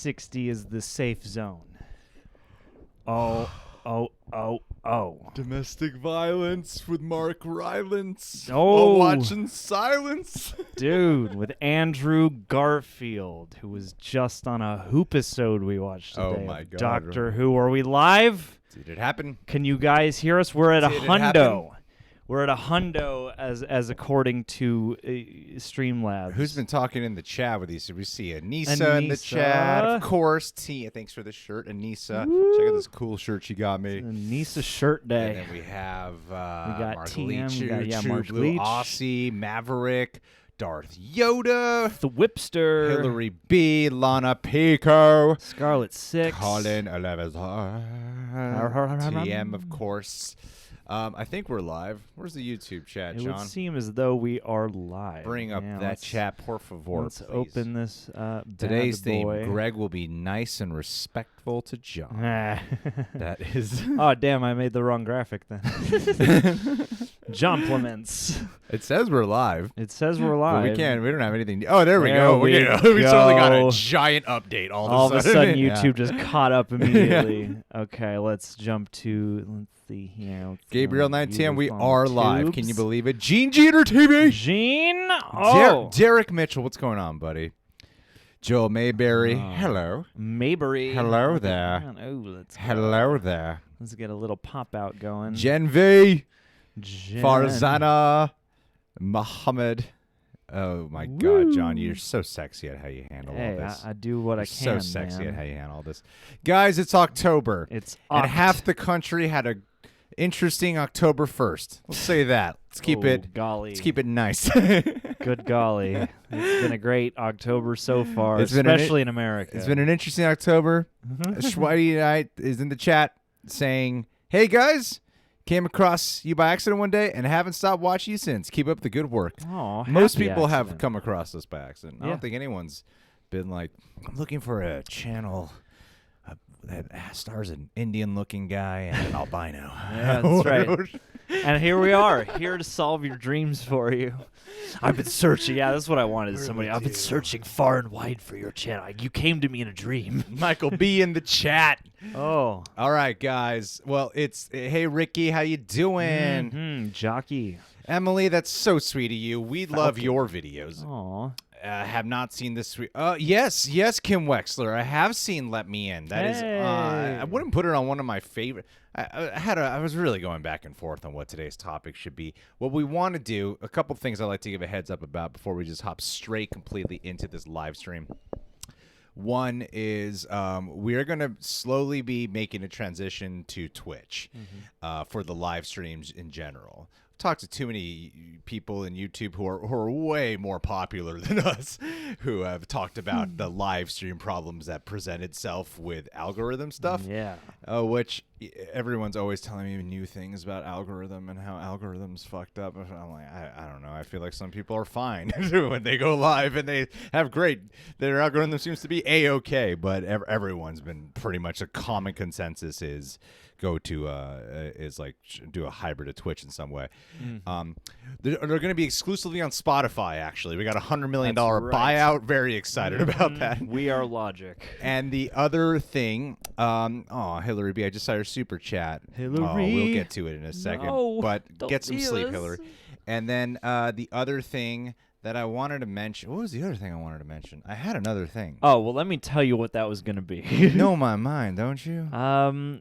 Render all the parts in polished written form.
60 is the safe zone. Oh. Domestic violence with Mark Rylance. Oh. While watching Silence. Dude, with Andrew Garfield, who was just on a Hoop-isode we watched today. Oh, my God. Doctor Who. Are we live? Did it happen? Can you guys hear us? We're at a Did it hundo. happen? We're at a hundo as according to Streamlabs. Who's been talking in the chat with these? We see Anissa in the chat. Of course. Thanks for the shirt, Anissa. Woo. Check out this cool shirt she got me. Nisa shirt day. And then we have got Mark TM, Leach, we got, True Mark Blue Leach. Aussie, Maverick, Darth Yoda, The Whipster. Hillary B, Lana Pico, Scarlet 6. Colin Elevezar, TM, of course. I think we're live. Where's the YouTube chat, It John? would seem as though we are live. Bring up Yeah, that chat, por favor. Let's please. open this Today's bad boy. theme, Greg will be nice and respectful to John. That is... Oh, damn, I made the wrong graphic then. Jompliments. It says we're live. It says we're But live. we can't. We don't have anything. Oh, there we There go. we We totally got a go. giant update all All of of a sudden, Yeah. YouTube just caught up immediately. Okay, let's jump to, let's see here. Let's see Gabriel on 910, we on are the live. Can you tubes. believe it? Gene Jeter TV. Gene? Oh. Derek Mitchell, what's going on, buddy? Joel Mayberry, hello. Mayberry. Hello there. Oh, let's go. Hello there. Let's get a little pop out going. Gen V, Jen. Farzana, Muhammad. Oh my God, John, you're so sexy at how you handle all Hey, this. I do what I You're can, so sexy man. at how you handle all this. Guys, it's October. It's And half the country had a interesting October 1st. Let's say that. Let's keep it. Golly. Let's keep it nice. Good golly. It's been a great October so far, especially in America. It's been an interesting October. Schweity Knight is in the chat saying, "Hey guys, came across you by accident one day and haven't stopped watching you since. Keep up the good work." Aw, Most happy people have accident. come across us by accident. I Yeah. don't think anyone's been like, "I'm looking for a channel that stars an Indian-looking guy and an albino." Yeah, that's right. And here we are, here to solve your dreams for you. I've been searching. Yeah, that's what I wanted. Somebody. I've been searching far and wide for your channel. You came to me in a dream. Michael B in the chat. Oh. All right, guys. Well, it's hey Ricky, how you doing? Jockey. Emily, that's so sweet of you. We love your videos. Aw. Have not seen this sweet. Yes, Kim Wexler. I have seen Let Me In. That is. I wouldn't put it on one of my favorite. I was really going back and forth on what today's topic should be. What we want to do, a couple things I'd like to give a heads up about before we just hop straight completely into this live stream. One is we are going to slowly be making a transition to Twitch for the live streams in general. Talked to too many people in YouTube who are way more popular than us, who have talked about the live stream problems that present itself with algorithm stuff. Yeah. Which everyone's always telling me new things about algorithm and how algorithms fucked up. I'm like, I don't know. I feel like some people are fine when they go live and they have great. Their algorithm seems to be a-okay, but everyone's been pretty much a common consensus is go to is like do a hybrid of Twitch in some way. They're going to be exclusively on Spotify. Actually, we got $100 million buyout. Very excited about that. We are Logic. And the other thing, Hillary B, I just saw your super chat. Hillary. We'll get to it in a second. No, but don't get some do sleep, this. Hillary. And then the other thing that I wanted to mention. What was the other thing I wanted to mention? I had another thing. Oh, well, let me tell you what that was going to be. You know my mind, don't you?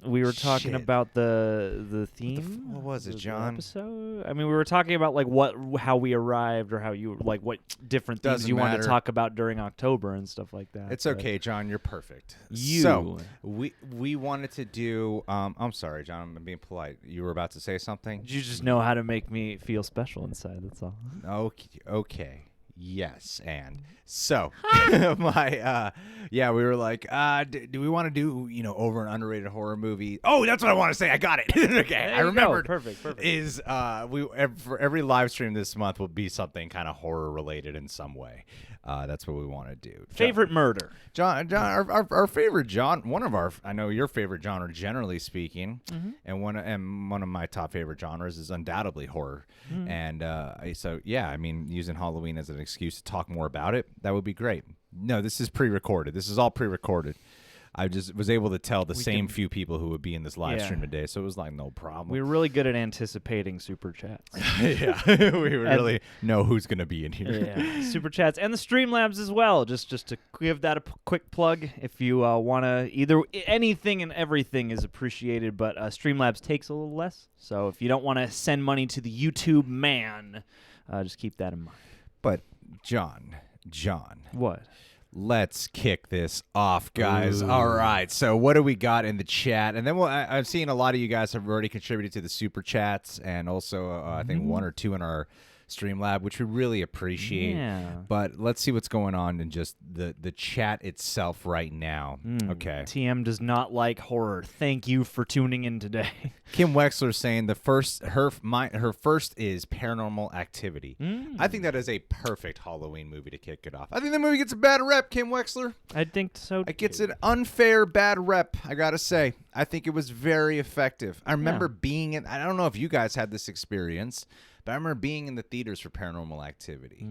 We were talking Shit. about the theme. What was it, The John? episode. I mean, we were talking about like how we arrived, or how you like what different things Doesn't you wanted matter. to talk about during October and stuff like that. It's but okay, John. You're perfect. You. So we wanted to do. I'm sorry, John. I'm being polite. You were about to say something. You just know how to make me feel special inside. That's all. Okay. Yes, and so we were like, do we want to do over and underrated horror movie? Oh, that's what I want to say. I got it. Okay, I remembered. Perfect. Is for every live stream this month will be something kind of horror related in some way. That's what we want to do. Favorite murder. John, our favorite genre. I know your favorite genre, generally speaking, and one of my top favorite genres is undoubtedly horror. And so yeah, I mean, using Halloween as an excuse to talk more about it, that would be great. No, this is pre-recorded. This is all pre-recorded. I just was able to tell the same few people who would be in this live stream today, so it was like no problem. We were really good at anticipating super chats. Yeah, we really know who's going to be in here. Yeah, super chats and the Streamlabs as well. Just to give that a quick plug, if you want to, either anything and everything is appreciated, but Streamlabs takes a little less. So if you don't want to send money to the YouTube man, just keep that in mind. But John, What? let's kick this off, guys. Ooh. All right. So what do we got in the chat? And then I've seen a lot of you guys have already contributed to the super chats, and also I think one or two in our Streamlab, which we really appreciate. Yeah. But let's see what's going on in just the chat itself right now. Okay. TM does not like horror. Thank you for tuning in today. Kim Wexler saying her first is Paranormal Activity. I think that is a perfect Halloween movie to kick it off. I think the movie gets a bad rep, Kim Wexler. I think so. It gets an unfair bad rep, I gotta say. I think it was very effective. I remember being in, I don't know if you guys had this experience, but I remember being in the theaters for Paranormal Activity.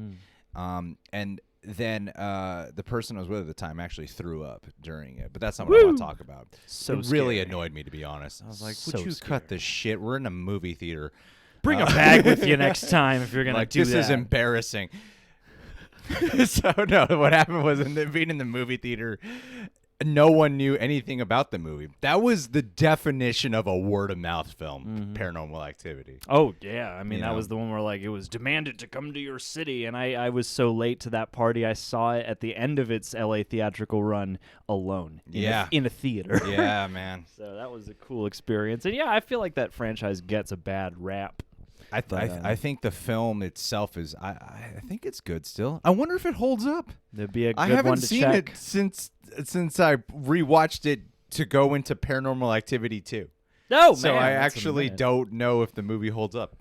And then the person I was with at the time actually threw up during it. But that's not what I want to talk about. So it really scary. annoyed me, to be honest. I was like, So would you scary. cut this shit? We're in a movie theater. Bring a bag with you next time if you're going to do this that. is embarrassing. So, no, what happened was being in the movie theater, no one knew anything about the movie. That was the definition of a word-of-mouth film, Paranormal Activity. Oh, yeah. I mean, You that know? was the one where, like, it was demanded to come to your city, and I was so late to that party. I saw it at the end of its L.A. theatrical run alone in a theater. Yeah, man. So that was a cool experience. And, yeah, I feel like that franchise gets a bad rap. I think the film itself is, I think it's good still. I wonder if it holds up. There'd be a good I haven't one to seen check. it since I rewatched it to go into Paranormal Activity 2. Oh, So man, I that's actually don't know if the movie holds up.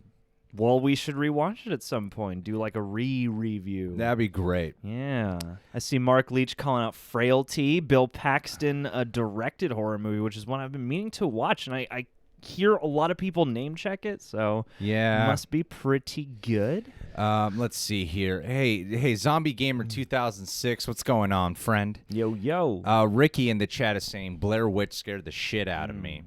Well, we should rewatch it at some point. Do like a review. That'd be great. Yeah. I see Mark Leach calling out Frailty. Bill Paxton directed horror movie, which is one I've been meaning to watch, and I hear a lot of people name check it, so Yeah. it must be pretty good. Let's see here. Hey, Zombie Gamer 2006. What's going on, friend? Yo. Ricky in the chat is saying Blair Witch scared the shit out of me.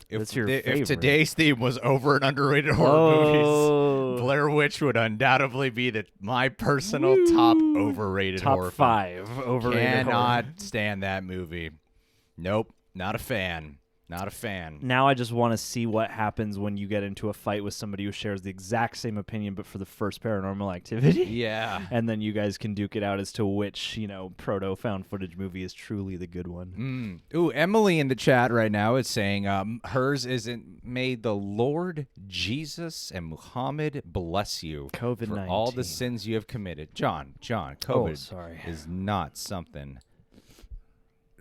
That's your If favorite. today's theme was over and underrated horror movies, Blair Witch would undoubtedly be my personal top overrated Top horror film. 5 overrated Cannot horror. stand that movie. Nope, not a fan. Not a fan. Now I just want to see what happens when you get into a fight with somebody who shares the exact same opinion, but for the first Paranormal Activity. Yeah. And then you guys can duke it out as to which, proto found footage movie is truly the good one. Ooh, Emily in the chat right now is saying hers isn't, may the Lord Jesus and Muhammad bless you for all the COVID-19. sins you have committed. John, COVID sorry. is not something.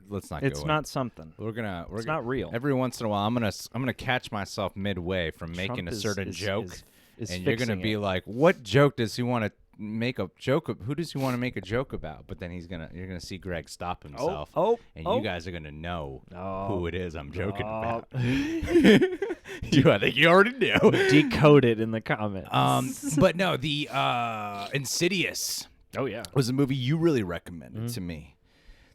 Let's not go It's in. not something. We're gonna not real. Every once in a while, I'm gonna catch myself midway from making Trump a certain joke, is and you're gonna fixing be it. like, "What joke does he want to make a joke? Who does he want to make a joke about?" But then you're gonna see Greg stop himself, and you guys are gonna know who it is I'm joking about. I think you already know. Decode it in the comments. But no, the Insidious. Oh yeah. Was a movie you really recommended to me.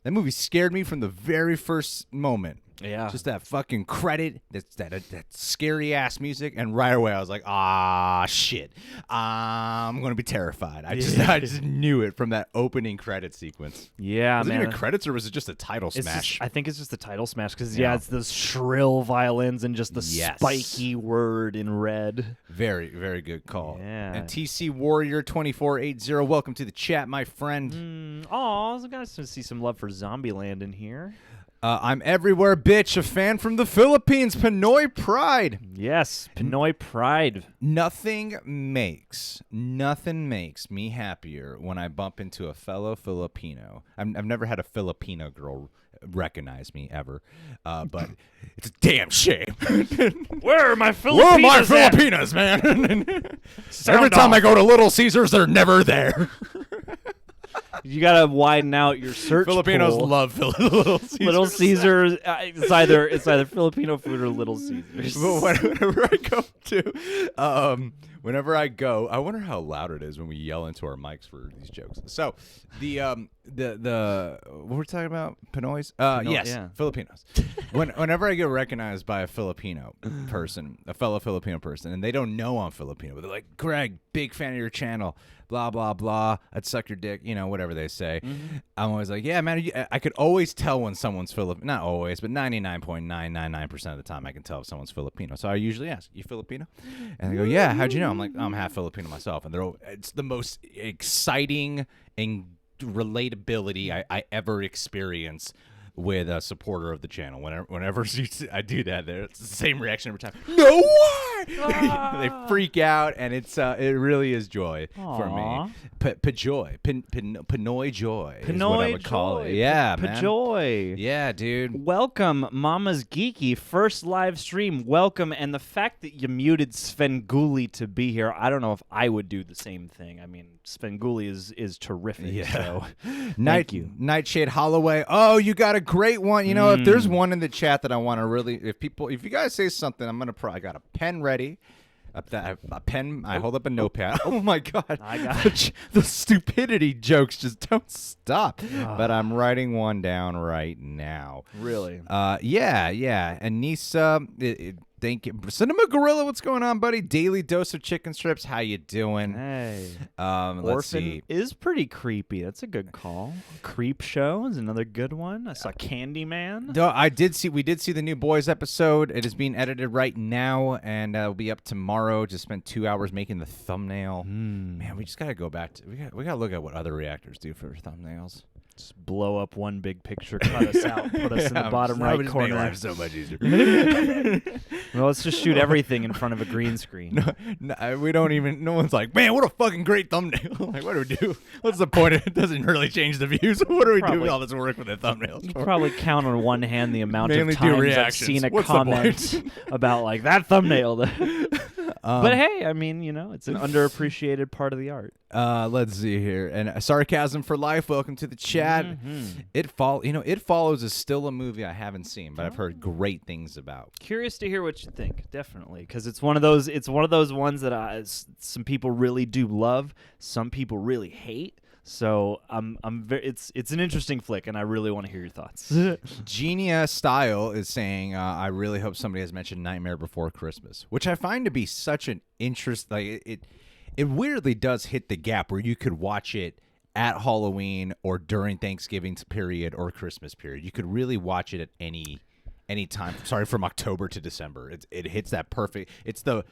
That movie scared me from the very first moment. Yeah. Just that fucking credit, that scary ass music, and right away I was like, ah, shit, I'm gonna be terrified. I just knew it from that opening credit sequence. Yeah, Was it man. even credits or was it just a title It's smash? just- I think it's just the title smash because Yeah. it's those shrill violins and just the Yes. spiky word in red. Very, very good call. Yeah. And TC Warrior 2480, welcome to the chat, my friend. Aw, I got to see some love for Zombieland in here. I'm everywhere, bitch. A fan from the Philippines, Pinoy Pride. Yes, Pinoy Pride. Nothing makes me happier when I bump into a fellow Filipino. I've never had a Filipino girl recognize me ever, but it's a damn shame. Where are my Where are my Filipinos at? Filipinas, man? Every Sound time off. I go to Little Caesars, they're never there. You gotta widen out your search. Filipinos pool. love Little Caesars. Little Caesars. It's either Filipino food or Little Caesars. But whenever I go, I wonder how loud it is when we yell into our mics for these jokes. So the what were we talking about? Pinoys? Yes, yeah. Filipinos. Whenever I get recognized by a Filipino person, a fellow Filipino person, and they don't know I'm Filipino, but they're like, Greg, big fan of your channel, blah, blah, blah, I'd suck your dick, whatever they say. Mm-hmm. I'm always like, yeah, man, I could always tell when someone's Filipino. Not always, but 99.999% of the time I can tell if someone's Filipino. So I usually ask, you Filipino? And they go, yeah, how'd you know? I'm like, I'm half Filipino myself. And it's the most exciting and relatability I ever experience with a supporter of the channel. Whenever I do that, it's the same reaction every time. No way! They freak out, and it really is joy for me. Pajoy, Pinoy joy is what I would call it. Yeah, man. Pajoy. Yeah, dude. Welcome, Mama's Geeky first live stream. Welcome, and the fact that you muted Svengoolie to be here, I don't know if I would do the same thing. I mean, Svengoolie is terrific. Yeah. So thank you, Nightshade Holloway. Oh, you got a great one. If there's one in the chat that I want to really, if you guys say something, I'm gonna. I got a pen ready. A pen. I hold up a notepad. Oh my god! I got the stupidity jokes just don't stop. But I'm writing one down right now. Really? Yeah. Anissa, thank you. Cinema Gorilla, what's going on, buddy? Daily dose of chicken strips. How you doing? Hey. Let's Orphan see. is pretty creepy. That's a good call. Creep Show is another good one. I saw Candyman. No, we did see the new Boys episode. It is being edited right now, and it'll be up tomorrow. Just spent 2 hours making the thumbnail. Man, we just gotta go back to we gotta look at what other reactors do for thumbnails. Just blow up one big picture, cut us out, put us in the bottom right corner. Life so much easier. Well, let's just shoot everything in front of a green screen. No, we don't even. No one's like, man, what a fucking great thumbnail. Like, what do we do? What's the point? It doesn't really change the views. What do we do with all this work with the thumbnails? You probably count on one hand the amount Mainly of times I've reactions. seen a What's comment about like that thumbnail. But hey, I mean, it's an underappreciated part of the art. Let's see here. And Sarcasm for Life, welcome to the chat. Mm-hmm. It Follows is still a movie I haven't seen, but I've heard great things about. Curious to hear what you think, definitely, because it's one of those ones that some people really do love, some people really hate. So it's an interesting flick, and I really want to hear your thoughts. Genia Style is saying, I really hope somebody has mentioned Nightmare Before Christmas, which I find to be such an interest. Like it weirdly does hit the gap where you could watch it at Halloween or during Thanksgiving period or Christmas period. You could really watch it at any time. Sorry, from October to December. It hits that perfect. It's the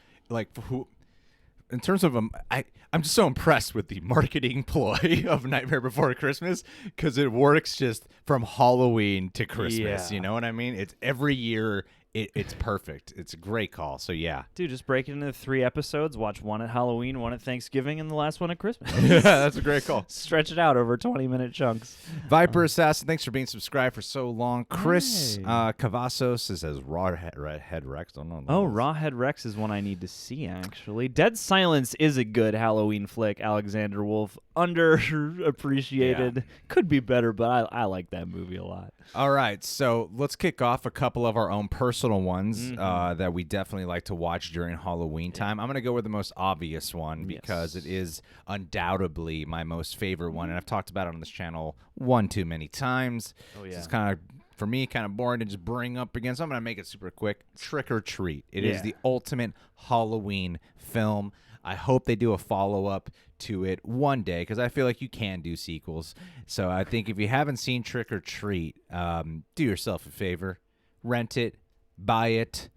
in terms of I'm just so impressed with the marketing ploy of Nightmare Before Christmas because it works just from Halloween to Christmas. Yeah. You know what I mean? It's every year. It's perfect. It's a great call. So yeah, dude, just break it into 3 episodes. Watch one at Halloween, one at Thanksgiving, and the last one at Christmas. Yeah, that's a great call. Stretch it out over 20-minute chunks. Viper Assassin, thanks for being subscribed for so long. Chris Cavazos says Rawhead Rex. Don't know. Oh, Rawhead Rex is one I need to see, actually. Dead Silence is a good Halloween flick. Alexander Wolf, underappreciated. Yeah. Could be better, but I like that movie a lot. All right, so let's kick off a couple of our own personal ones that we definitely like to watch during Halloween time. I'm going to go with the most obvious one because it is undoubtedly my most favorite one, and I've talked about it on this channel one too many times. Oh, yeah. It's kind of, for me, kind of boring to just bring up again, so I'm going to make it super quick. Trick or Treat. It is the ultimate Halloween film. I hope they do a follow-up to it one day because I feel like you can do sequels. So I think if you haven't seen Trick or Treat, do yourself a favor. Rent it, buy it,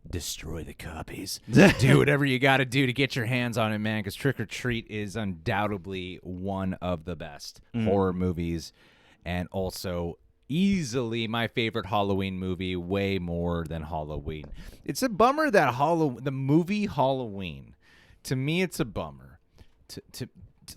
destroy the copies. Do whatever you got to do to get your hands on it, man, because Trick or Treat is undoubtedly one of the best horror movies and also easily my favorite Halloween movie, way more than Halloween. It's a bummer that the movie Halloween, to me, it's a bummer.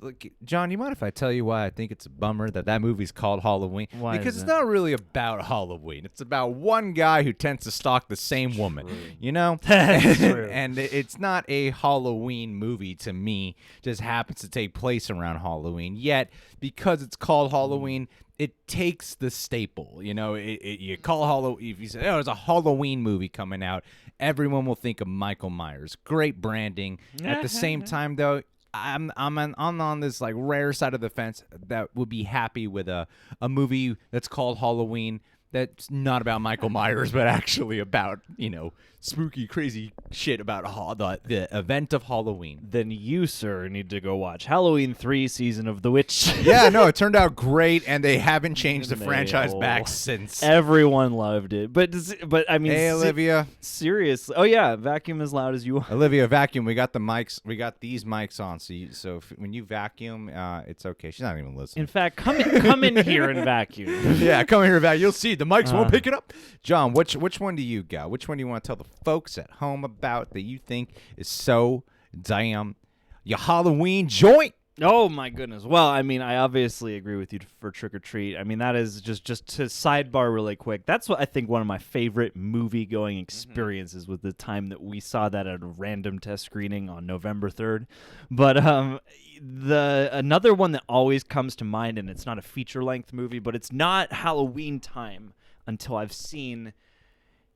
look, John, you mind if I tell you why I think it's a bummer that movie's called Halloween? Why Because is it's it? not really about Halloween. It's about one guy who tends to stalk the same woman, you know? That's true. And it's not a Halloween movie to me. Just happens to take place around Halloween. Yet, because it's called Halloween, it takes the staple. You know, you call Halloween. If you say, "Oh, there's a Halloween movie coming out," everyone will think of Michael Myers. Great branding. At the same time, though, I'm on this like rare side of the fence that would be happy with a movie that's called Halloween that's not about Michael Myers, but actually about, you know, spooky, crazy shit about the event of Halloween. Then you, sir, need to go watch Halloween 3 Season of the Witch. Yeah, no, it turned out great, and they haven't changed the They franchise all- back since. Everyone loved it. But I mean, Hey, Olivia. seriously. Oh, yeah, vacuum as loud as you want. Olivia, vacuum. We got the mics. We got these mics on. So when you vacuum, it's okay. She's not even listening. In fact, come in here and vacuum. Yeah, come here, vacuum. You'll see. The mics won't pick it up. John, which one do you got? Which one do you want to tell the folks at home about that you think is so damn your Halloween joint? Oh my goodness. Well, I mean, I obviously agree with you for Trick or Treat. I mean, that is just to sidebar really quick. That's what I think one of my favorite movie going experiences was the time that we saw that at a random test screening on November 3rd. But another one that always comes to mind, and it's not a feature length movie, but it's not Halloween time until I've seen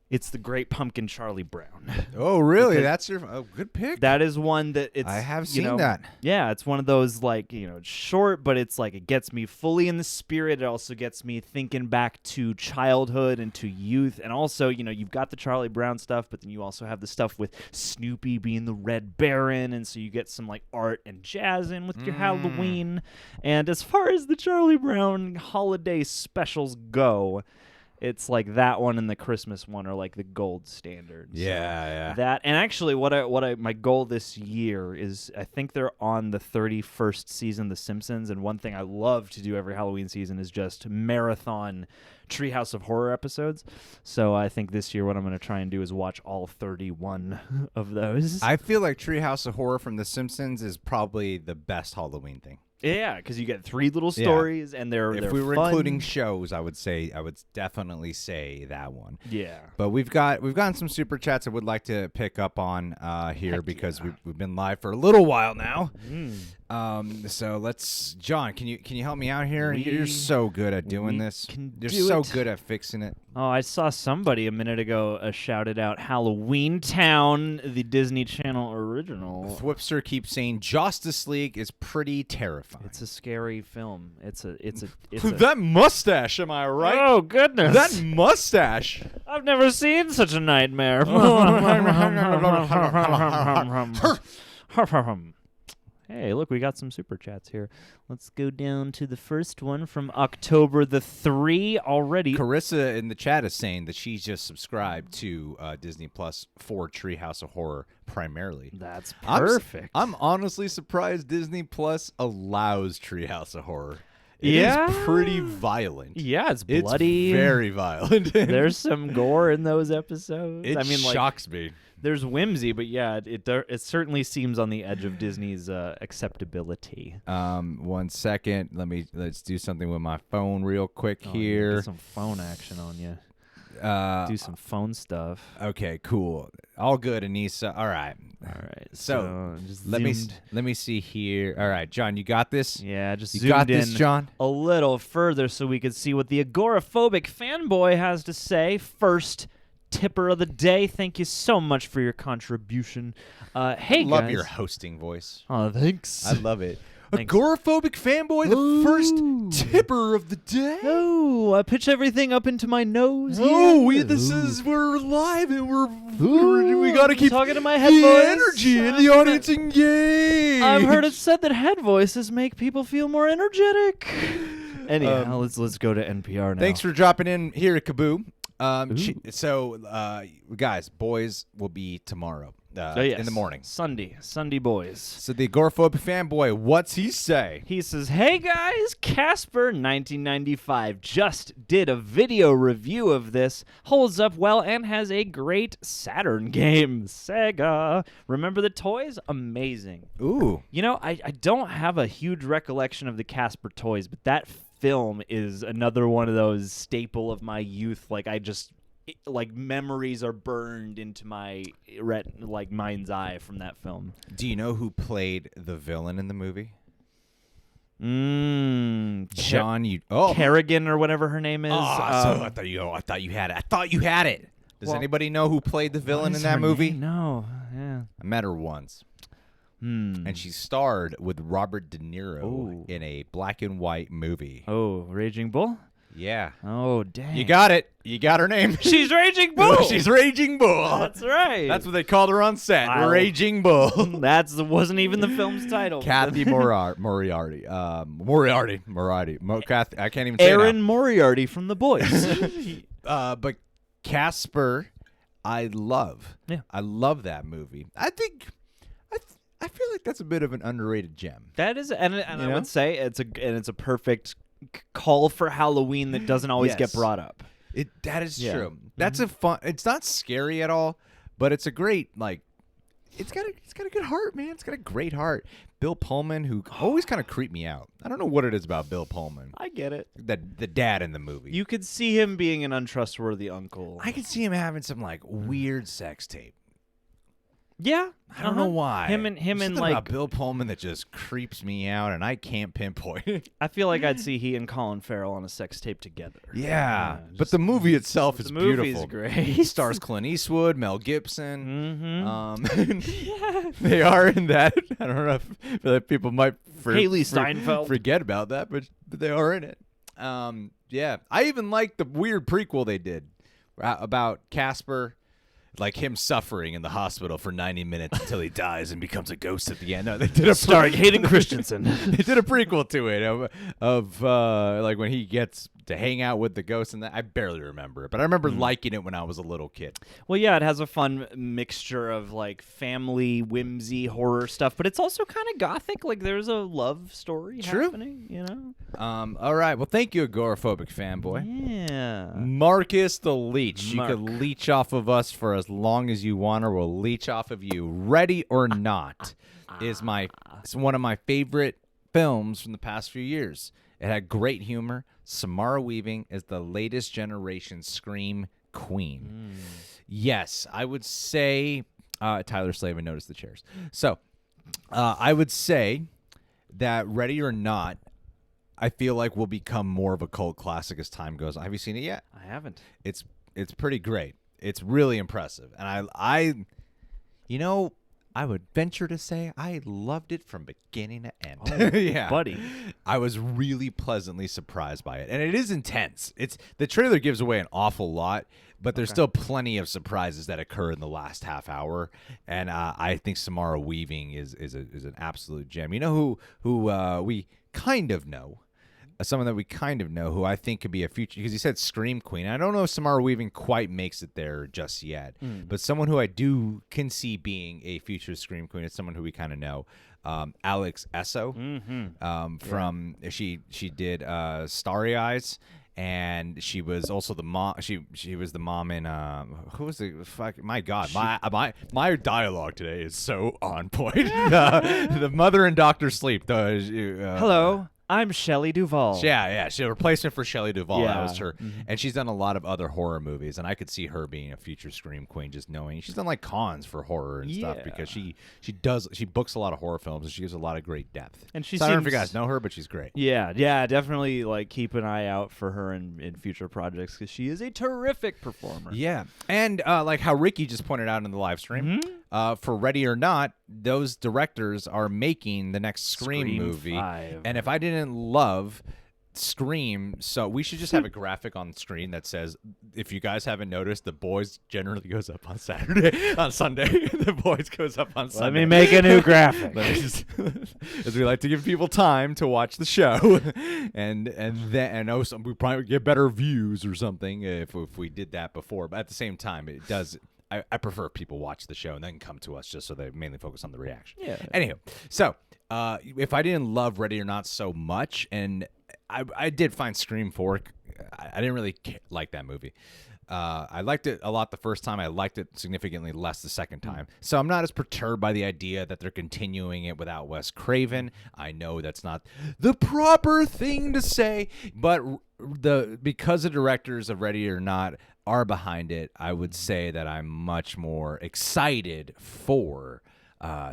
It's The Great Pumpkin, Charlie Brown. Oh, really? Because That's your good pick. That is one that it's. I have you seen know, that. Yeah, it's one of those like it's short, but it's like it gets me fully in the spirit. It also gets me thinking back to childhood and to youth, and also you've got the Charlie Brown stuff, but then you also have the stuff with Snoopy being the Red Baron, and so you get some like art and jazz in with your Halloween. And as far as the Charlie Brown holiday specials go, it's like that one and the Christmas one are like the gold standard. Yeah. That, and actually my goal this year is, I think they're on the 31st season of The Simpsons, and one thing I love to do every Halloween season is just marathon Treehouse of Horror episodes. So I think this year what I'm going to try and do is watch all 31 of those. I feel like Treehouse of Horror from The Simpsons is probably the best Halloween thing. Yeah, because you get 3 little stories, and they're If we were fun. including shows, I would definitely say that one. Yeah. But we've gotten some super chats I would like to pick up on here. Heck because yeah. we've been live for a little while now. So let's, John, can you help me out here? You're so good at doing this. You're so good at fixing it. Oh, I saw somebody a minute ago shouted out Halloweentown, the Disney Channel original. Thwipster keeps saying Justice League is pretty terrifying. It's a scary film. It's a That mustache, am I right? Oh goodness. That mustache. I've never seen such a nightmare. Hey, look, we got some super chats here. Let's go down to the first one from October the 3 already. Carissa in the chat is saying that she's just subscribed to Disney Plus for Treehouse of Horror primarily. That's perfect. I'm honestly surprised Disney Plus allows Treehouse of Horror. It Yeah? is pretty violent. Yeah, it's bloody. It's very violent. There's some gore in those episodes. It I mean, like, shocks me. there's whimsy, but yeah, it certainly seems on the edge of Disney's acceptability. 1 second. Let's do something with my phone real quick Oh, here. get some phone action on you. Do some phone stuff. Okay, cool. All good, Anissa. All right. All right. So, just let zoomed- me see here. All right, John, you got this? Yeah, just You zoomed got this, in John? a little further so we could see what the agoraphobic fanboy has to say. First tipper of the day. Thank you so much for your contribution. Hey, Love guys. your hosting voice. Oh, thanks. I love it. Thanks. Agoraphobic fanboy, the Ooh. first tipper of the day. Oh, I pitch everything up into my nose. Oh, here. we're live and we got to keep talking to my head the voice. energy and the audience engaged. I've heard it said that head voices make people feel more energetic. Anyhow, let's go to NPR now. Thanks for dropping in here at Kaboo. Guys, boys will be tomorrow. in the morning. Sunday boys. So the agoraphobic fanboy, what's he say? He says, "Hey guys, Casper 1995 just did a video review of this. Holds up well and has a great Saturn game. Sega. Remember the toys? Amazing." Ooh. You know, I don't have a huge recollection of the Casper toys, but that film is another one of those staple of my youth. Like memories are burned into my mind's eye from that film. Do you know who played the villain in the movie? Kerrigan or whatever her name is. I thought you had it. Does anybody know who played the villain in that movie? No. Yeah. I met her once. And she starred with Robert De Niro in a black and white movie. Oh, Raging Bull? Yeah. Oh, dang. You got it. You got her name. She's Raging Bull. She's Raging Bull. That's right. That's what they called her on set. Raging Bull. Wasn't even the film's title. Kathy Moriarty. I can't even say Aaron it now. Moriarty from The Boys. But Casper, I love. Yeah. I love that movie. I feel like that's a bit of an underrated gem. That is, and I would say it's a perfect call for Halloween that doesn't always get brought up. That is true. That's a fun. It's not scary at all, but it's a great It's got a good heart, man. It's got a great heart. Bill Pullman, who always kind of creeped me out. I don't know what it is about Bill Pullman. I get it. The dad in the movie. You could see him being an untrustworthy uncle. I could see him having some weird sex tape. Yeah, I don't know why. Him and about Bill Pullman that just creeps me out, and I can't pinpoint it. I feel like I'd see he and Colin Farrell on a sex tape together. Yeah, but the movie itself is beautiful. The movie's great. He stars Clint Eastwood, Mel Gibson. Mm-hmm. They are in that. I don't know if people might Haley Steinfeld forget about that, but they are in it. Yeah, I even like the weird prequel they did about Casper. Like him suffering in the hospital for 90 minutes until he dies and becomes a ghost at the end. No, they did starring Hayden Christensen. They did a prequel to it of when he gets to hang out with the ghost, and that I barely remember it, but I remember liking it when I was a little kid. Well, yeah, it has a fun mixture of family whimsy horror stuff, but it's also kind of gothic. Like there's a love story happening, you know. All right. Well, thank you, agoraphobic fanboy. Yeah. Marcus the Leech. You can leech off of us for as long as you want, or we'll leech off of you. Ready or Not is one of my favorite films from the past few years. It had great humor. Samara Weaving is the latest generation Scream queen. Yes, I would say Tyler Slavin noticed the chairs. So I would say that Ready or Not, I feel like will become more of a cult classic as time goes on. Have you seen it yet? I haven't. It's pretty great. It's really impressive. And I would venture to say I loved it from beginning to end. Oh, yeah, buddy. I was really pleasantly surprised by it. And it is intense. The trailer gives away an awful lot, but there's still plenty of surprises that occur in the last half hour. And I think Samara Weaving is an absolute gem. You know who we kind of know? Someone that we kind of know who I think could be a future, because he said Scream Queen. I don't know if Samara Weaving quite makes it there just yet, but someone who I can see being a future Scream Queen is someone who we kind of know. Alex Esso from she did Starry Eyes, and she was also the mom. She was the mom in who was the fuck? My God, my dialogue today is so on point. The mother in Doctor Sleep. Hello. I'm Shelley Duvall. Yeah. She's a replacement for Shelley Duvall. Yeah. That was her. And she's done a lot of other horror movies, and I could see her being a future Scream Queen, just knowing. She's done cons for horror and stuff, because she books a lot of horror films, and she gives a lot of great depth. And I don't know if you guys know her, but she's great. Yeah, definitely keep an eye out for her in future projects, because she is a terrific performer. Yeah. And like how Ricky just pointed out in the live stream, for Ready or Not, those directors are making the next Scream movie. 5. And if I didn't love Scream, so we should just have a graphic on the screen that says, if you guys haven't noticed, The Boys generally goes up on Sunday. The Boys goes up on Sunday. Let me make a new graphic. As we like to give people time to watch the show, and we probably would get better views or something if we did that before. But at the same time, it does I prefer people watch the show and then come to us just so they mainly focus on the reaction. Yeah. Anywho, so if I didn't love Ready or Not so much, and I did find Scream 4, I didn't really like that movie. I liked it a lot the first time. I liked it significantly less the second time. So I'm not as perturbed by the idea that they're continuing it without Wes Craven. I know that's not the proper thing to say, but because the directors of Ready or Not are behind it, I would say that I'm much more excited for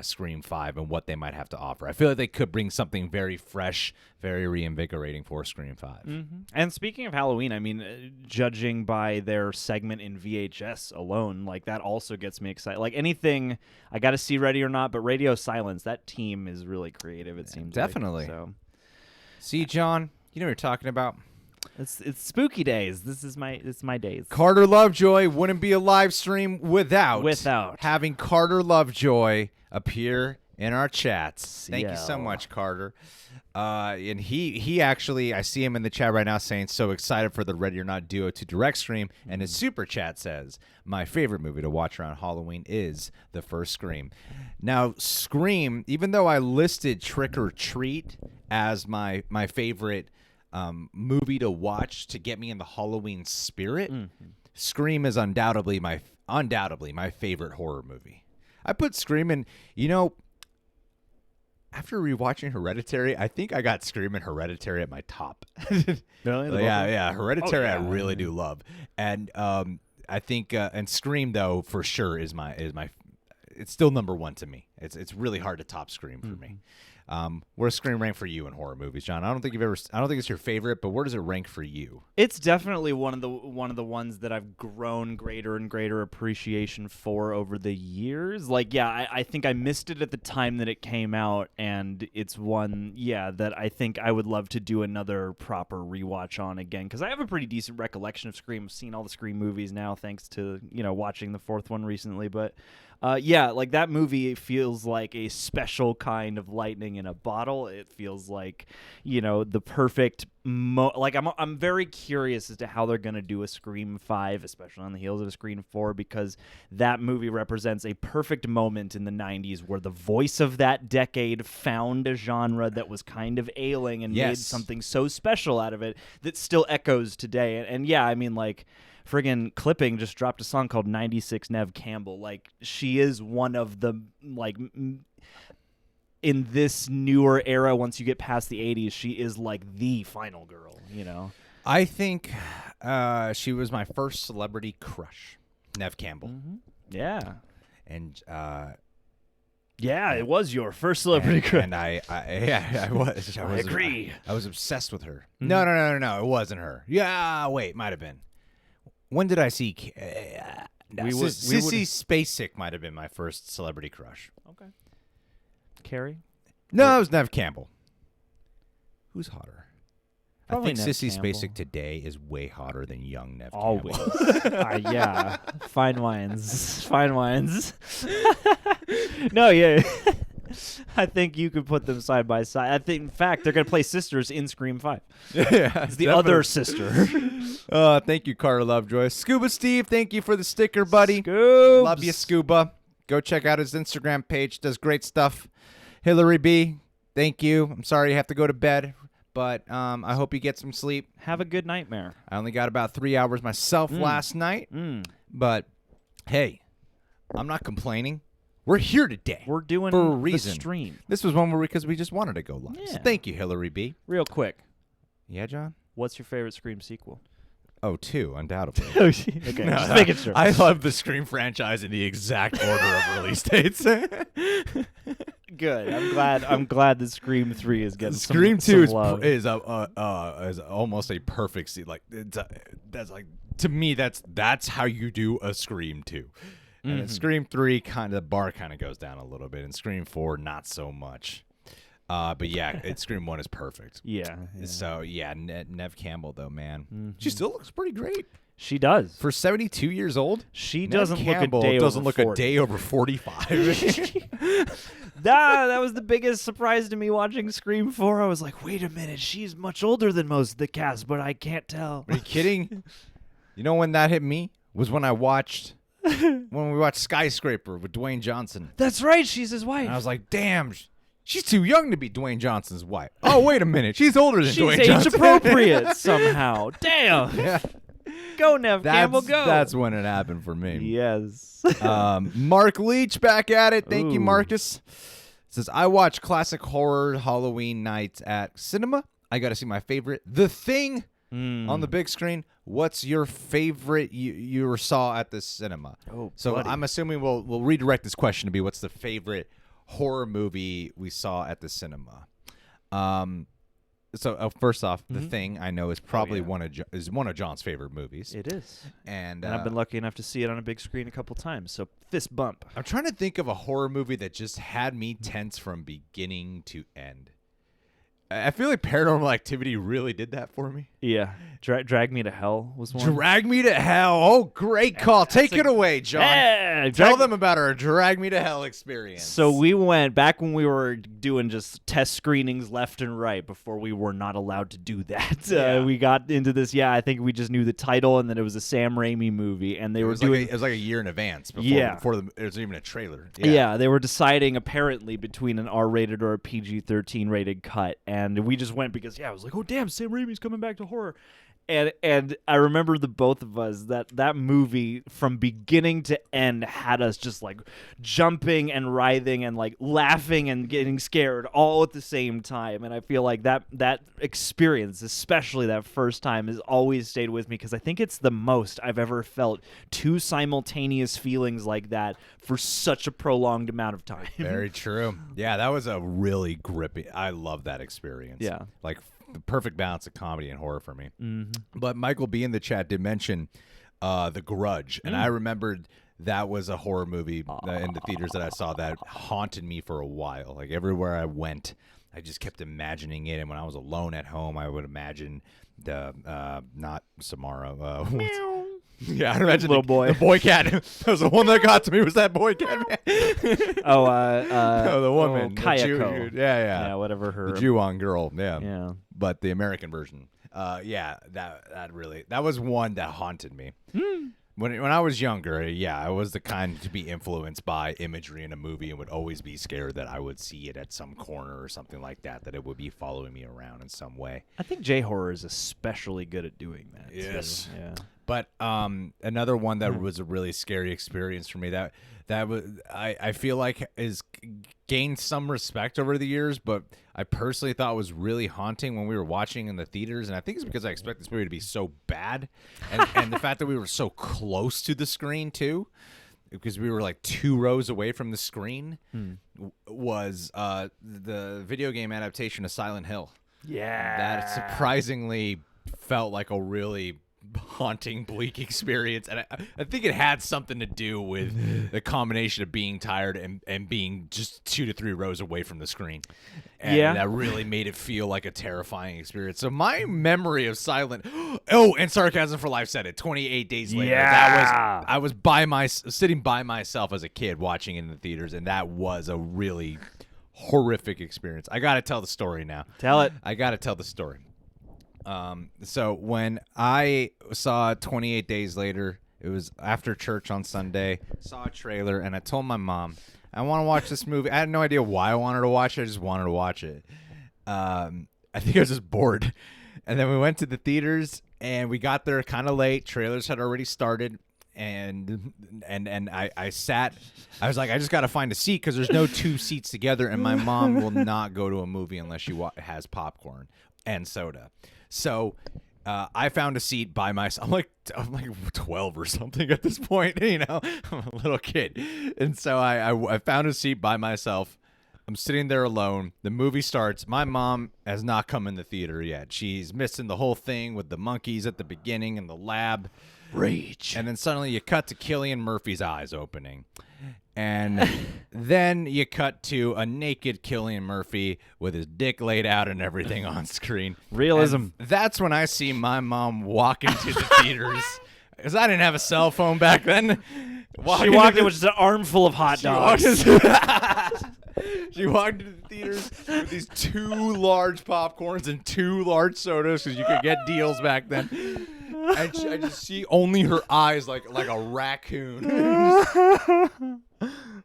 Scream 5 and what they might have to offer. I feel like they could bring something very fresh, very reinvigorating for Scream 5. Mm-hmm. And speaking of Halloween, I mean, judging by their segment in VHS alone, like that also gets me excited. Like anything, I got to see Ready or Not, but Radio Silence, that team is really creative, it seems. Definitely. Like, so. See, John, you know what you're talking about. It's spooky days. This is my days. Carter Lovejoy wouldn't be a live stream without having Carter Lovejoy appear in our chats. Thank you so much, Carter. And he actually, I see him in the chat right now saying, so excited for the Ready or Not duo to direct Scream. And his super chat says, my favorite movie to watch around Halloween is the first Scream. Now, Scream, even though I listed Trick or Treat as my favorite movie to watch to get me in the Halloween spirit, Scream is undoubtedly my favorite horror movie. I put Scream in, after rewatching Hereditary, I think I got Scream and Hereditary at my top. Really? Yeah, Hereditary I really do love. And I think and Scream though for sure is my it's still number one to me. It's really hard to top Scream for me. Where's Scream rank for you in horror movies, John? I don't think it's your favorite, but where does it rank for you? It's definitely one of the ones that I've grown greater and greater appreciation for over the years. Like, yeah, I think I missed it at the time that it came out, and it's one, that I think I would love to do another proper rewatch on again, because I have a pretty decent recollection of Scream. I've seen all the Scream movies now, thanks to watching the fourth one recently, but. Like that movie feels like a special kind of lightning in a bottle. It feels like, the perfect like I'm very curious as to how they're going to do a Scream 5, especially on the heels of a Scream 4, because that movie represents a perfect moment in the 90s where the voice of that decade found a genre that was kind of ailing and made something so special out of it that still echoes today. And I mean, like, friggin' Clipping just dropped a song called 96 Nev Campbell. Like, she is one of the, like, in this newer era, once you get past the 80s, she is, like, the final girl, I think she was my first celebrity crush, Nev Campbell. Mm-hmm. Yeah. And, it was your first celebrity crush. And I was. I agree. I was obsessed with her. Mm-hmm. No, it wasn't her. Yeah, wait, might have been. When did I see Sissy Spacek might have been my first celebrity crush. Okay. Carrie? No, it was Nev Campbell. Who's hotter? Probably I think Nev Sissy Campbell. Spacek today is way hotter than young Nev Always. Campbell. Yeah. Fine wines. Fine wines. No, yeah. I think you could put them side by side. I think, in fact, they're going to play sisters in Scream 5. Yeah, it's the other sister. Thank you, Carter Lovejoy. Scuba Steve, thank you for the sticker, buddy. Scoobs. Love you, Scuba. Go check out his Instagram page. Does great stuff. Hillary B, thank you. I'm sorry you have to go to bed, but I hope you get some sleep. Have a good nightmare. I only got about 3 hours myself last night, but hey, I'm not complaining. We're here today. We're doing for a reason. The stream. This was one because we just wanted to go live. Yeah. So thank you, Hillary B. Real quick. Yeah, John? What's your favorite Scream sequel? Oh, 2, undoubtedly. Okay, just making sure. I love the Scream franchise in the exact order of release dates. Good. I'm glad that Scream 3 is getting Scream some 2 love. is almost a perfect that's like, to me, that's how you do a Scream 2. And in Scream 3, the bar kind of goes down a little bit. In Scream 4, not so much. But yeah, Scream 1 is perfect. Yeah. So yeah, Nev Campbell though, man, she still looks pretty great. She does. For 72 years old, she Nev doesn't Campbell look a day doesn't over look 40. a day over 45. That was the biggest surprise to me watching Scream 4. I was like, wait a minute, she's much older than most of the cast, but I can't tell. Are you kidding? You know when that hit me was when I watched when we watched Skyscraper with Dwayne Johnson. That's right. She's his wife. And I was like, damn, she's too young to be Dwayne Johnson's wife. Oh, wait a minute. She's older than she's Dwayne age Johnson. appropriate somehow. Damn. Yeah. Go, Nev Campbell, go. That's when it happened for me. Yes. Mark Leach back at it. Thank you, Ooh. Marcus. Says, I watch classic horror Halloween nights at cinema. I got to see my favorite, The Thing, on the big screen. What's your favorite you saw at the cinema? Oh, so buddy. I'm assuming we'll redirect this question to be, what's the favorite horror movie we saw at the cinema? So first off, The Thing I know is probably one of John's favorite movies. It is. And I've been lucky enough to see it on a big screen a couple times, so fist bump. I'm trying to think of a horror movie that just had me tense from beginning to end. I feel like Paranormal Activity really did that for me. Yeah. Drag Me to Hell was one. Drag Me to Hell. Oh, great call. Take it away, John. Hey, Tell them about our Drag Me to Hell experience. So we went back when we were doing just test screenings left and right before we were not allowed to do that. Yeah. We got into this. Yeah, I think we just knew the title and then it was a Sam Raimi movie, and they were doing. It was like a year in advance before there was even a trailer. Yeah, they were deciding apparently between an R-rated or a PG-13 rated cut, and we just went because I was like, oh damn, Sam Raimi's coming back to horror. And I remember the both of us that movie from beginning to end had us just like jumping and writhing and like laughing and getting scared all at the same time. And I feel like that experience, especially that first time, has always stayed with me because I think it's the most I've ever felt two simultaneous feelings like that for such a prolonged amount of time. Very true. Yeah, that was a really gripping. I love that experience. Yeah. Like the perfect balance of comedy and horror for me. Mm-hmm. But Michael B in the chat did mention The Grudge, and I remembered that was a horror movie in the theaters that I saw that haunted me for a while. Like everywhere I went, I just kept imagining it, and when I was alone at home, I would imagine the not Samara. Yeah, I imagine Little boy. The boy cat. That was the one that got to me. Was that boy cat, man? No, the woman, the Kayako. Jew, yeah, whatever her. the Jew-on girl, yeah. Yeah. But the American version, that was one that haunted me. When I was younger, I was the kind to be influenced by imagery in a movie and would always be scared that I would see it at some corner or something like that it would be following me around in some way. I think J-horror is especially good at doing that. Yes. Too. Yeah. But another one that was a really scary experience for me that was I feel like is gained some respect over the years, but I personally thought was really haunting when we were watching in the theaters, and I think it's because I expect this movie to be so bad, and the fact that we were so close to the screen too, because we were like 2 rows away from the screen, was the video game adaptation of Silent Hill. Yeah. That surprisingly felt like a really haunting, bleak experience, and I think it had something to do with the combination of being tired and being just 2 to 3 rows away from the screen, and that really made it feel like a terrifying experience. So my memory of Silent, and Sarcasm for Life said it, 28 days later. Yeah. I was sitting by myself as a kid watching it in the theaters, and that was a really horrific experience. I got to tell the story now. Tell it. I got to tell the story. So when I saw 28 Days Later, it was after church on Sunday, saw a trailer, and I told my mom, I want to watch this movie. I had no idea why I wanted to watch it. I just wanted to watch it. I think I was just bored. And then we went to the theaters, and we got there kind of late. Trailers had already started. And I sat. I was like, I just got to find a seat because there's no 2 seats together, and my mom will not go to a movie unless she has popcorn and soda. So I found a seat by myself. I'm like 12 or something at this point, I'm a little kid. And so I found a seat by myself. I'm sitting there alone. The movie starts. My mom has not come in the theater yet. She's missing the whole thing with the monkeys at the beginning and the lab. Rage. And then suddenly you cut to Cillian Murphy's eyes opening. And then you cut to a naked Cillian Murphy with his dick laid out and everything on screen. Realism. And that's when I see my mom walk into the theaters. Because I didn't have a cell phone back then. She walked in with just an armful of hot dogs. She walked into the theaters with these 2 large popcorns and 2 large sodas because you could get deals back then. I just see only her eyes like a raccoon.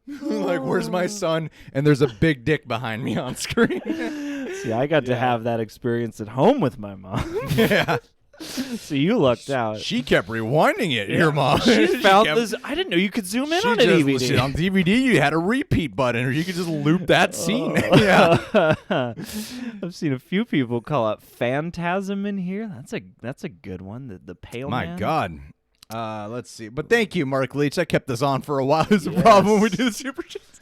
Like, where's my son? And there's a big dick behind me on screen. See, I got to have that experience at home with my mom. Yeah. So you lucked out. She kept rewinding it, your mom. She found this. I didn't know you could zoom in on a DVD. On DVD, you had a repeat button, or you could just loop that scene. Yeah. I've seen a few people call it Phantasm in here. That's a good one. The pale My man. God. Let's see. But thank you, Mark Leach. I kept this on for a while. There's a problem when we do the Super Chats.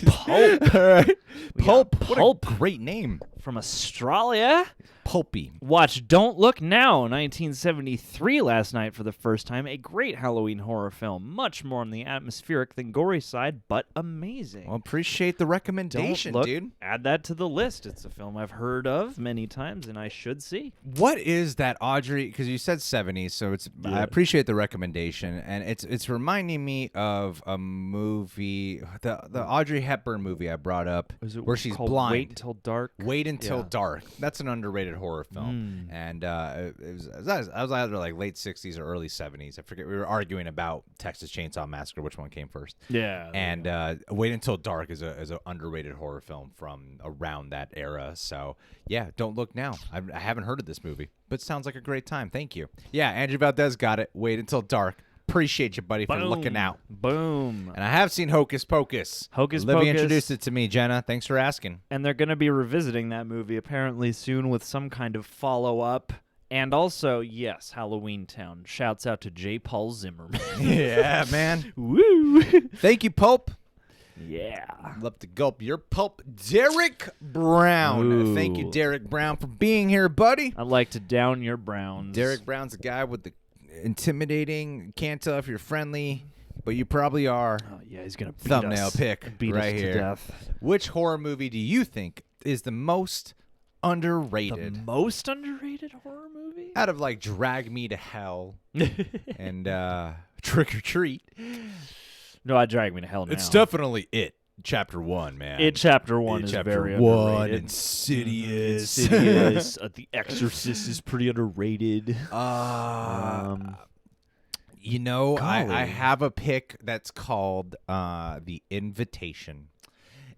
Pulp. All right. Pulp. Pulp. What a great name. From Australia. Pulpy. Watch Don't Look Now, 1973 last night for the first time. A great Halloween horror film. Much more on the atmospheric than gory side, but amazing. Well, appreciate the recommendation, Don't look, dude. Add that to the list. It's a film I've heard of many times and I should see. What is that, Audrey? Because you said 70s, so it's. Yeah. I appreciate the recommendation, and it's reminding me of a movie, the Audrey Hepburn movie I brought up, where she's called blind. Wait Until Dark. Wait Until Yeah. Dark. That's an underrated horror film, and I was either like late 60s or early 70s. I forget. We were arguing about Texas Chainsaw Massacre, which one came first. Yeah. And Wait Until Dark is an underrated horror film from around that era. So yeah, Don't Look Now. I haven't heard of this movie, but it sounds like a great time. Thank you. Yeah, Andrew Valdez got it. Wait Until Dark. Appreciate you, buddy, for looking out. Boom. And I have seen Hocus Pocus. Hocus Olivia Pocus. introduced it to me, Jenna. Thanks for asking. And they're going to be revisiting that movie apparently soon with some kind of follow-up. And also, yes, Halloweentown. Shouts out to J. Paul Zimmerman. Yeah, man. Woo! Thank you, Pulp. Yeah. Love to gulp your pulp. Derek Brown. Ooh. Thank you, Derek Brown, for being here, buddy. I'd like to down your browns. Derek Brown's the guy with the intimidating, can't tell if you're friendly, but you probably are. Oh, yeah, he's going to beat Thumbnail us. pick Beat right us here. to death. Which horror movie do you think is the most underrated? The most underrated horror movie? Out of like Drag Me to Hell and Trick or Treat. No, I drag me to hell now. It's definitely It. Chapter 1, man. It Chapter 1 is Chapter very 1, underrated. Insidious. Insidious. The Exorcist is pretty underrated. You know, I Golly. have a pick that's called The Invitation.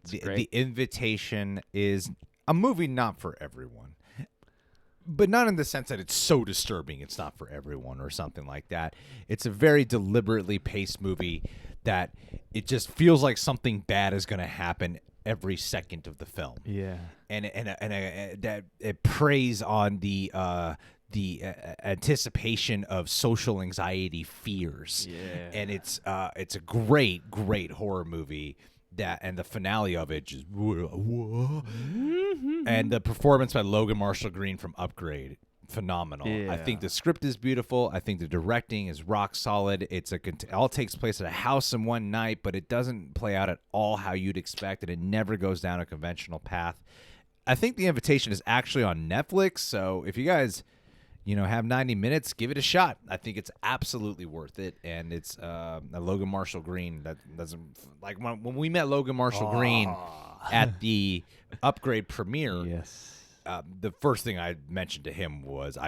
The Invitation is a movie not for everyone. But not in the sense that it's so disturbing it's not for everyone or something like that. It's a very deliberately paced movie that it just feels like something bad is going to happen every second of the film. Yeah. And that it preys on the anticipation of social anxiety fears. Yeah. And it's a great horror movie. That and the finale of it just and the performance by Logan Marshall Green from Upgrade, phenomenal. Yeah. I think the script is beautiful. I think the directing is rock solid. It all takes place at a house in one night, but it doesn't play out at all how you'd expect, and it never goes down a conventional path. I think The Invitation is actually on Netflix, so if you guys have 90 minutes, give it a shot. I think it's absolutely worth it, and it's a Logan Marshall Green that doesn't like when we met Logan Marshall Green at the Upgrade premiere. Yes. The first thing I mentioned to him was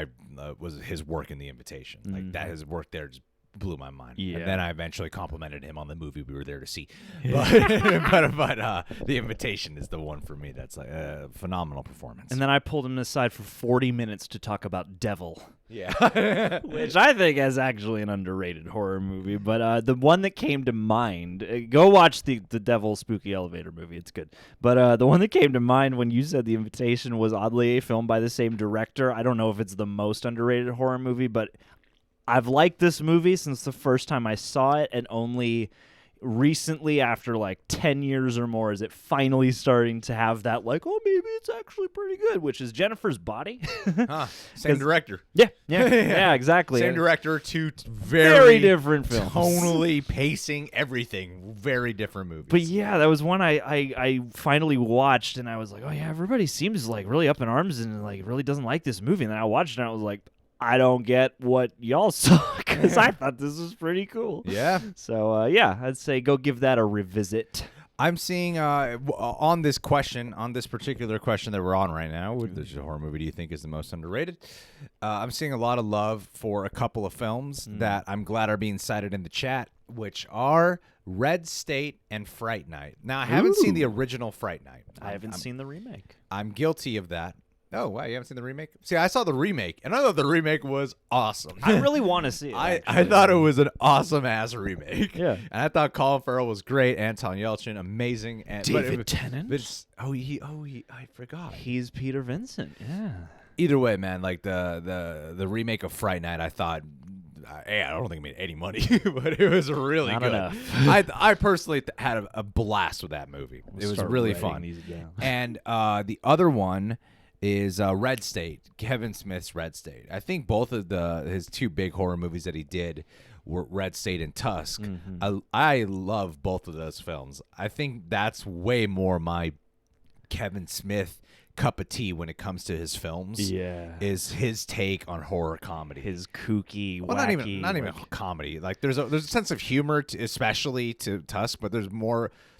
his work in The Invitation. Like that, his work there just blew my mind. Yeah. And then I eventually complimented him on the movie we were there to see. But The Invitation is the one for me. That's like a phenomenal performance. And then I pulled him aside for 40 minutes to talk about Devil. Yeah. Which I think is actually an underrated horror movie. But the one that came to mind, go watch the Devil Spooky Elevator movie. It's good. But the one that came to mind when you said The Invitation was oddly a film by the same director. I don't know if it's the most underrated horror movie, but I've liked this movie since the first time I saw it, and only recently, after like 10 years or more, is it finally starting to have that like, oh, maybe it's actually pretty good, which is Jennifer's Body. Same director. Yeah, exactly. Same director, two Very different films. Tonally, pacing, everything. Very different movies. But yeah, that was one I finally watched, and I was like, oh yeah, everybody seems like really up in arms and like really doesn't like this movie. And then I watched it, and I was like, I don't get what y'all saw, because I thought this was pretty cool. Yeah. So, yeah, I'd say go give that a revisit. I'm seeing on this particular question that we're on right now, which horror movie do you think is the most underrated? I'm seeing a lot of love for a couple of films that I'm glad are being cited in the chat, which are Red State and Fright Night. Now, I haven't seen the original Fright Night. I haven't seen the remake. I'm guilty of that. Oh, wow, you haven't seen the remake? See, I saw the remake, and I thought the remake was awesome. I really want to see it. I thought it was an awesome-ass remake. Yeah. And I thought Colin Farrell was great, Anton Yelchin, amazing. And David Tennant? I forgot. He's Peter Vincent, yeah. Either way, man, like the remake of Fright Night, I thought, I don't think it made any money, but it was really Not good. enough. I personally had a blast with that movie. It was really fun. And the other one is Red State, Kevin Smith's Red State. I think both of his two big horror movies that he did were Red State and Tusk. I love both of those films. I think that's way more my Kevin Smith cup of tea when it comes to his films. Yeah, is his take on horror comedy. His kooky, well, wacky, not even comedy. Like there's a sense of humor, especially to Tusk, but there's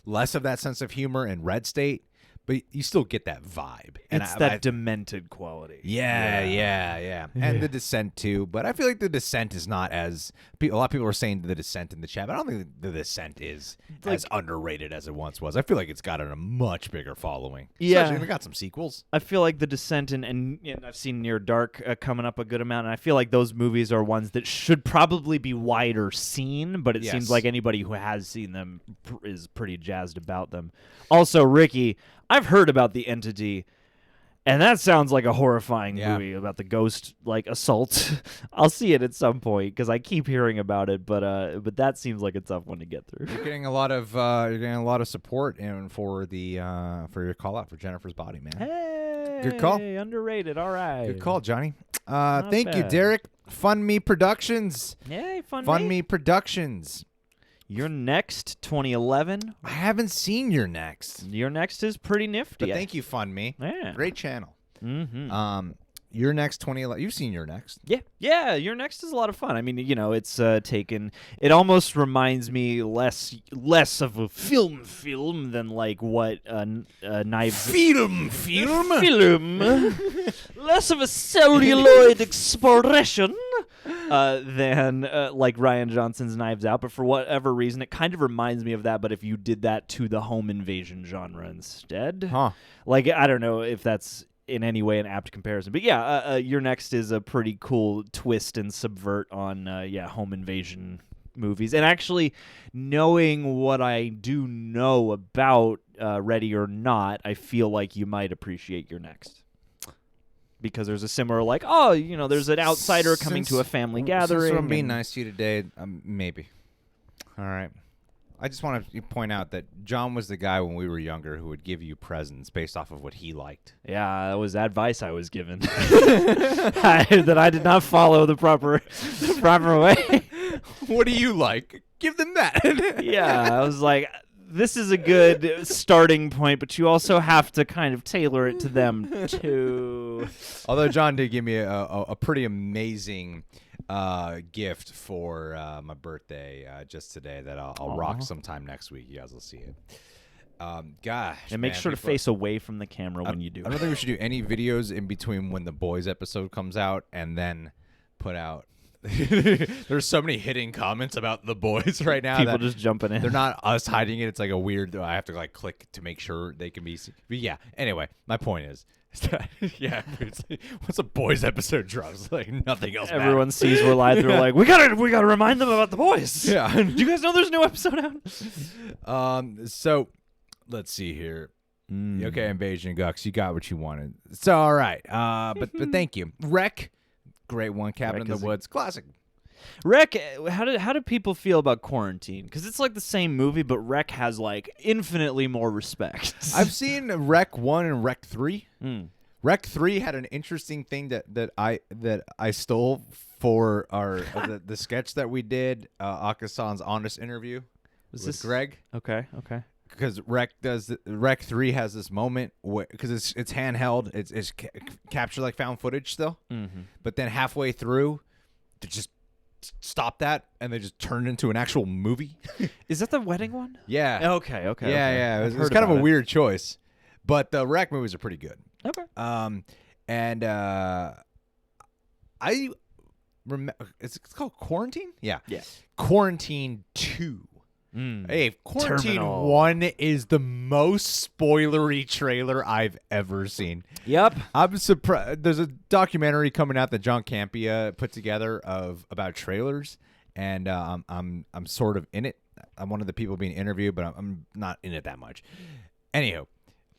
less of that sense of humor in Red State. But you still get that vibe. It's that demented quality. Yeah. And The Descent, too. But I feel like The Descent is not as... A lot of people are saying The Descent in the chat, but I don't think The Descent is as underrated as it once was. I feel like it's gotten a much bigger following. Yeah. Especially, we got some sequels. I feel like The Descent and I've seen Near Dark coming up a good amount, and I feel like those movies are ones that should probably be wider seen, but it seems like anybody who has seen them is pretty jazzed about them. Also, Ricky... I've heard about The Entity, and that sounds like a horrifying movie about the ghost assault. I'll see it at some point because I keep hearing about it, but that seems like a tough one to get through. You're getting a lot of support for your call out for Jennifer's Body, man. Hey, good call. Underrated. All right. Good call, Johnny. Thank you, Derek. Fund Me Productions. Yay, Fund Me Productions. Your Next 2011. I haven't seen Your Next. Your Next is pretty nifty. But thank you, Fund Me. Yeah. Great channel. Mm-hmm. Your Next 2011. You've seen Your Next. Yeah. Your Next is a lot of fun. I mean, it's taken. It almost reminds me less of a film than like what Knives. Film. Less of a celluloid expression than like Rian Johnson's Knives Out. But for whatever reason, it kind of reminds me of that. But if you did that to the home invasion genre instead, like I don't know if that's in any way an apt comparison, but Your Next is a pretty cool twist and subvert on home invasion movies. And actually, knowing what I do know about Ready or Not, I feel like you might appreciate Your Next. Because there's a similar there's an outsider coming to a family gathering. Since I'm being nice to you today, maybe. All right. I just want to point out that John was the guy when we were younger who would give you presents based off of what he liked. Yeah, that was advice I was given that I did not follow the proper way. What do you like? Give them that. Yeah, I was like, this is a good starting point, but you also have to kind of tailor it to them too. Although John did give me a pretty amazing gift for my birthday just today that I'll rock sometime next week. You guys will see it. Gosh, and make sure to face away from the camera when you do it. I don't think we should do any videos in between when the boys episode comes out and then put out. There's so many hidden comments about the boys right now. People just jumping in. They're not us hiding it. It's like a weird. I have to like click to make sure they can be. But yeah. Anyway, my point is. Once a boys episode drops, like nothing else. Everyone sees we're live. They're like, we gotta remind them about the boys. Yeah. Do you guys know there's a new episode out? So let's see here. Okay, Invasion Gux, you got what you wanted. So all right. But thank you. Wreck, great one. Cabin in the Woods, classic. Wreck, how do people feel about Quarantine? Because it's like the same movie, but Wreck has like infinitely more respect. I've seen Wreck 1 and Wreck 3. Wreck 3 had an interesting thing that I stole for our the sketch that we did, Akasan's honest interview with Greg. Okay. Because Wreck 3 has this moment because it's handheld, it's captured like found footage still, but then halfway through, they're just stopped that and they just turned it into an actual movie. Is that the wedding one? Yeah. Okay. Yeah. It was Heard kind of a about it. weird choice, but the Wreck movies are pretty good. Okay. And I remember it's called Quarantine. Yeah. Quarantine 2. Hey, Quarantine Terminal. 1 is the most spoilery trailer I've ever seen. Yep. I'm surprised. There's a documentary coming out that John Campea put together about trailers, and I'm sort of in it. I'm one of the people being interviewed, but I'm not in it that much. Anyhow,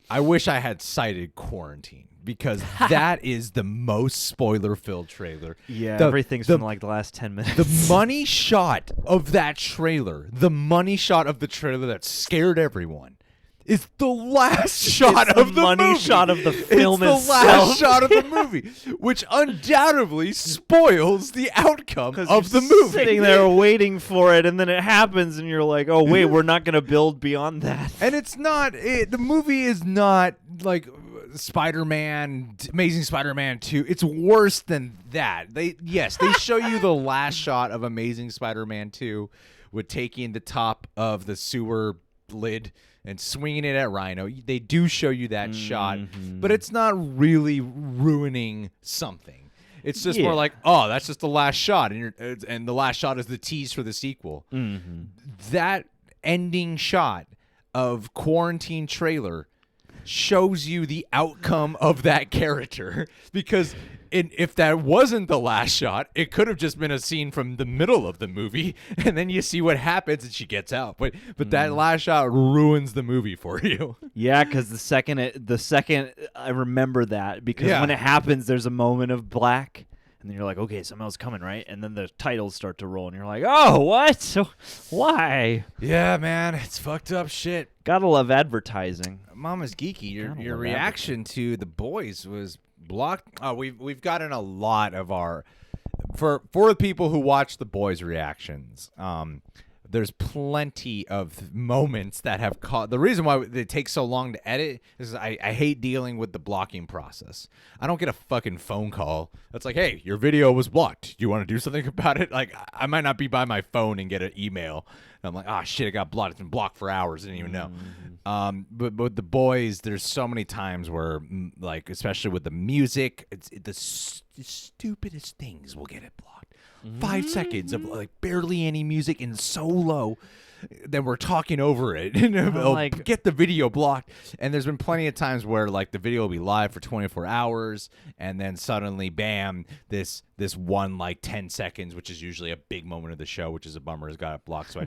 I wish I had cited Quarantine because that is the most spoiler-filled trailer. Yeah, everything's from like the last 10 minutes. The money shot of that trailer, that scared everyone, is the last shot of the movie. money shot of the film it's itself. the last shot of the movie, which undoubtedly spoils the outcome of the movie. Sitting there waiting for it, and then it happens, and you're like, "Oh wait, we're not going to build beyond that." And it's not. The movie is not like Amazing Spider-Man 2. It's worse than that. They show you the last shot of Amazing Spider-Man 2 with taking the top of the sewer lid and swinging it at Rhino. They do show you that shot, but it's not really ruining something. It's just more like, oh, that's just the last shot, and the last shot is the tease for the sequel. That ending shot of Quarantine trailer shows you the outcome of that character, because if that wasn't the last shot, it could have just been a scene from the middle of the movie, and then you see what happens and she gets out. But that last shot ruins the movie for you. Yeah, because the second I remember that, because when it happens, there's a moment of black. And then you're like, okay, something else coming, right? And then the titles start to roll, and you're like, oh, what? So, why? Yeah, man, it's fucked up shit. Gotta love advertising. Mama's geeky. Your Gotta love reaction to The Boys was blocked. Oh, we've gotten a lot of our for the people who watch The Boys reactions. There's plenty of moments that have caught. The reason why it takes so long to edit is I hate dealing with the blocking process. I don't get a fucking phone call that's like, hey, your video was blocked. Do you want to do something about it? Like, I might not be by my phone and get an email. And I'm like, oh, shit, it got blocked. It's been blocked for hours. I didn't even know. But with The Boys, there's so many times where, like, especially with the music, the stupidest things will get it blocked. 5 seconds of like barely any music and so low, then we're talking over it and it'll get the video blocked. And there's been plenty of times where like the video will be live for 24 hours and then suddenly bam, this one like 10 seconds, which is usually a big moment of the show, which is a bummer, has got it blocked. So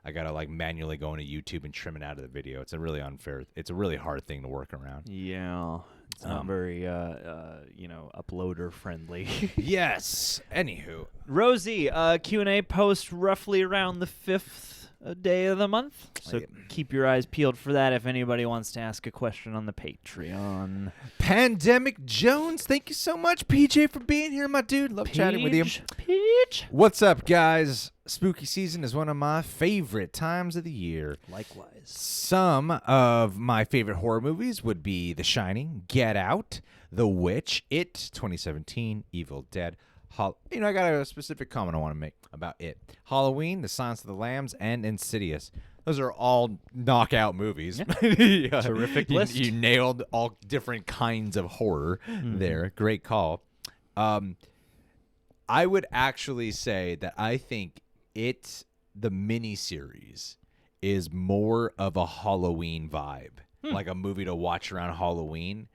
I gotta like manually go into YouTube and trim it out of the video. It's a really unfair. It's a really hard thing to work around. Yeah, it's not very uploader friendly. Yes. Anywho, Rosie, Q&A post roughly around the 5th day of the month. So keep your eyes peeled for that if anybody wants to ask a question on the Patreon. Pandemic Jones, thank you so much, PJ, for being here, my dude. Love chatting with you. Peach. What's up, guys? Spooky season is one of my favorite times of the year. Likewise. Some of my favorite horror movies would be The Shining, Get Out, The Witch, It, 2017, Evil Dead. I got a specific comment I want to make about It. Halloween, The Silence of the Lambs, and Insidious. Those are all knockout movies. Yeah. Terrific list. You nailed all different kinds of horror there. Great call. I would actually say that I think It, the miniseries, is more of a Halloween vibe, like a movie to watch around Halloween,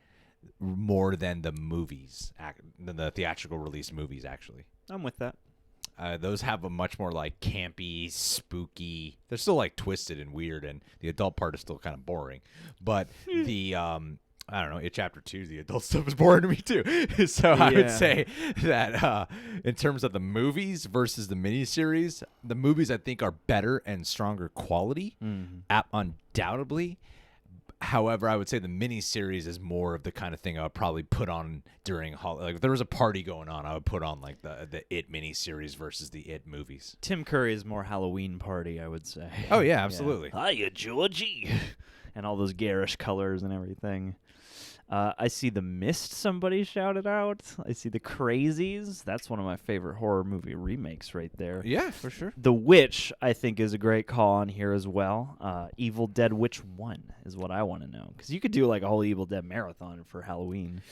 more than the movies, than the theatrical release movies, actually. I'm with that. Those have a much more like campy, spooky. They're still like twisted and weird, and the adult part is still kind of boring. But the I don't know. It Chapter 2, the adult stuff is boring to me too. So I would say that in terms of the movies versus the miniseries, the movies I think are better and stronger quality, undoubtedly. However, I would say the miniseries is more of the kind of thing I would probably put on during like if there was a party going on, I would put on like the It miniseries versus the It movies. Tim Curry is more Halloween party, I would say. Oh yeah, absolutely. Hiya, Georgie, and all those garish colors and everything. I see The Mist, somebody shouted out. I see The Crazies. That's one of my favorite horror movie remakes right there. Yeah, for sure. The Witch, I think, is a great call on here as well. Evil Dead, which one is what I want to know? Because you could do like a whole Evil Dead marathon for Halloween.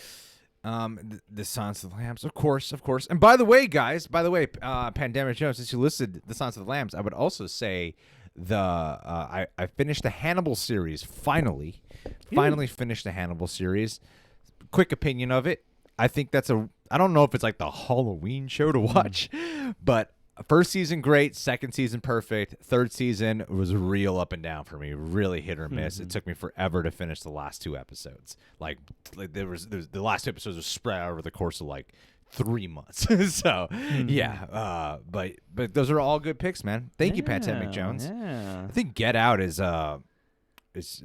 The Silence of the Lambs, of course. And by the way, guys, Pandemic Jones, since you listed The Silence of the Lambs, I would also say I finished the Hannibal series, finally finished the Hannibal series. Quick opinion of it. I think I don't know if it's like the Halloween show to watch, but first season great, second season perfect, third season was real up and down for me, really hit or miss. It took me forever to finish the last 2 episodes. Like there was the last 2 episodes were spread out over the course of like 3 months. So yeah, but those are all good picks, man. Thank you, Pandemic Jones. Yeah. I think Get Out is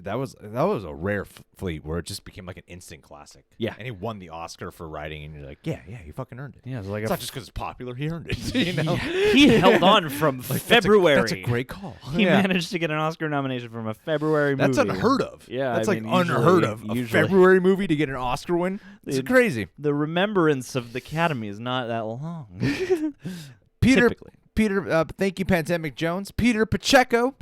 that was a rare fleet where it just became like an instant classic. Yeah. And he won the Oscar for writing, and you're like, yeah, he fucking earned it. Yeah, it's like It's not just because it's popular, he earned it. You know? He held on from February. That's a great call. He managed to get an Oscar nomination from a February movie. That's unheard of. Yeah, that's I like mean, unheard of. A usually, February movie to get an Oscar win. It's crazy. The remembrance of the Academy is not that long. Peter, thank you, Pandemic Jones. Peter Pacheco,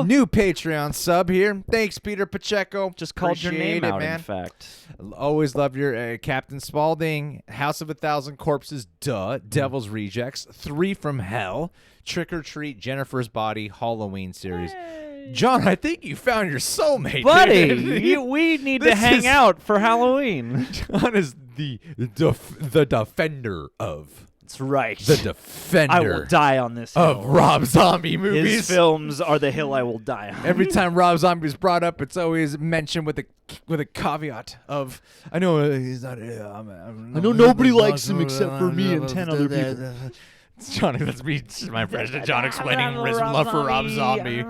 new Patreon sub here. Thanks, Peter Pacheco. Just called your name out, man. in fact. Always love your Captain Spaulding, House of 1,000 Corpses, Devil's Rejects, 3 from Hell, Trick or Treat, Jennifer's Body, Halloween series. Hey. John, I think you found your soulmate, buddy. We need to hang out for Halloween. John is the defender of. That's right. The defender. I will die on this hill. Of Rob Zombie movies. His films are the hill I will die on. Every time Rob Zombie is brought up, it's always mentioned with a caveat of, I know he's not. I know nobody likes him except for me and 10 other people. Johnny, that's me, my impression of John explaining his love for Rob Zombie.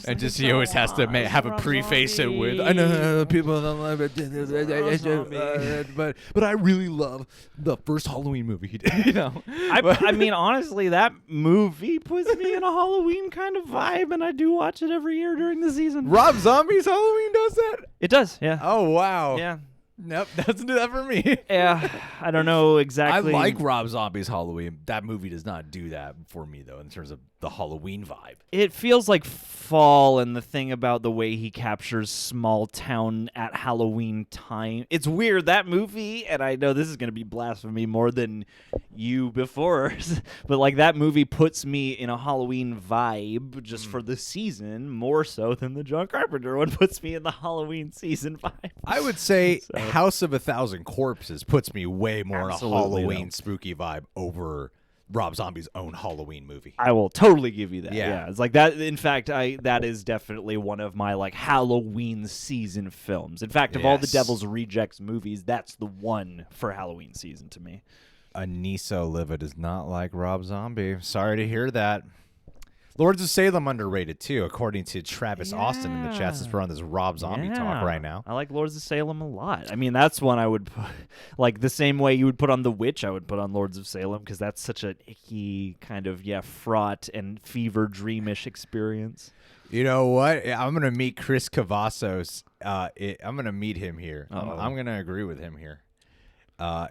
And just he always has to have a preface it with, I know people don't love it, but I really love the first Halloween movie he did. You know, I mean, honestly, that movie puts me in a Halloween kind of vibe, and I do watch it every year during the season. Rob Zombie's Halloween does that? It does, yeah. Oh wow. Yeah. Nope, doesn't do that for me. Yeah, I don't know exactly. I like Rob Zombie's Halloween. That movie does not do that for me, though, in terms of the Halloween vibe. It feels like fall, and the thing about the way he captures small town at Halloween time. It's weird, that movie, and I know this is going to be blasphemy more than you before, but like that movie puts me in a Halloween vibe just for the season, more so than the John Carpenter one puts me in the Halloween season vibe. I would say House of 1,000 Corpses puts me way more Absolutely, in a Halloween spooky vibe over Rob Zombie's own Halloween movie. I will totally give you that. Yeah. Yeah, it's like that. In fact, that is definitely one of my like Halloween season films. In fact, of all the Devil's Rejects movies, that's the one for Halloween season to me. Anissa Oliva does not like Rob Zombie. Sorry to hear that. Lords of Salem underrated too, according to Travis Austin in the chat, since we're on this Rob Zombie talk right now. I like Lords of Salem a lot. I mean, that's one I would put, like the same way you would put on The Witch, I would put on Lords of Salem, because that's such an icky kind of fraught and fever dreamish experience. You know what? I'm gonna meet Chris Cavazos. I'm gonna meet him here. I'm gonna agree with him here.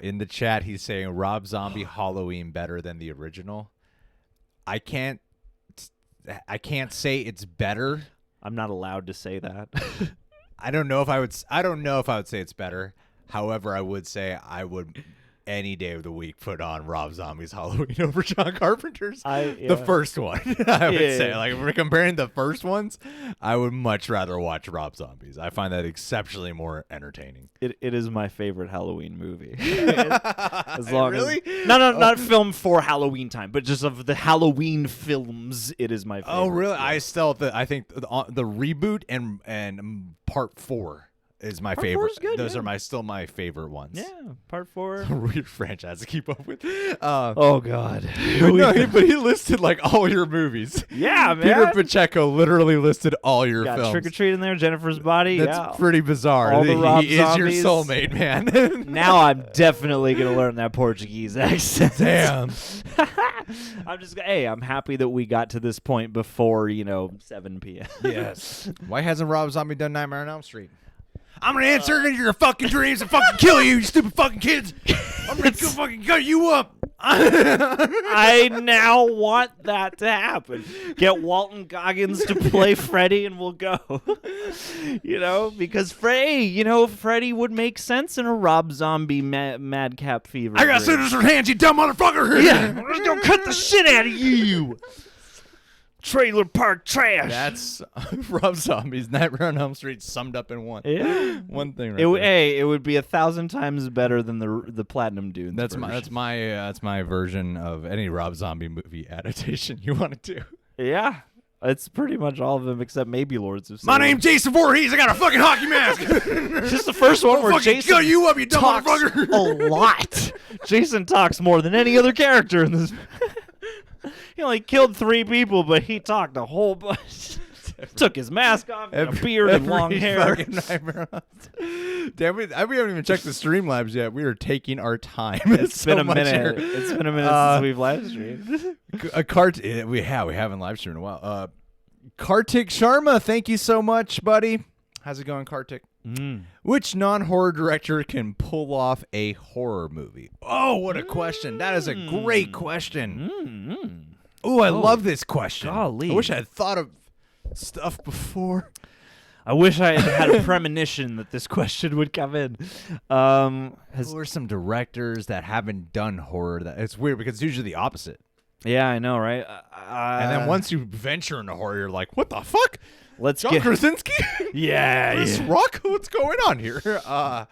In the chat, he's saying Rob Zombie Halloween better than the original. I can't say it's better. I'm not allowed to say that. I don't know if I would say it's better. However, I would say I would any day of the week put on Rob Zombie's Halloween over John Carpenter's. The first one. I would say, like, if we're comparing the first ones, I would much rather watch Rob Zombie's. I find that exceptionally more entertaining. It is my favorite Halloween movie. As long really? As, not film for Halloween time, but just of the Halloween films, it is my favorite. Oh, really? Yeah. I think the reboot and part 4 is my favorite. 4 is good, Those are still my favorite ones. Yeah, part 4. Weird franchise to keep up with. Oh God. But he listed like all your movies. Yeah, man. Peter Pacheco literally listed all your Got films. Trick or Treat in there, Jennifer's Body. That's pretty bizarre. All the Rob he is your Zombies. soulmate, man. Now I'm definitely gonna learn that Portuguese accent. Damn. I'm happy that we got to this point before 7 p.m. Yes. Why hasn't Rob Zombie done Nightmare on Elm Street? I'm gonna enter into your fucking dreams and fucking kill you, you stupid fucking kids. I'm gonna go fucking cut you up. I now want that to happen. Get Walton Goggins to play Freddy, and we'll go. Because Freddy would make sense in a Rob Zombie Madcap Fever. I got sinister hands, you dumb motherfucker. Yeah, I'm just gonna cut the shit out of you. Trailer park trash. That's Rob Zombie's Nightmare on Elm Street summed up in one. Yeah. One thing. Right it would be 1,000 times better than the Platinum Dunes. That's version. my version of any Rob Zombie movie adaptation you want to do. Yeah. It's pretty much all of them except maybe Lords of My Salem. name's Jason Voorhees. I got a fucking hockey mask. Just the first one where Jason cut you up, you dumb talks motherfucker. a lot. Jason talks more than any other character in this. He only killed 3 people, but he talked a whole bunch. Took his mask off, and a beard and long hair. Damn, we haven't even checked the Streamlabs yet. We are taking our time. It's been a minute. It's been a minute since we've live streamed. We haven't live streamed in a while. Kartik Sharma, thank you so much, buddy. How's it going, Kartik? Which non-horror director can pull off a horror movie? Oh, what a question. That is a great question. Ooh, I love this question. Golly. I wish I had thought of stuff before. I wish I had a premonition that this question would come in. Who are some directors that haven't done horror? It's weird because it's usually the opposite. Yeah, I know, right? And then once you venture into horror, you're like, what the fuck? John Krasinski? Yeah. Rock? What's going on here?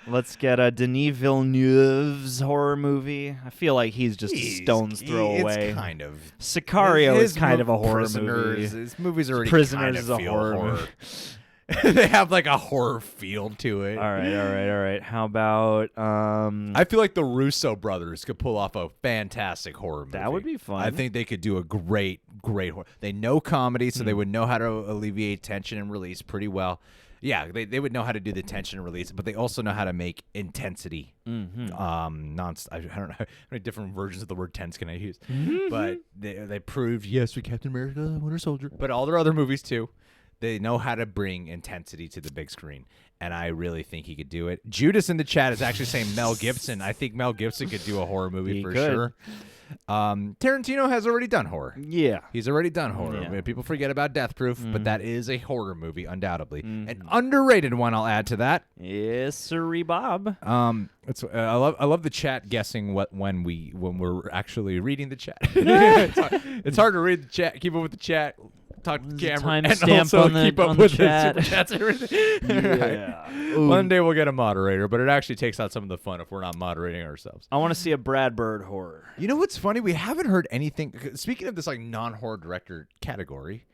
Let's get a Denis Villeneuve's horror movie. I feel like he's just a stone's throw away. It's kind of. Sicario is kind of a horror movie. His movies already Prisoners kind of is a feel horror horror. movie. They have like a horror feel to it. All right. How about I feel like the Russo brothers could pull off a fantastic horror movie. That would be fun. I think they could do a great horror. They know comedy, so they would know how to alleviate tension and release pretty well. Yeah, they would know how to do the tension and release, but they also know how to make intensity. I don't know how many different versions of the word tense can I use, but they proved yes with Captain America, Winter Soldier, but all their other movies too. They know how to bring intensity to the big screen, and I really think he could do it. Judas in the chat is actually saying Mel Gibson. I think Mel Gibson could do a horror movie for sure. Tarantino has already done horror. Yeah. He's already done horror. Yeah. People forget about Death Proof, but that is a horror movie, undoubtedly. An underrated one, I'll add to that. Yes, sirree, Bob. I love the chat guessing when we're actually reading the chat. It's hard to read the chat, keep up with the chat. Talk to the camera and also keep up with the super chats and everything. Yeah. One day we'll get a moderator, but it actually takes out some of the fun if we're not moderating ourselves. I want to see a Brad Bird horror. You know what's funny? We haven't heard anything. Speaking of this like non-horror director category,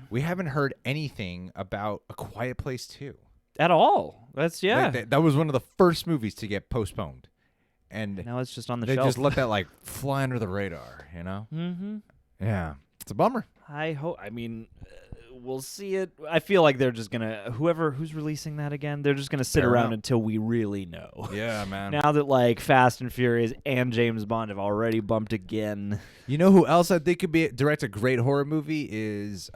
we haven't heard anything about A Quiet Place 2. At all. That's that was one of the first movies to get postponed, and now it's just on the they shelf. just let that like fly under the radar. You know? Yeah, it's a bummer. I hope. I mean, we'll see it. I feel like they're just gonna who's releasing that again. They're just gonna sit around until we really know. Yeah, man. Now that like Fast and Furious and James Bond have already bumped again. You know who else I think could direct a great horror movie is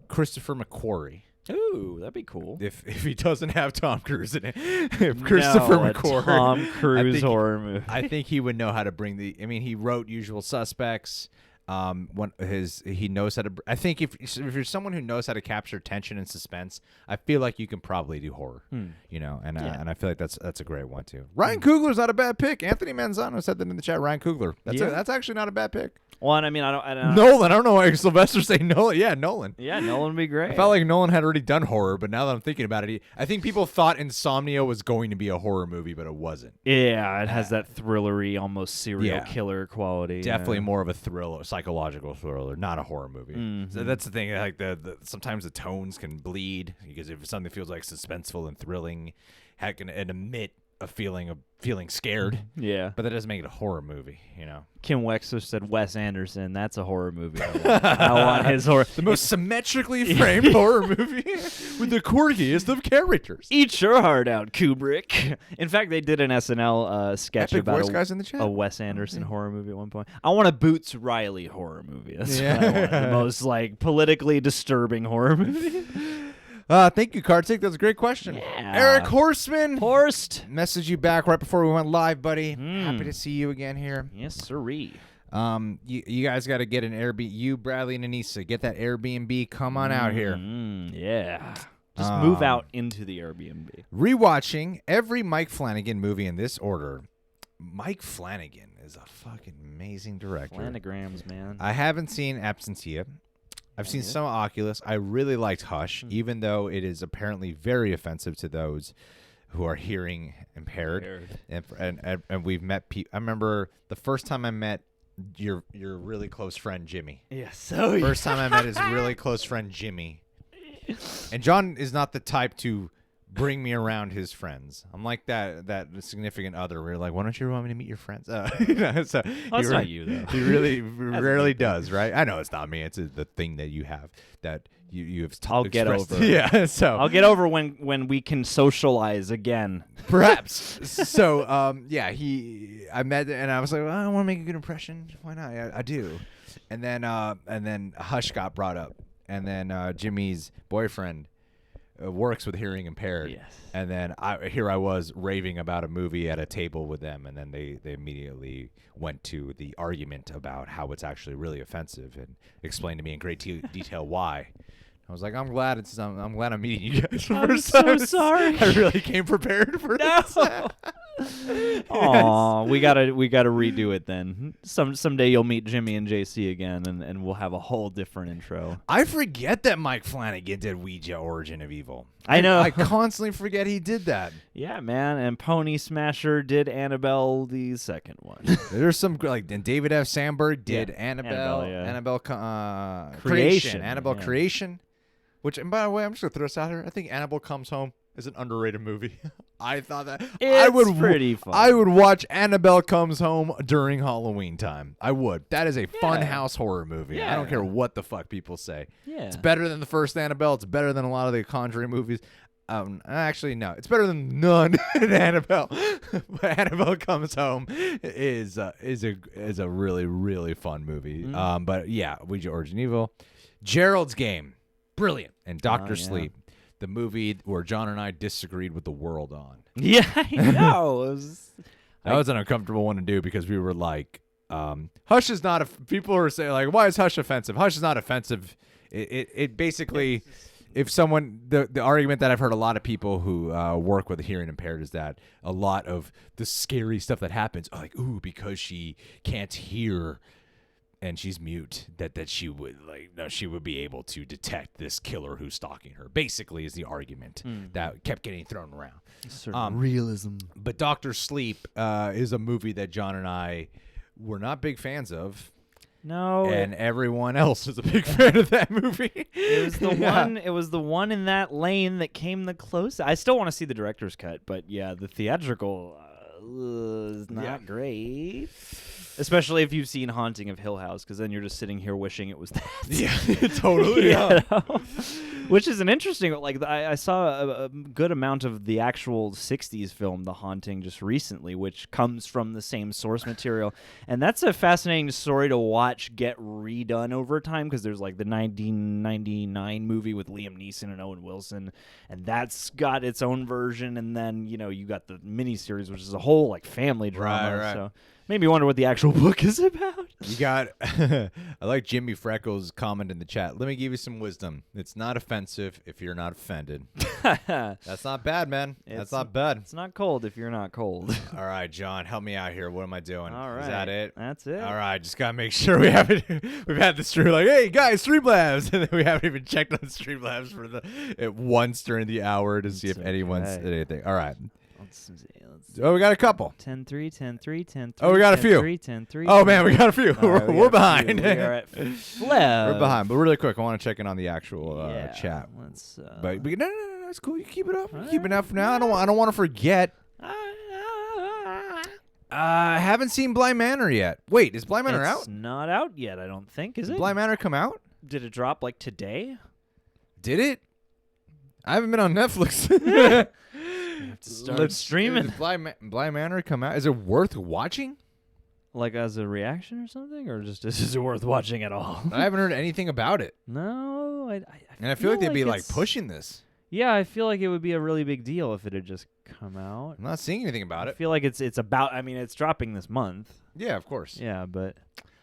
Christopher McQuarrie. Ooh, that'd be cool. If he doesn't have Tom Cruise in it, if Christopher McQuarrie, Tom Cruise horror movie. I think he would know how to bring the. I mean, he wrote Usual Suspects. He knows how to. I think if you're someone who knows how to capture tension and suspense, I feel like you can probably do horror. You know, and I feel like that's a great one too. Ryan Coogler's not a bad pick. Anthony Manzano said that in the chat. Ryan Coogler. That's actually not a bad pick. Well, I mean, I don't. Nolan. I don't know why Sylvester say Nolan. Yeah, Nolan. Yeah, Nolan would be great. I felt like Nolan had already done horror, but now that I'm thinking about it, I think people thought Insomnia was going to be a horror movie, but it wasn't. Yeah, it has that thrillery, almost serial killer quality. Definitely more of a thriller, psychological thriller, not a horror movie. So that's the thing. Like sometimes the tones can bleed because if something feels like suspenseful and thrilling, it can emit a feeling of feeling scared. Yeah, but that doesn't make it a horror movie, you know. Kim Wexler said Wes Anderson. That's a horror movie. I want his horror. The most symmetrically framed horror movie with the quirkiest of characters. Eat your heart out, Kubrick. In fact, they did an SNL sketch Epic about voice guys in the chat. A Wes Anderson horror movie at one point. I want a Boots Riley horror movie. That's what I want. The most like politically disturbing horror movie. Thank you, Kartik. That was a great question. Yeah. Eric Horstman. Horst. Messaged you back right before we went live, buddy. Happy to see you again here. Yes, sirree. You guys got to get an Airbnb. You, Bradley, and Anissa, get that Airbnb. Come on out here. Yeah. Just move out into the Airbnb. Rewatching every Mike Flanagan movie in this order. Mike Flanagan is a fucking amazing director. Flanograms, man. I haven't seen Absentia. I've seen some Oculus. I really liked Hush, even though it is apparently very offensive to those who are hearing impaired. And we've met people. I remember the first time I met your really close friend Jimmy. Yes. First time I met his really close friend Jimmy. And John is not the type to bring me around his friends. I'm like that significant other where you're like, why don't you want me to meet your friends? So that's not you, though. He really rarely does, right? I know it's not me. It's the thing that you have that you have I'll get over. Yeah, so I'll get over when we can socialize again. Perhaps. So, I met and I was like, well, I want to make a good impression. Why not? I do. And then Hush got brought up, and then Jimmy's boyfriend works with hearing impaired. Yes. And then I was raving about a movie at a table with them, and then they immediately went to the argument about how it's actually really offensive and explained to me in great detail why. I was like, I'm glad I'm meeting you guys for the first time. I'm so sorry. I really came prepared for this. Aw, we gotta redo it then. Someday you'll meet Jimmy and JC again, and we'll have a whole different intro. I forget that Mike Flanagan did Ouija Origin of Evil. I know. I constantly forget he did that. Yeah, man. And Pony Smasher did Annabelle the second one. There's some and David F. Sandberg did Annabelle. Annabelle Creation. Annabelle Creation. Which, and by the way, I'm just gonna throw this out here. I think Annabelle Comes Home is an underrated movie. I thought that it's pretty fun. I would watch Annabelle Comes Home during Halloween time. I would. That is a fun house horror movie. Yeah. I don't care what the fuck people say. Yeah. It's better than the first Annabelle. It's better than a lot of the Conjuring movies. Actually, no. It's better than none in Annabelle. But Annabelle Comes Home is a really, really fun movie. But yeah, Ouija Origin Evil. Gerald's Game. Brilliant. And Dr. Sleep. The movie where John and I disagreed with the world on. Yeah, I know. That was an uncomfortable one to do because we were like, Hush is not people were saying like, why is Hush offensive? Hush is not offensive. It basically, if someone, the argument that I've heard a lot of people who work with the hearing impaired is that a lot of the scary stuff that happens, like, ooh, because she can't hear and she's mute, that she would she would be able to detect this killer who's stalking her. Basically, is the argument that kept getting thrown around. Realism. But Dr. Sleep is a movie that John and I were not big fans of. No, and everyone else is a big fan of that movie. It was the one. It was the one in that lane that came the closest. I still want to see the director's cut, but yeah, the theatrical is not great. Especially if you've seen Haunting of Hill House, because then you're just sitting here wishing it was that. Yeah, totally. Yeah. Which is an interesting, like, I saw a good amount of the actual 60s film, The Haunting, just recently, which comes from the same source material. And that's a fascinating story to watch get redone over time, because there's, like, the 1999 movie with Liam Neeson and Owen Wilson, and that's got its own version. And then, you got the miniseries, which is a whole, like, family drama. Right. So made me wonder what the actual book is about. You got, I like Jimmy Freckles' comment in the chat. Let me give you some wisdom. It's not offensive if you're not offended. That's not bad, man. That's not bad. It's not cold if you're not cold. All right, John, help me out here. What am I doing? All right. Is that it? That's it. All right, just got to make sure we have it. We've had this through like, hey, guys, Streamlabs. And then we haven't even checked on Streamlabs for once during the hour to see if anyone said anything. All right. Let's Oh, we got a couple. 10-3, 10-3, 10-3. Oh, we got a few. 10-3. Oh, man, we got a few. We're behind. We are at flip. We're behind. But really quick, I want to check in on the actual chat. Let's, but no, it's cool. You keep it up. Keep it up for now. I don't want to forget. I haven't seen Blind Manor yet. Wait, is Blind Manor out? It's not out yet, I don't think. Is it? Blind Manor come out? Did it drop like today? Did it? I haven't been on Netflix. You have to start streaming. Did Blind Manor come out? Is it worth watching? Like as a reaction or something? Or just is it worth watching at all? I haven't heard anything about it. No. And I feel like they'd be like pushing this. Yeah, I feel like it would be a really big deal if it had just come out. I'm not seeing anything about I it. feel like it's about. I mean, it's dropping this month. Yeah, of course. Yeah, but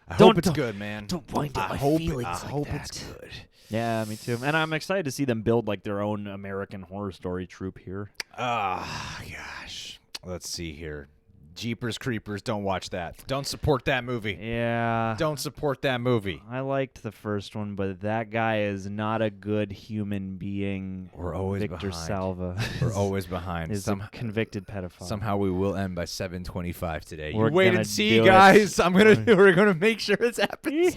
I hope it's good, man. Don't wind up I my hope, feelings I like hope that. it's good. Yeah, me too. And I'm excited to see them build like their own American Horror Story troupe here. Gosh. Let's see here. Jeepers Creepers, don't watch that. Don't support that movie. Yeah. Don't support that movie. I liked the first one, but that guy is not a good human being. We're always Victor behind. Salva. We're always behind. Is a convicted pedophile. Somehow we will end by 7:25 today. We're You wait gonna and see, do it. guys. We're gonna make sure it happens,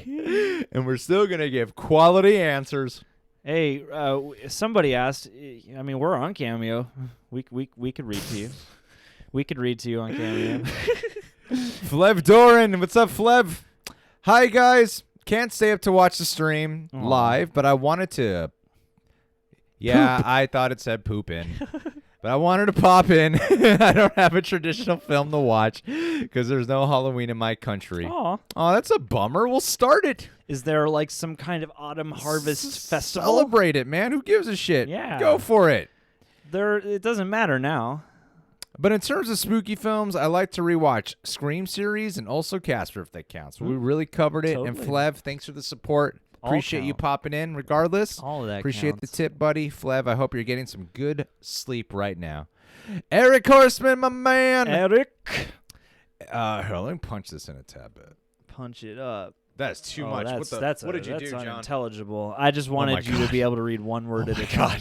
and we're still gonna give quality answers. Hey, somebody asked. I mean, we're on Cameo. We could read to you. We could read to you on Cameo. Flev Doran, what's up, Flev? Hi, guys. Can't stay up to watch the stream live, but I wanted to. Yeah, Poop. I thought it said poop in. But I wanted to pop in. I don't have a traditional film to watch because there's no Halloween in my country. Aw. Oh, that's a bummer. We'll start it. Is there like some kind of autumn harvest festival? Celebrate it, man. Who gives a shit? Yeah. Go for it. It doesn't matter now. But in terms of spooky films, I like to rewatch Scream series and also Casper, if that counts. We really covered it. And Totally. Flev, thanks for the support. All Appreciate you count. popping in regardless. All of that Appreciate counts. the tip, buddy. Flev, I hope you're getting some good sleep right now. Eric Horseman, my man. Eric. Here, let me punch this in a tad bit. Punch it up. That is too Oh, much. That's What did you that's do, John? unintelligible. I just wanted you God. to be able to read one word at a time.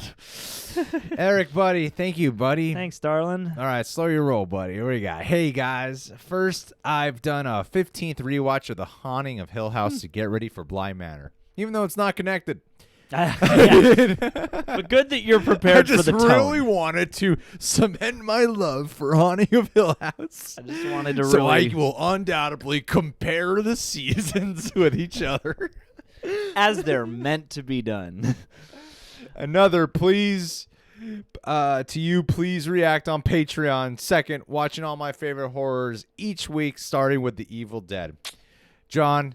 Eric, buddy. Thank you, buddy. Thanks, darling. All right, slow your roll, buddy. What do we got? Hey, guys. First, I've done a 15th rewatch of The Haunting of Hill House to get ready for Bly Manor, even though it's not connected. Yeah. But good that you're I prepared just for the tone. really wanted to cement my love for Haunting of Hill House. I just wanted to So really, I will undoubtedly compare the seasons with each other. as they're meant to be done. Another, please, to you, please react on Patreon. Second, watching all my favorite horrors each week, starting with The Evil Dead. John,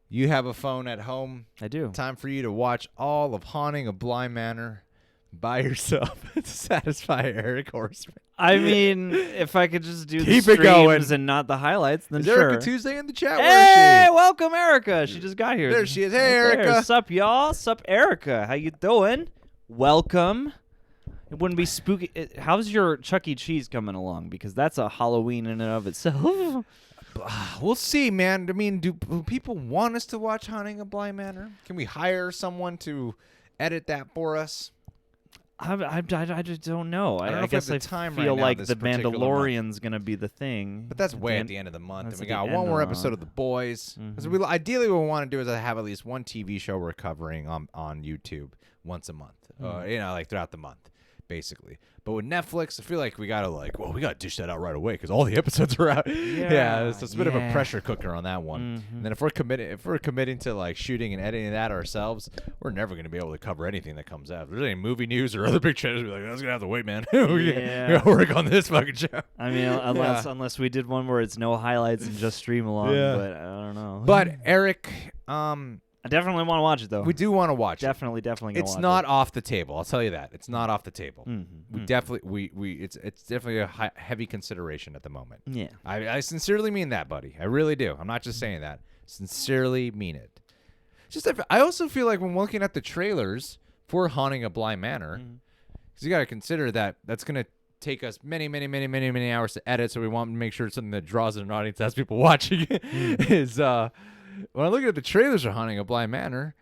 you have a phone at home. I do. Time for you to watch all of Haunting of Bly Manor by yourself to satisfy Eric Horseman. I mean, if I could just do the Keep it streams going. and not the highlights, then Is sure. Erica Tuesday in the chat? Hey, Where is she? welcome, Erica. She just got here. There she is. Hey, Right there. Erica. Sup, y'all? Sup, Erica? How you doing? Welcome. It wouldn't be spooky. How's your Chuck E. Cheese coming along? Because that's a Halloween in and of itself. We'll see, man. I mean, do people want us to watch Haunting of Bly Manor? Can we hire someone to edit that for us? I just don't know. I don't know I if guess I I have the time feel right now like this the particular month. Mandalorian's going to be the thing. But that's way at the end of the month. That's And we at got the one end more of the episode of month. The Boys. 'Cause we, ideally, what we want to do is have at least one TV show we're covering on YouTube once a month. Like throughout the month, basically. But with Netflix, I feel like we got to dish that out right away because all the episodes are out. Yeah, so it's a bit of a pressure cooker on that one. And then if we're committing to like shooting and editing that ourselves, we're never going to be able to cover anything that comes out. If there's any movie news or other big channels, we're like, I was going to have to wait, man. we got to work on this fucking show. I mean, unless we did one where it's no highlights and just stream along, but I don't know. But Eric, I definitely want to watch it though. we do want to watch it. definitely gonna It's watch not it. off the table. I'll tell you that. It's not off the table. Mm-hmm. We definitely it's definitely a heavy consideration at the moment. Yeah. I sincerely mean that, buddy. I really do. I'm not just saying that. Sincerely mean it. Just I also feel like when looking at the trailers for Haunting of Bly Manor, because you got to consider that that's going to take us many hours to edit. So we want to make sure it's something that draws an audience as people watching it. Is when I look at the trailers for Haunting of Bly Manor,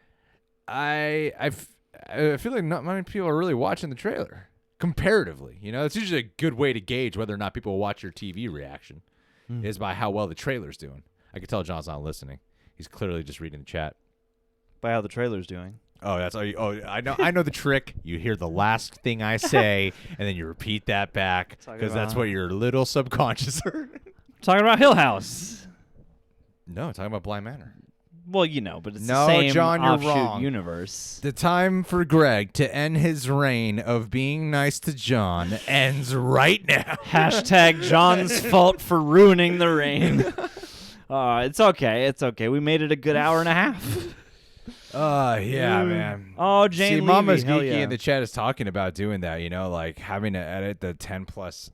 I feel like not many people are really watching the trailer comparatively. You know, it's usually a good way to gauge whether or not people will watch your TV reaction is by how well the trailer's doing. I can tell John's not listening. He's clearly just reading the chat. By how the trailer's doing. Oh, that's all. I know the trick. You hear the last thing I say, and then you repeat that back because that's what your little subconscious heard. Talking about Hill House. No, talking about Bly Manor. Well, but it's No, the same John, you're offshoot wrong. universe. The time for Greg to end his reign of being nice to John ends right now. Hashtag John's fault for ruining the rain. It's okay. It's okay. We made it a good hour and a half. Yeah, man. Oh, Jane See, Levy, Mama's hell Geeky yeah. in the chat is talking about doing that, like having to edit the 10 plus.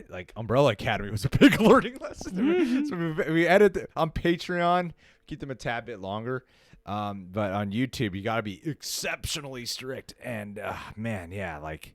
Like Umbrella Academy was a big learning lesson. So we edit on Patreon, keep them a tad bit longer. But on YouTube, you got to be exceptionally strict. And man, yeah, like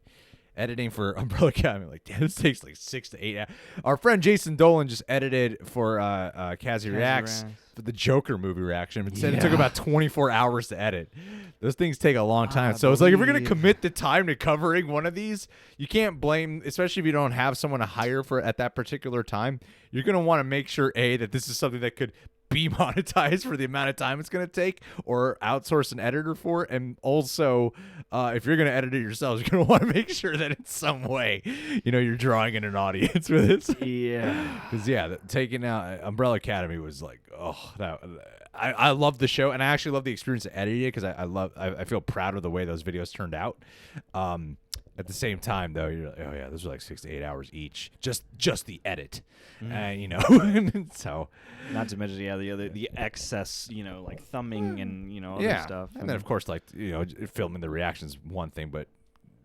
editing for Umbrella Academy, like damn, this takes like 6 to 8 hours. Our friend Jason Dolan just edited for Kazzy Reacts for the Joker movie reaction. It said it took about 24 hours to edit. Those things take a long time. So it's like if you're going to commit the time to covering one of these, you can't blame, especially if you don't have someone to hire for at that particular time. You're going to want to make sure, A, that this is something that could be monetized for the amount of time it's going to take, or outsource an editor for it. And also, if you're going to edit it yourselves, you're going to want to make sure that in some way, you're drawing in an audience with this. Yeah. Because, taking out Umbrella Academy was like, I love the show, and I actually love the experience of editing it because I feel proud of the way those videos turned out. At the same time, though, you're like, oh yeah, those are like 6 to 8 hours each, just the edit, so. Not to mention, the excess, like thumbing and other stuff. And then of course, like filming the reactions one thing, but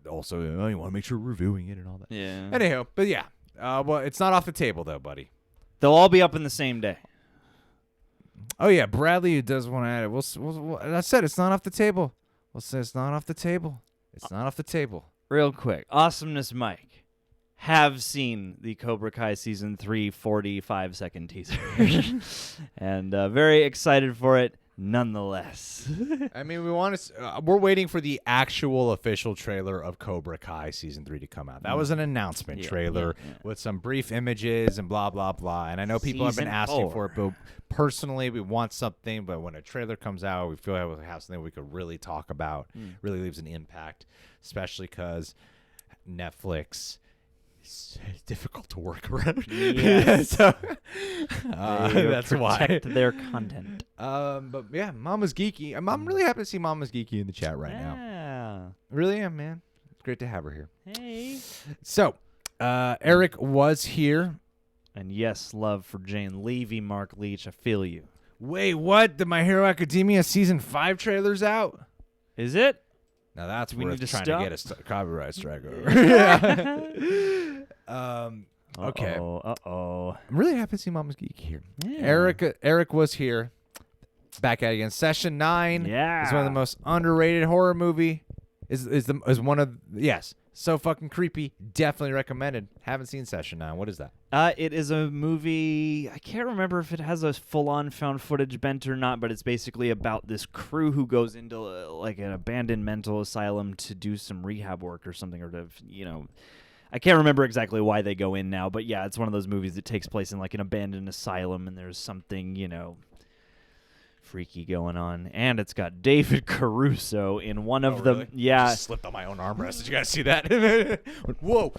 also you want to make sure we're reviewing it and all that. Yeah. Anyhow, but yeah, well, it's not off the table though, buddy. They'll all be up in the same day. Oh yeah, Bradley does want to add it. We'll I said it's not off the table. We'll say it's not off the table. It's not off the table. Real quick, Awesomeness Mike, have seen the Cobra Kai Season 3 45-second teaser. And very excited for it nonetheless. I mean, we're waiting for the actual official trailer of Cobra Kai Season 3 to come out. That was an announcement trailer with some brief images and blah, blah, blah. And I know people have been asking for it, but personally, we want something. But when a trailer comes out, we feel like we have something we could really talk about, really leaves an impact, especially because Netflix is difficult to work around. Yes. So, that's protect their content. But yeah, Mama's Geeky. I'm really happy to see Mama's Geeky in the chat right now. Really am, man. It's great to have her here. Hey. So, Eric was here. And yes, love for Jane Levy, Mark Leach. I feel you. Wait, what? The My Hero Academia Season 5 trailer's out? Is it? Now that's we worth need to trying stop? to get a copyright strike over. Yeah. Okay. Uh-oh. I'm really happy to see Mama's Geek here. Yeah. Eric was here. Back at it again. Session 9 Yeah. is one of the most underrated horror movie. Is one of yes. So fucking creepy. Definitely recommended. Haven't seen Session 9. What is that? It is a movie. I can't remember if it has a full-on found footage bent or not, but it's basically about this crew who goes into like an abandoned mental asylum to do some rehab work or something, or to I can't remember exactly why they go in now, but yeah, it's one of those movies that takes place in like an abandoned asylum, and there's something freaky going on, and it's got David Caruso in one of them. Really? Yeah, Just slipped on my own armrest. Did you guys see that? Whoa.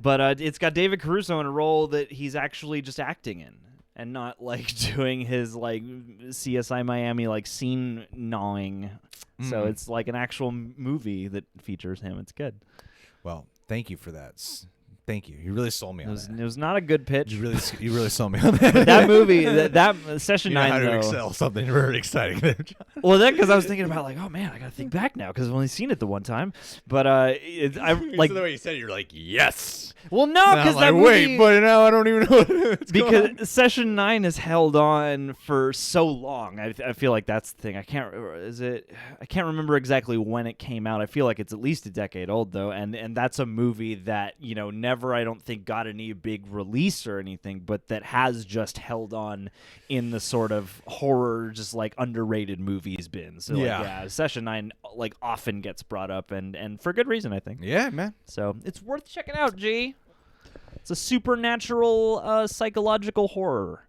But it's got David Caruso in a role that he's actually just acting in, and not like doing his like CSI Miami like scene gnawing. So it's like an actual movie that features him. It's good. Well, thank you for that. Thank you. You really sold me on that. It was not a good pitch. You really sold me on that. That movie, that Session 9, how to though. excel something very exciting there, John. Well, then because I was thinking about like, oh man, I gotta think back now because I've only seen it the one time. But I like so the way you said it, you're like, yes. Well, no, because that movie. Wait, but now I don't even know what's going on. Because Session 9 is held on for so long. I feel like that's the thing. I can't remember exactly when it came out. I feel like it's at least a decade old though, and that's a movie that never, I don't think, got any big release or anything, but that has just held on in the sort of horror, just like underrated movies bin. So yeah, Session 9 like often gets brought up, and for good reason, I think. Yeah, man. So it's worth checking out, G. It's a supernatural, psychological horror.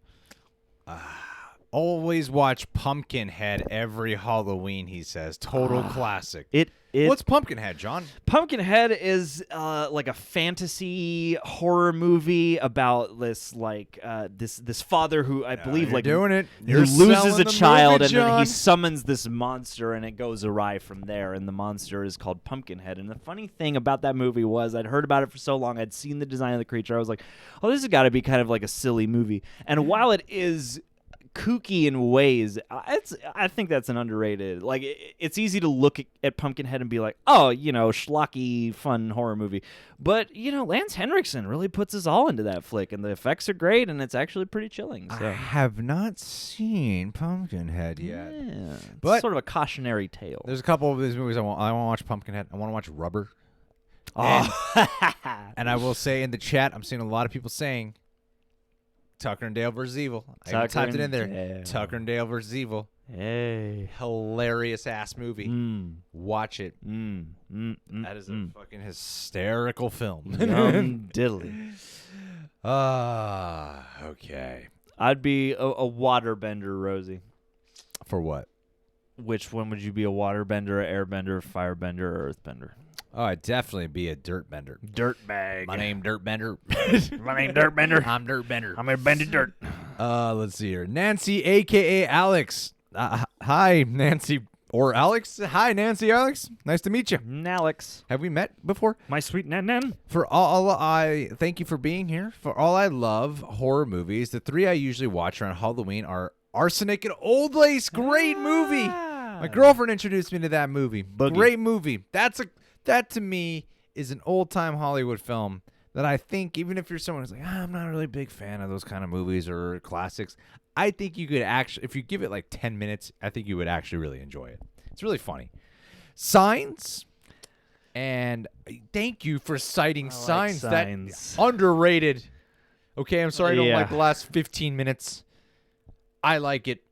Always watch Pumpkinhead every Halloween, he says. Total classic. What's Pumpkinhead, John? Pumpkinhead is like a fantasy horror movie about this this father who I believe You're doing it. who You're loses selling a the child, movie, and then he John. summons this monster, and it goes awry from there. And the monster is called Pumpkinhead. And the funny thing about that movie was I'd heard about it for so long. I'd seen the design of the creature. I was like, oh, this has got to be kind of like a silly movie. And while it is kooky in ways. I think that's an underrated. Like it's easy to look at Pumpkinhead and be like, oh, schlocky, fun horror movie. But Lance Henriksen really puts us all into that flick, and the effects are great, and it's actually pretty chilling. So. I have not seen Pumpkinhead yet. Yeah, but it's sort of a cautionary tale. There's a couple of these movies I want to watch. Pumpkinhead. I want to watch Rubber. Oh. And I will say in the chat, I'm seeing a lot of people saying Tucker and Dale versus Evil. I even typed it in there. Dale. Tucker and Dale versus Evil. Hey. Hilarious ass movie. Watch it. That is a fucking hysterical film. Diddly. Okay. I'd be a waterbender, Rosie. For what? Which one would you be? A waterbender, a airbender, firebender, or earthbender? Oh, I'd definitely be a dirtbender. Dirtbag. My name Dirtbender. My name Dirtbender. I'm Dirtbender. I'm gonna bend dirt. Let's see here. Nancy, a.k.a. Alex. Hi, Nancy. Or Alex. Hi, Nancy, Alex. Nice to meet you. Alex. Have we met before? My sweet nan. For all I thank you for being here. For all I love horror movies, the three I usually watch around Halloween are Arsenic and Old Lace. Great movie. My girlfriend introduced me to that movie. Boogie. Great movie. That to me is an old-time Hollywood film that I think, even if you're someone who's like, I'm not really a big fan of those kind of movies or classics, I think you could actually, if you give it like 10 minutes, I think you would actually really enjoy it. It's really funny. Signs, and thank you for citing Signs. Signs. That underrated. Okay, I'm sorry I don't Yeah. like the last 15 minutes. I like it.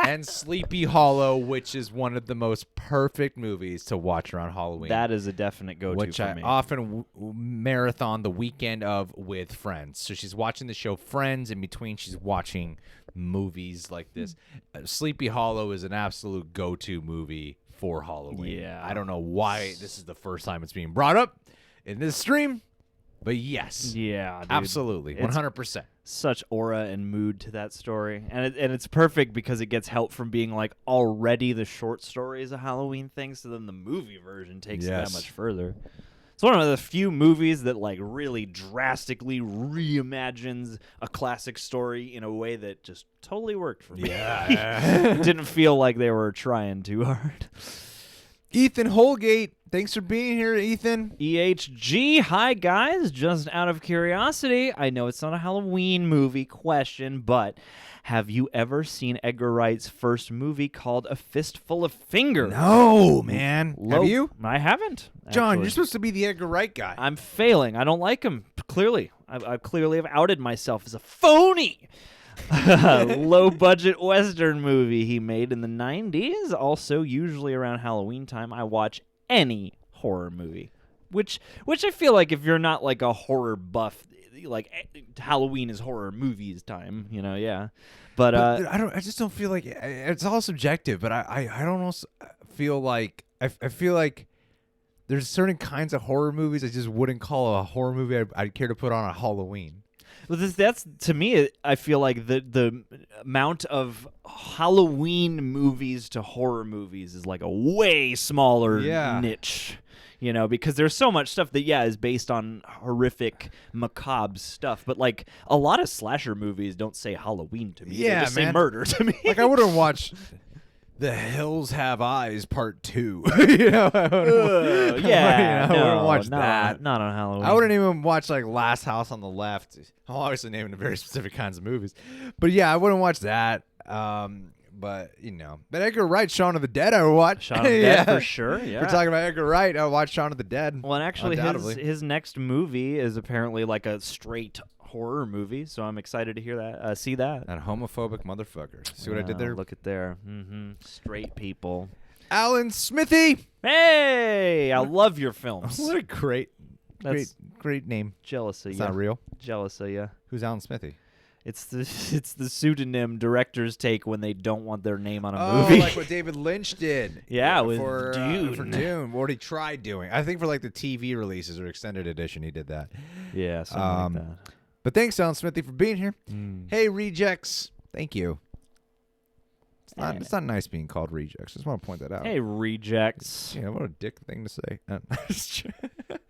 And Sleepy Hollow, which is one of the most perfect movies to watch around Halloween. That is a definite go-to which for I me. often marathon the weekend of with friends. So she's watching the show Friends. In between, she's watching movies like this. Sleepy Hollow is an absolute go-to movie for Halloween. Yeah. I don't know why this is the first time it's being brought up in this stream, but yes. Yeah, dude. Absolutely. 100%. Such aura and mood to that story, and it's perfect because it gets help from being like already the short story is a Halloween thing, so then the movie version takes it that much further. It's one of the few movies that like really drastically reimagines a classic story in a way that just totally worked for me. Yeah. Didn't feel like they were trying too hard. Ethan Holgate, thanks for being here, Ethan. EHG, hi guys. Just out of curiosity, I know it's not a Halloween movie question, but have you ever seen Edgar Wright's first movie called A Fistful of Fingers? No, man. Have you? I haven't. John, actually. you're supposed to be the Edgar Wright guy. I'm failing. I don't like him, clearly. I clearly have outed myself as a phony. Low-budget Western movie he made in the 90s. Also, usually around Halloween time, I watch any horror movie. Which I feel like if you're not like a horror buff, like Halloween is horror movies time, yeah. But I just don't feel like it's all subjective. But I don't also feel like I feel like there's certain kinds of horror movies I just wouldn't call a horror movie I'd care to put on a Halloween. Well, that's to me. I feel like the amount of Halloween movies to horror movies is like a way smaller niche, because there's so much stuff that is based on horrific, macabre stuff. But like a lot of slasher movies don't say Halloween to me. Yeah, they just say murder to me. Like I wouldn't watch The Hills Have Eyes Part 2. I wouldn't watch that. Not on Halloween. I wouldn't even watch like Last House on the Left. I'm obviously naming very specific kinds of movies. But yeah, I wouldn't watch that. But Edgar Wright, Shaun of the Dead, I would watch. Shaun of the Dead for sure. Yeah. If we're talking about Edgar Wright, I would watch Shaun of the Dead. Well, and actually, his next movie is apparently like a straight horror movie, so I'm excited to hear that, see that. And homophobic motherfuckers. See what I did there? Look at there. Straight people. Alan Smithy. Hey, I love your films. What a great That's name. Jealous of It's you. not real. Jealous of you. Who's Alan Smithy? It's the pseudonym directors take when they don't want their name on a Oh, movie. like what David Lynch did. Yeah, with for Dune. For Dune. What he tried doing. I think for like the TV releases or extended edition, he did that. Yeah, something like that. But thanks, Alan Smithy, for being here. Hey, Rejects. Thank you. It's not nice being called Rejects. I just want to point that out. Hey, Rejects. Yeah, what a dick thing to say.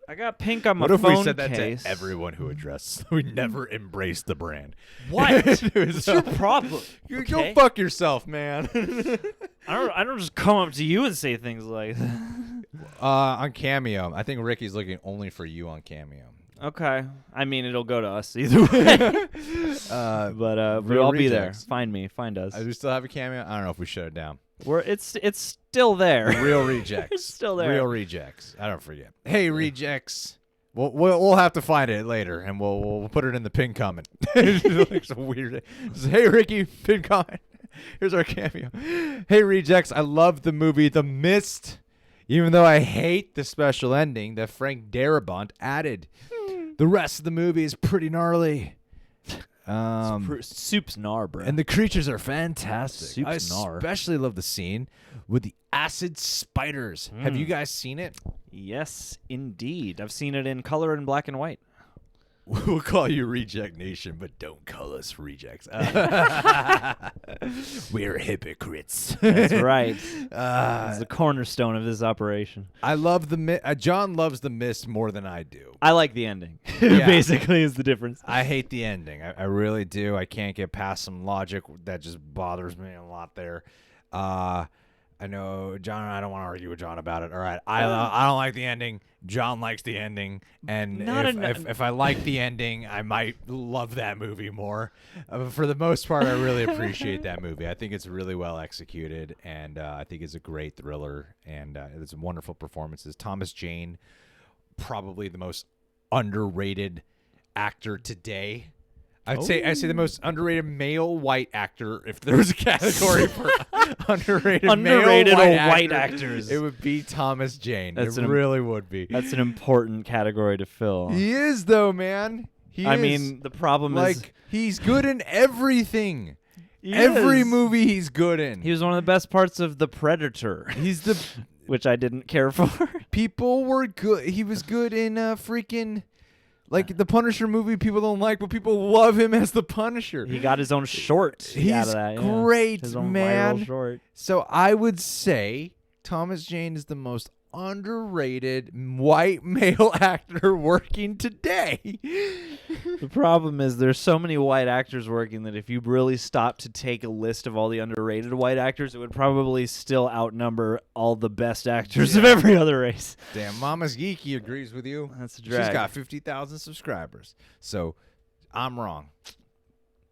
I got pink on my What if phone we said that case. to everyone who addressed? We never embraced the brand. What? What's your problem? Go Okay? fuck yourself, man. I don't just come up to you and say things like that. On Cameo, I think Ricky's looking only for you on Cameo. Okay. I mean, it'll go to us either way. But Real I'll be there. Rejects. Find us. Do we still have a Cameo? I don't know if we shut it down. It's still there. Real Rejects. It's still there. Real Rejects. I don't forget. Hey, Rejects. We'll have to find it later, and we'll put it in the pin comment. It's like some weird. Hey, Ricky, pin comment. Here's our Cameo. Hey, Rejects. I love the movie The Mist, even though I hate the special ending that Frank Darabont added. The rest of the movie is pretty gnarly. Soup's gnar, bro. And the creatures are fantastic. Soup's I gnar. especially love the scene with the acid spiders. Have you guys seen it? Yes, indeed. I've seen it in color and black and white. We'll call you Reject Nation, but don't call us rejects. We're hypocrites. That's right. It's the cornerstone of this operation. I love the John loves The Mist more than I do. I like the ending. Yeah. Basically, is the difference. I hate the ending. I really do. I can't get past some logic that just bothers me a lot there. I know John. I don't want to argue with John about it. All right, I don't like the ending. John likes the ending, and if I like the ending, I might love that movie more. For the most part, I really appreciate that movie. I think it's really well executed, and I think it's a great thriller, and it's wonderful performances. Thomas Jane, probably the most underrated actor today. I'd say the most underrated male white actor. If there was a category for underrated male white actors, it would be Thomas Jane. It really would be. That's an important category to fill. He is, though, man. I mean, the problem is he's good in everything. He Every is. movie he's good in. He was one of the best parts of The Predator. He's the which I didn't care for. People were good. He was good in freaking. Like the Punisher movie, people don't like, but people love him as the Punisher. He got his own short. He's out of that, great, his own man. viral short. So I would say Thomas Jane is the most underrated white male actor working today. The problem is there's so many white actors working that if you really stopped to take a list of all the underrated white actors, it would probably still outnumber all the best actors of every other race. Damn, Mama's Geeky agrees with you. That's a drag. She's got 50,000 subscribers. So I'm wrong.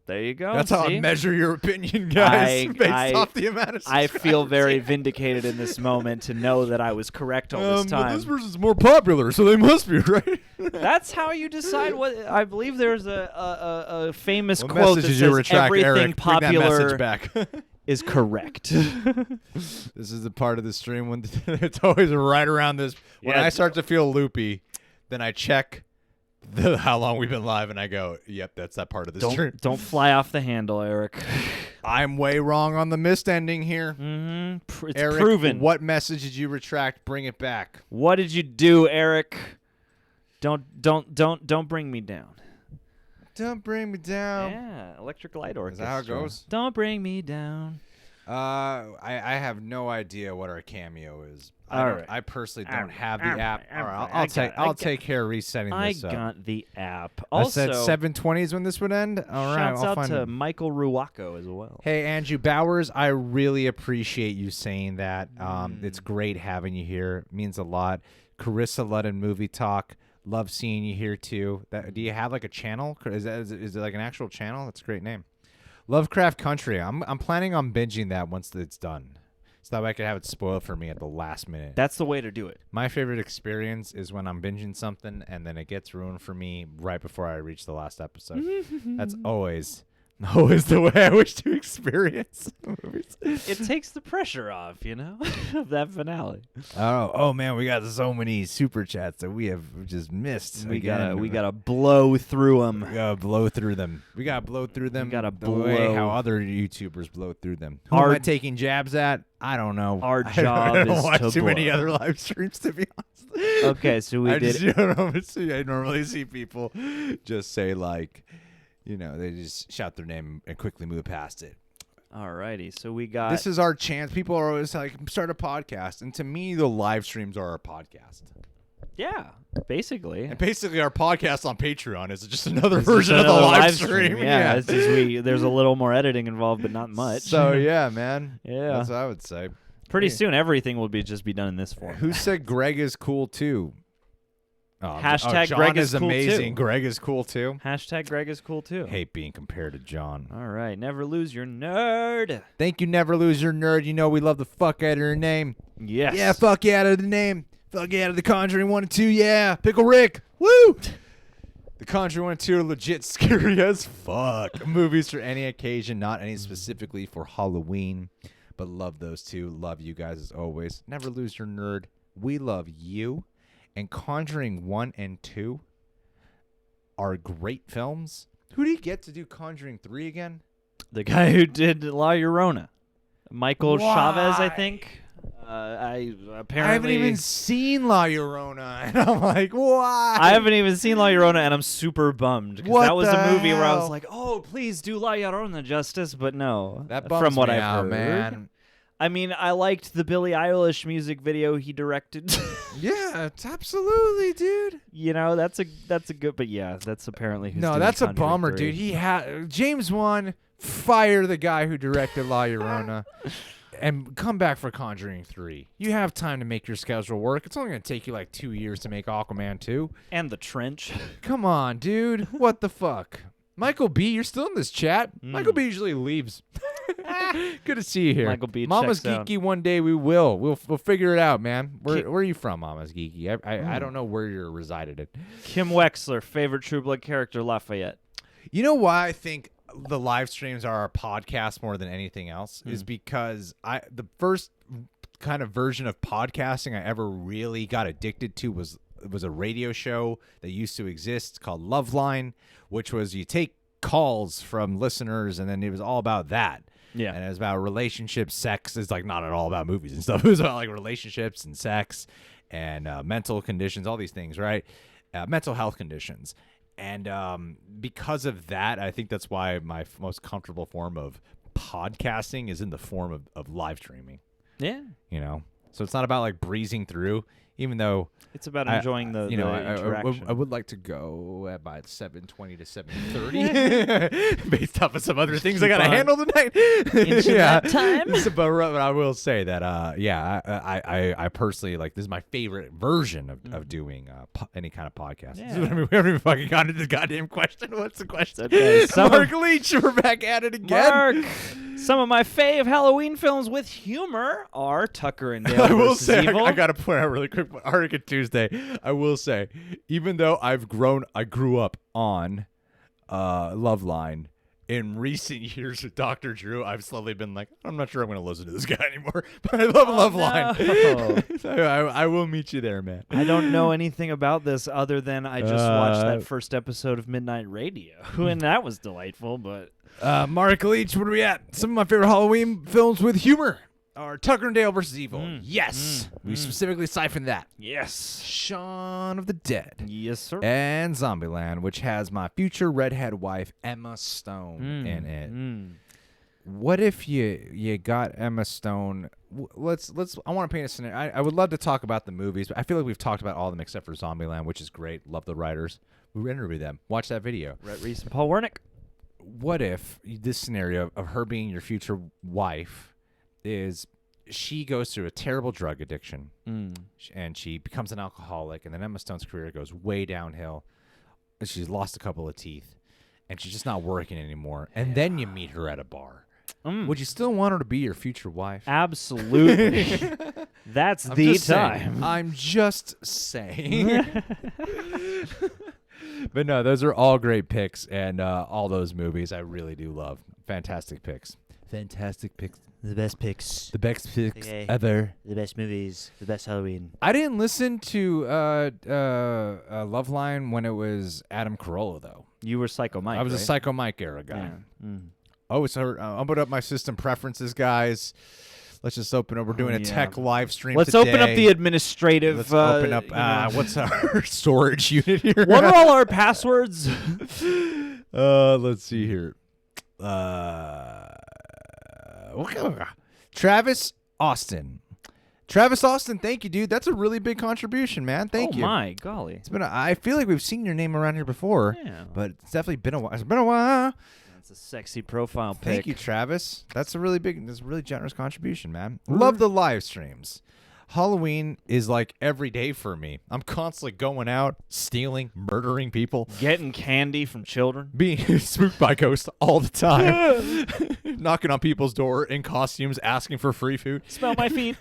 There you go. That's how I measure your opinion, guys, based off the amount of subscribers. I feel very vindicated in this moment to know that I was correct all this time. But this person's more popular, so they must be, right? That's how you decide what. I believe there's a famous What quote that message says you retract, everything Eric? Bring that popular message back. is correct. This is the part of the stream when it's always right around this. When I start to feel loopy, then I check how long we've been live, and I go, yep, that's that part of the stream. Don't fly off the handle, Eric. I'm way wrong on the mist ending here. Mm-hmm. It's Eric, proven. What message did you retract? Bring it back. What did you do, Eric? Don't bring me down. Don't bring me down. Yeah, Electric Light Orchestra. Is that how it goes? Don't bring me down. I have no idea what our Cameo is. I personally don't have the app. All right, I'll take care of resetting this up. I got the app. I said 7:20 is when this would end. All right, shouts out to Michael Ruwako as well. Hey, Andrew Bowers, I really appreciate you saying that. It's great having you here. It means a lot. Carissa Ludden Movie Talk. Love seeing you here too. Do you have like a channel? Is it like an actual channel? That's a great name. Lovecraft Country. I'm planning on binging that once it's done, so that way I could have it spoiled for me at the last minute. That's the way to do it. My favorite experience is when I'm binging something and then it gets ruined for me right before I reach the last episode. That's always the way I wish to experience movies. It takes the pressure off, of that finale. Oh man, we got so many super chats that we have just missed. We gotta blow through them. We gotta blow through them. We gotta blow how other YouTubers blow through them. Who am I taking jabs at? I don't know. Our job I don't is watch to too many blow. other live streams, to be honest. Okay, so we did. I normally see people just say like, they just shout their name and quickly move past it. Alrighty, so we got. This is our chance. People are always like, start a podcast, and to me, the live streams are our podcast. Yeah, basically. And basically, our podcast on Patreon is just another It's version just of the another live stream. Yeah, it's just there's a little more editing involved, but not much. So yeah, man. Yeah. That's what I would say. Pretty soon, everything will just be done in this form. Who said Greg is cool too? Hashtag John Greg is cool amazing. too. Greg is cool too. Hashtag Greg is cool too. Hate being compared to John. All right, never lose your nerd. Thank you, never lose your nerd. You know we love the fuck out of your name. Yes. Yeah, fuck you out of the name. Fuck you out of The Conjuring 1 and 2. Yeah, Pickle Rick. Woo! The Conjuring 1 and 2 are legit scary as fuck. Movies for any occasion, not any specifically for Halloween. But love those two. Love you guys as always. Never lose your nerd. We love you. And Conjuring 1 and 2 are great films. Who do you get to do Conjuring 3 again? The guy who did La Llorona. Michael Why? Chavez, I think. I haven't even seen La Llorona. And I'm like, why? I haven't even seen La Llorona, and I'm super bummed. Because What that was the a movie where I was hell? like, oh, please do La Llorona justice. But no. That bums from what me I've out, heard. man. I mean, I liked the Billie Eilish music video he directed. Yeah, it's absolutely, dude. You know, that's a good, but yeah, that's apparently who's No, doing that's a Conjuring bummer, 3. dude. He had James Wan fire the guy who directed La Llorona and come back for Conjuring 3. You have time to make your schedule work. It's only going to take you like 2 years to make Aquaman 2. And The Trench. Come on, dude. What the fuck? Michael B., you're still in this chat. Michael B. usually leaves. Good to see you here. Michael B. Mama's checks out. Geeky. One day we will. We'll figure it out, man. Where are you from, Mama's Geeky? I don't know where you're resided at. Kim Wexler, favorite True Blood character, Lafayette. You know why I think the live streams are our podcast more than anything else is because the first kind of version of podcasting I ever really got addicted to was a radio show that used to exist called Loveline, which was you take calls from listeners and then it was all about that. Yeah. And it was about relationships, sex. It's like not at all about movies and stuff. It was about like relationships and sex and mental conditions, all these things, right? Mental health conditions. And because of that, I think that's why my most comfortable form of podcasting is in the form of live streaming. Yeah. You know? So it's not about like breezing through, even though It's about enjoying the interaction. I would like to go at about 7:20 to 7:30 based off of some other things I got to handle tonight. That time. But I will say that, I personally, like, this is my favorite version of doing any kind of podcast. Yeah. I mean, we haven't even fucking gotten to the goddamn question. What's the question? Okay, Mark Leach, we're back at it again. Mark, some of my fave Halloween films with humor are Tucker and Dale I will versus say, Evil. I got to point out really quick, Hurricane Tuesday, I will say, even though I grew up on Loveline, in recent years with Dr. Drew, I've slowly been like, I'm not sure I'm going to listen to this guy anymore, but I love Loveline. no. I will meet you there, man. I don't know anything about this other than I just watched that first episode of Midnight Radio, and that was delightful, but... Mark Leach, what are we at? Some of my favorite Halloween films with humor are Tucker and Dale versus Evil. Yes. We specifically siphoned that. Yes. Shaun of the Dead. Yes, sir. And Zombieland, which has my future redhead wife Emma Stone in it. What if you got Emma Stone? Let's. I want to paint a scenario. I would love to talk about the movies, but I feel like we've talked about all of them except for Zombieland, which is great. Love the writers. We interviewed them. Watch that video. Rhett Reese and Paul Wernick. What if this scenario of her being your future wife is she goes through a terrible drug addiction and she becomes an alcoholic, and then Emma Stone's career goes way downhill. She's lost a couple of teeth and she's just not working anymore. And then you meet her at a bar. Would you still want her to be your future wife? Absolutely. That's the time. I'm just saying. But no, those are all great picks, and all those movies I really do love. Fantastic picks. Fantastic picks. The best picks. The best picks Okay. ever. The best movies. The best Halloween. I didn't listen to Loveline when it was Adam Carolla, though. You were Psycho Mike, I was a right? Psycho Mike era guy. Yeah. Oh, so I'll put up my system preferences, guys. Let's just open up. We're doing a tech live stream Let's today. open up the administrative. Let's open up. What's our storage unit here? What are all our passwords? Let's see here. Travis Austin. Travis Austin, thank you, dude. That's a really big contribution, man. Thank you. Oh, my golly. It's been. I feel like we've seen your name around here before, but it's definitely been a while. It's been a while. That's a sexy profile pic. Thank you, Travis. That's a really generous contribution, man. Love the live streams. Halloween is like every day for me. I'm constantly going out, stealing, murdering people. Getting candy from children. Being spooked by ghosts all the time. Knocking on people's door in costumes, asking for free food. Smell my feet.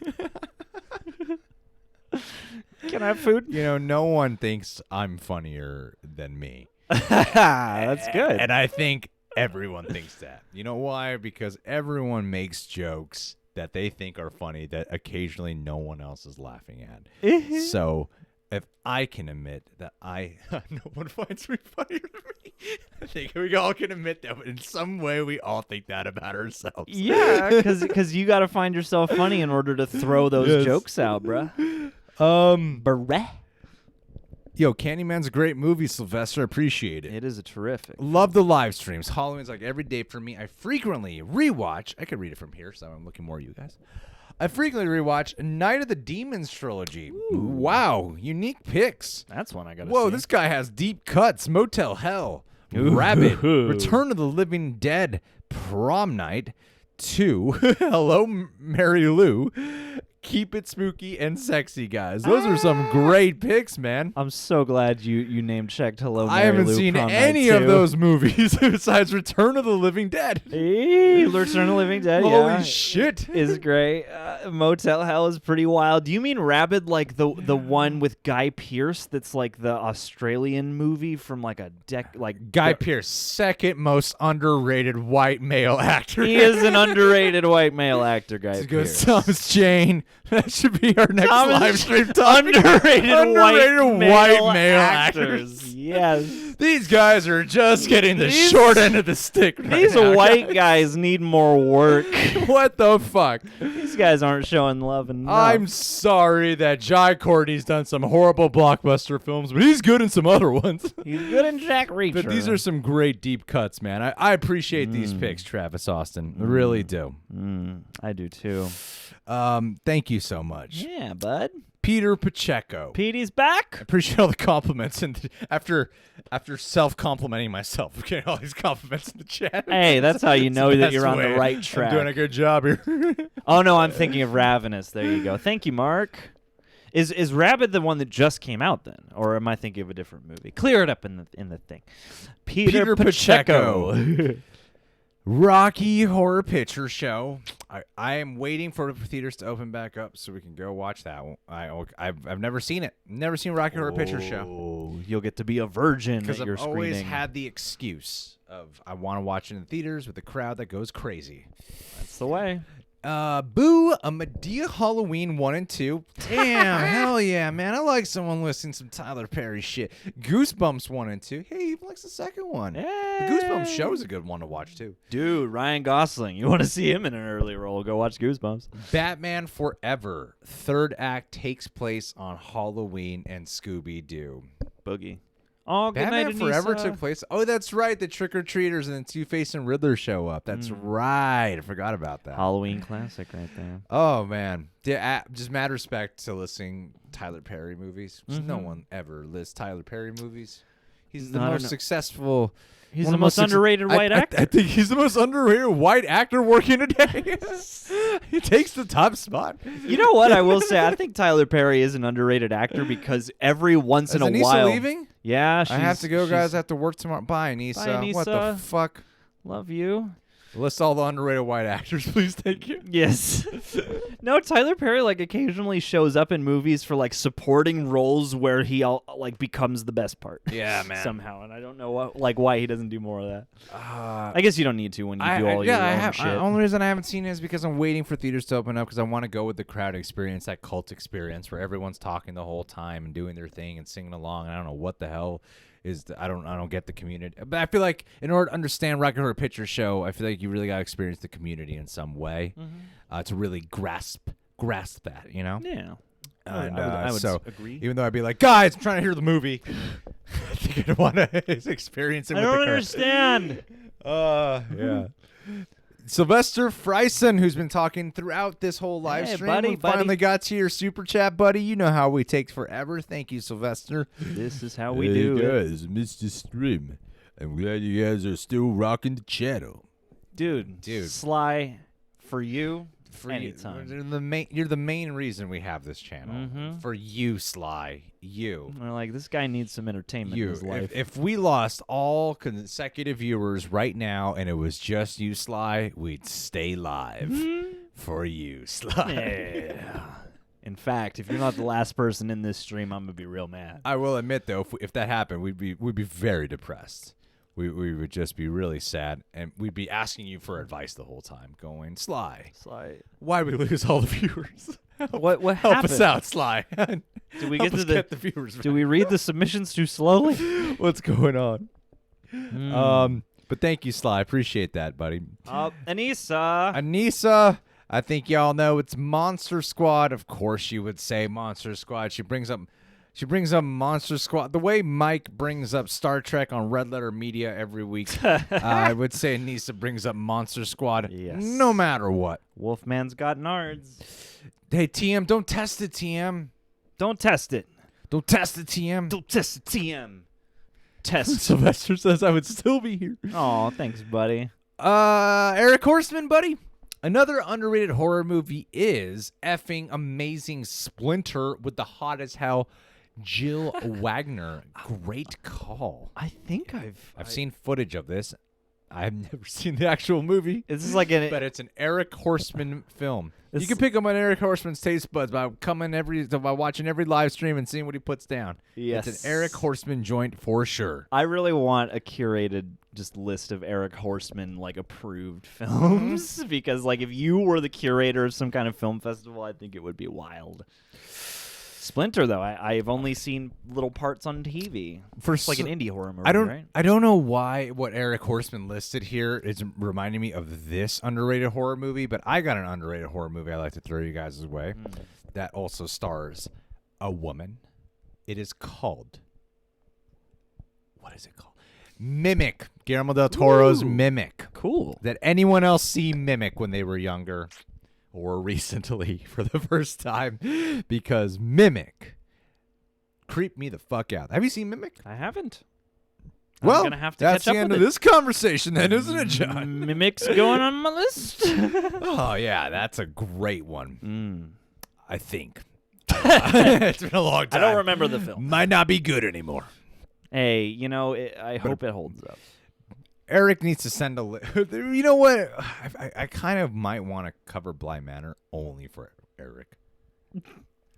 Can I have food? You know, no one thinks I'm funnier than me. That's good. And I think everyone thinks that. You know why? Because everyone makes jokes that they think are funny that occasionally no one else is laughing at. So if I can admit that no one finds me funnier than me, I think we all can admit that in some way we all think that about ourselves. Yeah, because you got to find yourself funny in order to throw those jokes out, bruh. Barrett. Yo, Candyman's a great movie, Sylvester. Appreciate it. It is a terrific. Love the live streams. Halloween's like every day for me. I frequently rewatch. I could read it from here, so I'm looking more at you guys. I frequently rewatch Night of the Demons trilogy. Ooh. Wow, unique picks. That's one I got to see. Whoa, this guy has deep cuts. Motel Hell, Rabbit, Return of the Living Dead, Prom Night, 2, Hello, Mary Lou, Keep It Spooky and Sexy, guys. Those are some great picks, man. I'm so glad you name checked Hello, Mary I haven't Lou, seen Prom any Night of those movies besides Return of the Living Dead. Return of the Living Dead, Holy shit. Is great. Motel Hell is pretty wild. Do you mean Rabid, like the one with Guy Pearce that's like the Australian movie from like a Guy Pearce, second most underrated white male actor. He is an underrated white male actor, Guy Pearce. Thomas Jane. That should be our next live stream topic. Underrated white male actors. Yes. These guys are just getting the short end of the stick right These now, white guys need more work. What the fuck? These guys aren't showing love enough. I'm sorry that Jai Courtney's done some horrible blockbuster films, but he's good in some other ones. He's good in Jack Reacher. But these are some great deep cuts, man. I appreciate these picks, Travis Austin. I really do. I do too. Thank you so much. Yeah, bud. Peter Pacheco. Petey's back. I appreciate all the compliments, and after self-complimenting myself, I'm getting all these compliments in the chat. Hey, that's how you know that you're on the right track. I'm doing a good job here. Oh no, I'm thinking of Ravenous. There you go. Thank you, Mark. Is Rabid the one that just came out then, or am I thinking of a different movie? Clear it up in the thing. Peter Pacheco. Rocky Horror Picture Show. I am waiting for the theaters to open back up so we can go watch that one. I've never seen it. Never seen Rocky Horror Picture Show. You'll get to be a virgin because at your I've screening. always had the excuse of I want to watch it in the theaters with a crowd that goes crazy. That's the way. Boo, a Medea Halloween 1 and 2. Damn, hell yeah, man. I like someone listening to some Tyler Perry shit. Goosebumps 1 and 2. Hey, he likes the second one. Hey. The Goosebumps show is a good one to watch, too. Dude, Ryan Gosling. You want to see him in an early role, go watch Goosebumps. Batman Forever. Third act takes place on Halloween and Scooby-Doo. Boogie. Oh, good Batman night, Forever Anissa. took place. Oh, that's right. The trick-or-treaters and then Two-Face and Riddler show up. That's right. I forgot about that. Halloween classic right there. Oh, man. Yeah, just mad respect to listening Tyler Perry movies. No one ever lists Tyler Perry movies. He's the most successful. He's the most underrated white actor. I think he's the most underrated white actor working today. He takes the top spot. You know what I will say? I think Tyler Perry is an underrated actor because every once in a while. Is Anissa leaving? Yeah, I have to go, guys. I have to work tomorrow. Bye, Anissa. Bye, Anissa. What the fuck? Love you. List all the underrated white actors, please. Thank you. Yes. No, Tyler Perry like occasionally shows up in movies for like supporting roles where he like becomes the best part. Yeah, man. Somehow, and I don't know why he doesn't do more of that. I guess you don't need to when you do all your own shit. The only reason I haven't seen it is because I'm waiting for theaters to open up because I want to go with the crowd experience, that cult experience where everyone's talking the whole time and doing their thing and singing along. And I don't know what the hell. I don't get the community, but I feel like in order to understand Rocky Horror Picture Show, I feel like you really got to experience the community in some way to really grasp that, you know? Yeah. And, I would so agree. even though I'd be like, guys, I'm trying to hear the movie, I think I'd want to experience it. I don't understand. Yeah. Sylvester Friesen, who's been talking throughout this whole live Hey, stream. buddy, We buddy. finally got to your super chat, buddy. You know how we take forever. Thank you, Sylvester. This is how we do it. guys, Mr. Stream. I'm glad you guys are still rocking the channel. Dude. Sly, for you, anytime. You're the main reason we have this channel. Mm-hmm. For you, Sly. You. We're like, this guy needs some entertainment in his life. If we lost all consecutive viewers right now and it was just you, Sly, we'd stay live for you, Sly. Yeah. In fact, if you're not the last person in this stream, I'm gonna be real mad. I will admit though, if that happened, we'd be very depressed. We would just be really sad, and we'd be asking you for advice the whole time, going, Sly, why we lose all the viewers? What Help happened? us out, Sly. Did we Help get to us get the viewers back. Do we read the submissions too slowly? What's going on? But thank you, Sly. Appreciate that, buddy. Anissa. I think y'all know it's Monster Squad. Of course, you would say Monster Squad. She brings up Monster Squad. The way Mike brings up Star Trek on Red Letter Media every week, I would say Anissa brings up Monster Squad. Yes. No matter what. Wolfman's got nards. Hey, TM, don't test it, TM. Don't test it. Don't test it, TM. Don't test it, TM. Test. Sylvester says I would still be here. Oh, thanks, buddy. Eric Horseman, buddy. Another underrated horror movie is effing amazing Splinter with the hot as hell Jill Wagner. Great call. I think I've seen footage of this. I've never seen the actual movie. This is like but it's an Eric Horseman film. You can pick up on Eric Horseman's taste buds by watching every live stream and seeing what he puts down. Yes. It's an Eric Horseman joint for sure. I really want a curated just list of Eric Horseman like approved films because like if you were the curator of some kind of film festival, I think it would be wild. Splinter though, I've only seen little parts on TV. It's like an indie horror movie, right? I don't know why what Eric Horseman listed here is reminding me of this underrated horror movie, but I got an underrated horror movie I'd like to throw you guys' way that also stars a woman. It is called, what is it called? Mimic. Guillermo del Toro's Mimic. Cool. Did anyone else see Mimic when they were younger? Or recently for the first time, because Mimic creeped me the fuck out. Have you seen Mimic? I haven't. Well, I'm gonna have to that's catch up the end with of it. this conversation then, isn't it, John? Mimic's going on my list. Oh, yeah, that's a great one. I think. It's been a long time. I don't remember the film. Might not be good anymore. Hey, I hope it holds up. Eric needs to send a you know what? I kind of might want to cover Bly Manor only for Eric.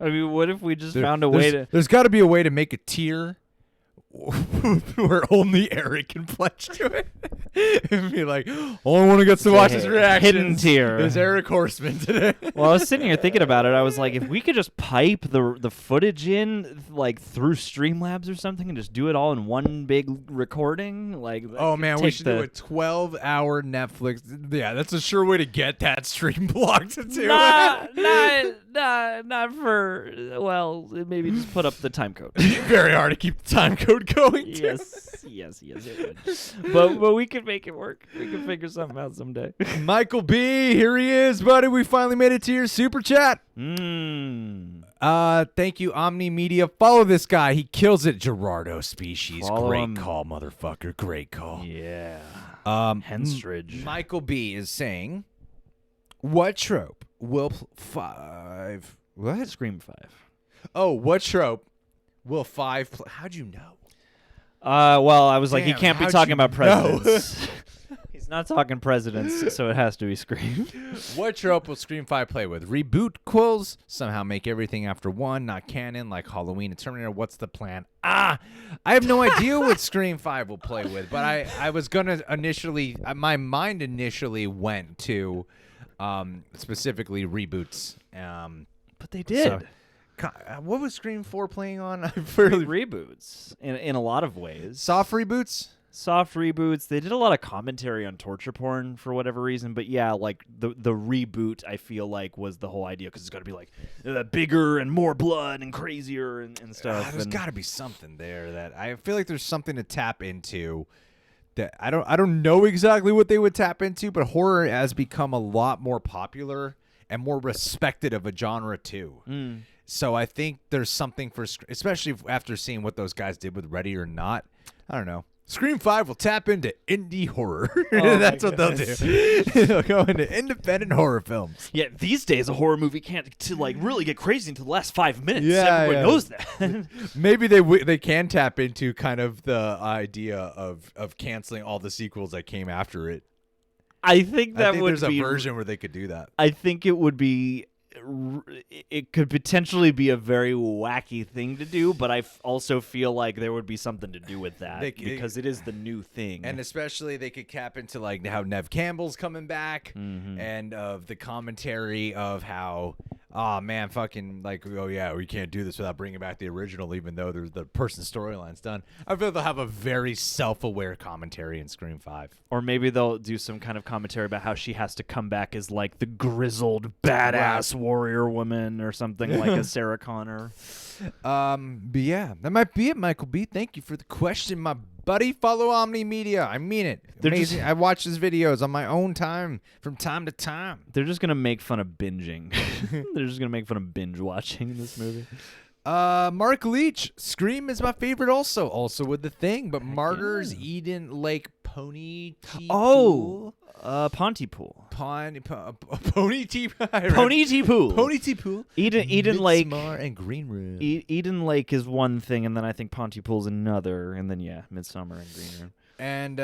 I mean, what if we just found a way to... There's got to be a way to make a tier where only Eric can pledge to it. And be like, only one who gets to watch his reactions hidden tier is Eric Horseman today. Well, I was sitting here thinking about it. I was like, if we could just pipe the footage in like through Streamlabs or something and just do it all in one big recording, like oh man, we should do a 12-hour Netflix. Yeah, that's a sure way to get that stream blocked too. Not for maybe just put up the time code. Very hard to keep the time code going. Too. Yes, it would. But we can make it work. We can figure something out someday. Michael B, here he is, buddy. We finally made it to your super chat. Thank you, Omni Media. Follow this guy. He kills it. Gerardo Species. Follow Great him. call, motherfucker. Great call. Yeah. Henstridge. Michael B is saying, what trope will What? Scream 5. Oh, what trope will 5 how'd you know? Well, I was like, he Damn, can't be how'd talking you about know? presidents. He's not talking presidents, so it has to be Scream. What trope will Scream 5 play with? Reboot quills? Somehow make everything after one, not canon, like Halloween and Terminator. What's the plan? I have no idea what Scream 5 will play with, but I was going to initially, my mind initially went to specifically reboots. But they did. What was Scream 4 playing on? Reboots in a lot of ways. Soft reboots? Soft reboots. They did a lot of commentary on torture porn for whatever reason. But yeah, like the reboot, I feel like was the whole idea because it's got to be like bigger and more blood and crazier and stuff. There's got to be something there that I feel like there's something to tap into that I don't know exactly what they would tap into, but horror has become a lot more popular and more respected of a genre too. So I think there's something for, especially after seeing what those guys did with Ready or Not. I don't know. Scream 5 will tap into indie horror. That's what they'll do. They'll go into independent horror films. Yeah, these days a horror movie can't really get crazy until the last 5 minutes. Yeah, Everyone knows that. Maybe they can tap into kind of the idea of canceling all the sequels that came after it. I think that would there's be a version where they could do that. I think it would be. It could potentially be a very wacky thing to do, but I also feel like there would be something to do with that because it is the new thing. And especially they could cap into like how Nev Campbell's coming back and of the commentary of how, oh man, fucking like, oh yeah, we can't do this without bringing back the original, even though there's the person's storyline's done. I feel they'll have a very self-aware commentary in Scream 5. Or maybe they'll do some kind of commentary about how she has to come back as like the grizzled badass warrior woman or something like a Sarah Connor. But yeah, that might be it, Michael B. Thank you for the question, my buddy. Follow Omni Media. I mean it. Amazing. I watch his videos on my own time from time to time. They're just gonna make fun of binging. They're just gonna make fun of binge watching this movie. Mark Leach, Scream is my favorite also with The Thing, but Martyrs, Eden Lake, Pontypool. Pontypool. Pontypool. Eden Lake. Midsommar and Green Room. Eden Lake is one thing, and then I think Pontypool's another, and then Midsommar and Green Room. And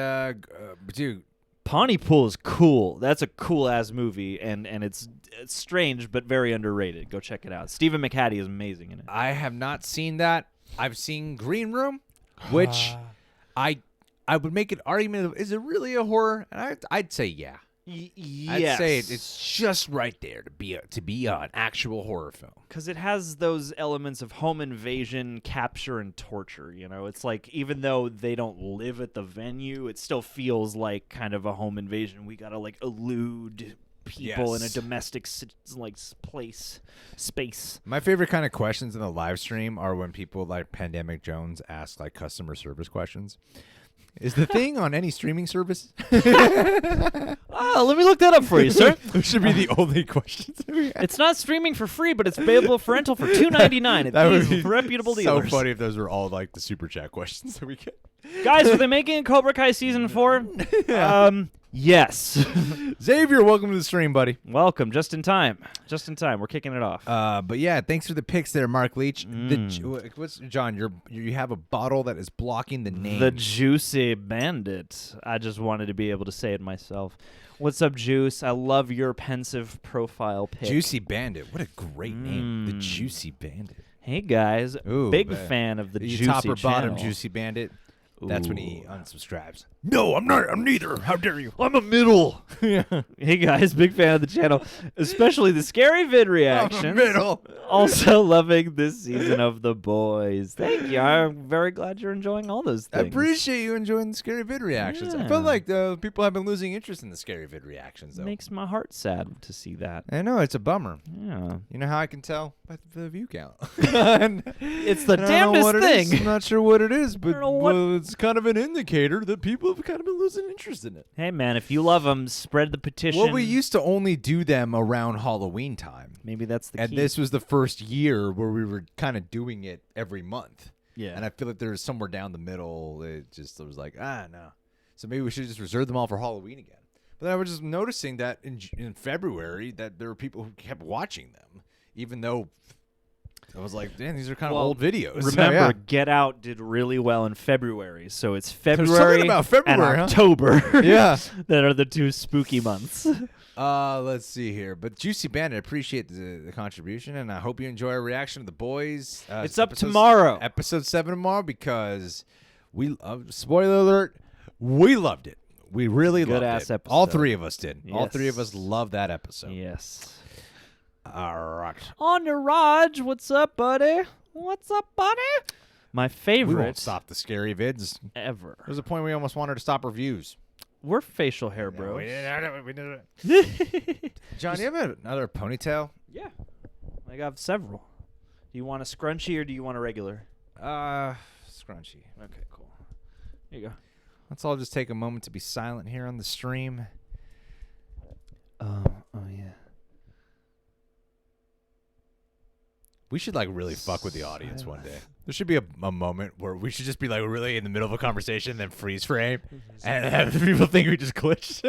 dude, Pontypool is cool. That's a cool ass movie, and it's strange but very underrated. Go check it out. Stephen McHattie is amazing in it. I have not seen that. I've seen Green Room, which I would make an argument of, is it really a horror? And I'd say yeah. Yes. I'd say it's just right there to be an actual horror film. Because it has those elements of home invasion, capture, and torture. You know, it's like even though they don't live at the venue, it still feels like kind of a home invasion. We gotta like elude people in a domestic space. My favorite kind of questions in the live stream are when people like Pandemic Jones ask like customer service questions. Is The Thing on any streaming service? Let me look that up for you, sir. Those should be the only questions. It's not streaming for free, but it's available for rental for $2.99 at these reputable dealers. So funny if those were all like the super chat questions that we get. Guys, are they making Cobra Kai season 4? Yes. Xavier, welcome to the stream, buddy. Welcome. Just in time. We're kicking it off. But yeah, thanks for the picks there, Mark Leach. What's John? You have a bottle that is blocking the name. The Juicy Bandit. I just wanted to be able to say it myself. What's up, Juice? I love your pensive profile pic. Juicy Bandit. What a great name. The Juicy Bandit. Hey guys, big fan of the Juicy top or bottom channel. Juicy Bandit. That's when he unsubscribes. No, I'm not. I'm neither. How dare you? I'm a middle. Hey guys, big fan of the channel, especially the scary vid reactions. I'm a middle. Also loving this season of The Boys. Thank you. I'm very glad you're enjoying all those I things. appreciate you enjoying the scary vid reactions. I Yeah. feel like people have been losing interest in the scary vid reactions, though. Makes my heart sad to see that. I know, it's a bummer. Yeah. You know how I can tell? By the view count. It's the And I don't know damnedest what it is. thing. I'm not sure what it is, but don't know what- it's kind of an indicator that people have kind of been losing interest in it. Hey man, if you love them, spread the petition. Well, we used to only do them around Halloween time. Maybe that's the And key. this was the first year where we were kind of doing it every month. Yeah. And I feel like there's somewhere down the middle, it was like, no. So maybe we should just reserve them all for Halloween again. But then I was just noticing that in February that there were people who kept watching them, even though I was like, damn, these are kind of old videos. Remember, Get Out did really well in February, so it's something February, about February, and huh? October Yeah. that are the two spooky months. Let's see here. But Juicy Bandit, appreciate the contribution, and I hope you enjoy our reaction to The Boys. It's up tomorrow. Episode 7 tomorrow, because spoiler alert, we loved it. We really loved Good-ass it. episode. All three of us did. All Yes. three of us loved that episode. Yes. All right. On your Raj, what's up, buddy? What's up, buddy? My We favorite won't stop the scary vids. ever. There's a point we almost wanted to stop reviews. We're facial hair bros. We did it. John, do you have another ponytail? Yeah. I got several. Do you want a scrunchie or do you want a regular? Scrunchy. Okay, cool. Here you go. Let's all just take a moment to be silent here on the stream. Oh yeah. We should like really fuck with the audience one day. There should be a moment where we should just be like really in the middle of a conversation, then freeze frame, and have people think we just glitched.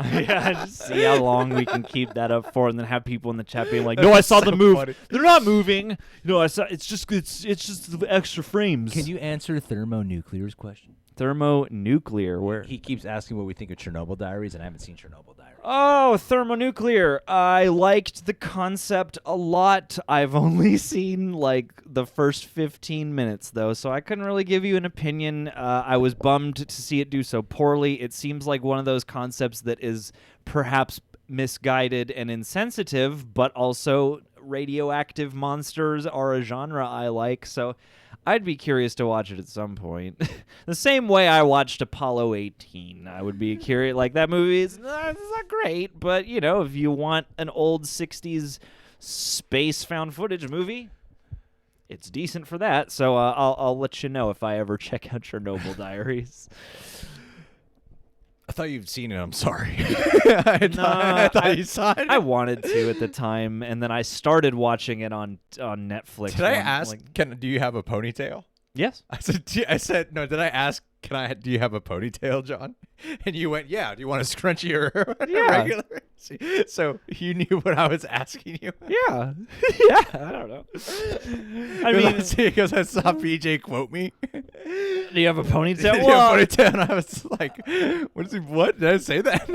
Yeah, just see how long we can keep that up for, and then have people in the chat being like, "No, I saw them move. Funny. They're not moving. No, I saw. It's just the extra frames." Can you answer Thermonuclear's question? Thermonuclear? Where? He keeps asking what we think of Chernobyl Diaries, and I haven't seen Chernobyl Diaries. Oh, thermonuclear. I liked the concept a lot. I've only seen like the first 15 minutes though, so I couldn't really give you an opinion. I was bummed to see it do so poorly. It seems like one of those concepts that is perhaps misguided and insensitive, but also radioactive monsters are a genre I like, so I'd be curious to watch it at some point. The same way I watched Apollo 18. I would be curious. Like, that movie is not great, but, you know, if you want an old 60s space found footage movie, it's decent for that. So I'll let you know if I ever check out Chernobyl Diaries. I thought you'd seen it. I'm sorry. I thought you saw it. I wanted to at the time, and then I started watching it on Netflix. Did I ask? Do you have a ponytail? Yes. I said no. Did I ask? Do you have a ponytail, John? And you went, yeah. Do you want a scrunchie or regular? So you knew what I was asking you. Yeah. Yeah. I don't know. I mean, because I saw PJ quote me. Do you have a ponytail? You have a ponytail, and I was like, what? Did I say that?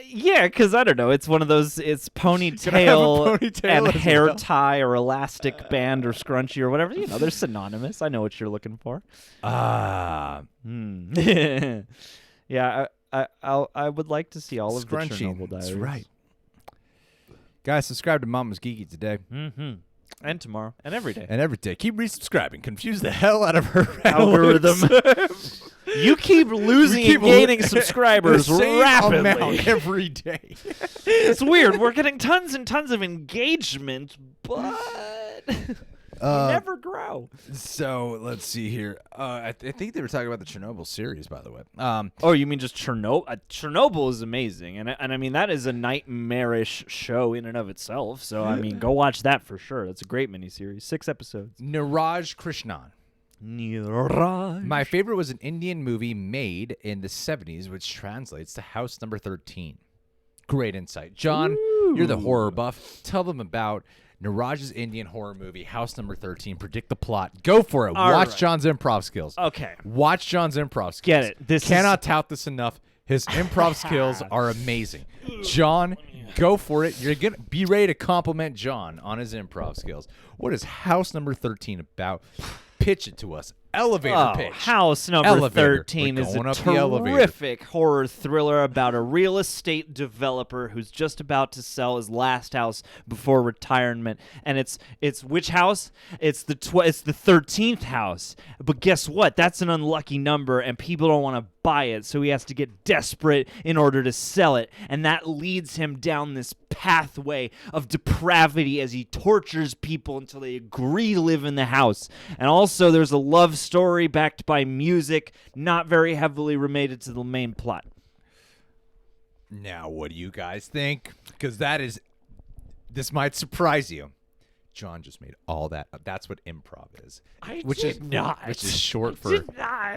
Yeah, because I don't know. It's one of those. It's ponytail and hair tie or elastic band or scrunchie or whatever. You know, they're synonymous. I know what you're looking for. Yeah, I would like to see all of the Chernobyl Diaries. That's right. Guys, subscribe to Mama's Geeky today. Mm-hmm. And tomorrow. And every day. And every day. Keep resubscribing. Confuse the hell out of her algorithm. You keep losing and gaining subscribers the same rapidly amount every day. It's weird. We're getting tons and tons of engagement, but we never grow. So let's see here. I think they were talking about the Chernobyl series, by the way. Oh, you mean just Chernobyl? Chernobyl is amazing, and I mean that is a nightmarish show in and of itself. So I mean, go watch that for sure. That's a great miniseries. 6 episodes. Niraj Krishnan. My favorite was an Indian movie made in the 70s, which translates to House Number 13. Great insight. John, you're the horror buff. Tell them about Niraj's Indian horror movie, House Number 13. Predict the plot. Go for it. Watch John's improv skills. Okay. Watch John's improv skills. Get it. This cannot tout this enough. His improv skills are amazing. John, go for it. You're gonna be ready to compliment John on his improv skills. What is House Number 13 about? Pitch it to us. Elevator pitch. House Number 13 is a terrific horror thriller about a real estate developer who's just about to sell his last house before retirement. And it's which house? It's the 13th house. But guess what? That's an unlucky number, and people don't want to buy it, so he has to get desperate in order to sell it. And that leads him down this pathway of depravity as he tortures people until they agree to live in the house. And also there's a love story backed by music, not very heavily related to the main plot. Now, what do you guys think? Because this might surprise you. John just made all that up. That's what improv is. Which is short for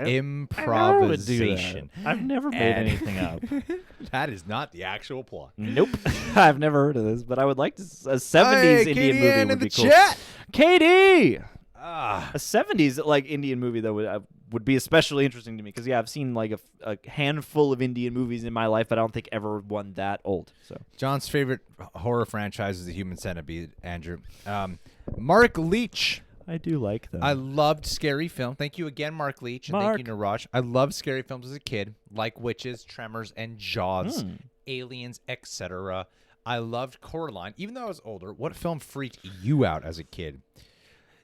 improvisation. I've never made anything up. That is not the actual plot. Nope. I've never heard of this, but I would like to. A 70s Indian movie would be cool. Chat. Katie! A 70s Indian movie that would be especially interesting to me because I've seen like a handful of Indian movies in my life, but I don't think ever one that old. So John's favorite horror franchise is The Human Centipede. Andrew, Mark Leach. I do like them. I loved scary film. Thank you again, Mark Leach, and thank you, Niraj. I loved scary films as a kid, like Witches, Tremors, and Jaws, Aliens, etc. I loved Coraline, even though I was older. What film freaked you out as a kid?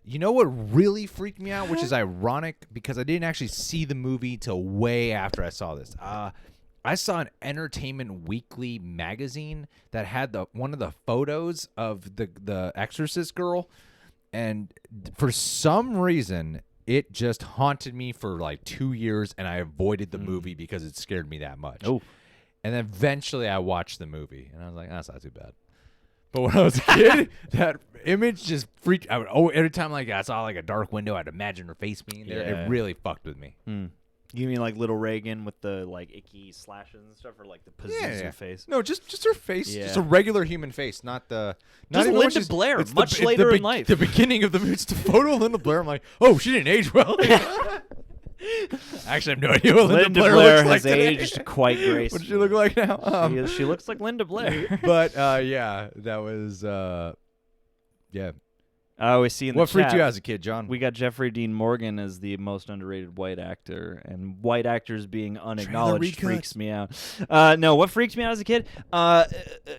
You know what really freaked me out, which is ironic because I didn't actually see the movie till way after I saw this. I saw an Entertainment Weekly magazine that had one of the photos of the Exorcist girl, and for some reason it just haunted me for like 2 years, and I avoided the movie because it scared me that much. Oh. And then eventually I watched the movie, and I was like, that's not too bad. But when I was a kid, that image just freaked. Every time like I saw like a dark window, I'd imagine her face being there. Yeah. It really fucked with me. You mean like Little Reagan with the like icky slashes and stuff, or like the Pazuzu face? No, just her face, Yeah. just a regular human face, not the. Not Just even when Linda she's- Blair, it's much later in life. The beginning of the movie, it's the photo of Linda Blair. I'm like, oh, she didn't age well. Actually, I have no idea what Linda Blair looks like has today. aged quite gracefully. What does she look like now? She looks like Linda Blair. But yeah, that was yeah. I always see in the What freaked chat, you out as a kid, John? we got Jeffrey Dean Morgan as the most underrated white actor, and white actors being unacknowledged recuts. freaks me out. No, what freaked me out as a kid?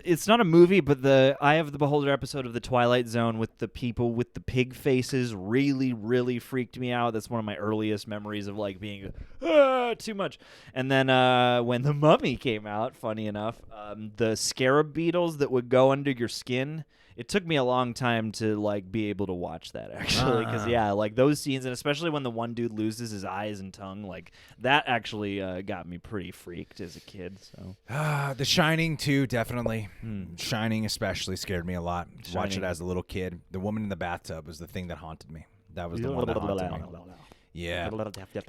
It's not a movie, but the Eye of the Beholder episode of The Twilight Zone with the people with the pig faces really, really freaked me out. That's one of my earliest memories of like being too much. And then when The Mummy came out, funny enough, the scarab beetles that would go under your skin. It took me a long time to like be able to watch that actually, because like those scenes, and especially when the one dude loses his eyes and tongue, like that actually got me pretty freaked as a kid. So The Shining too, definitely. Shining especially scared me a lot. Watch it Shining. as a little kid. The woman in the bathtub was the thing that haunted me. That was the one that haunted me. Yeah.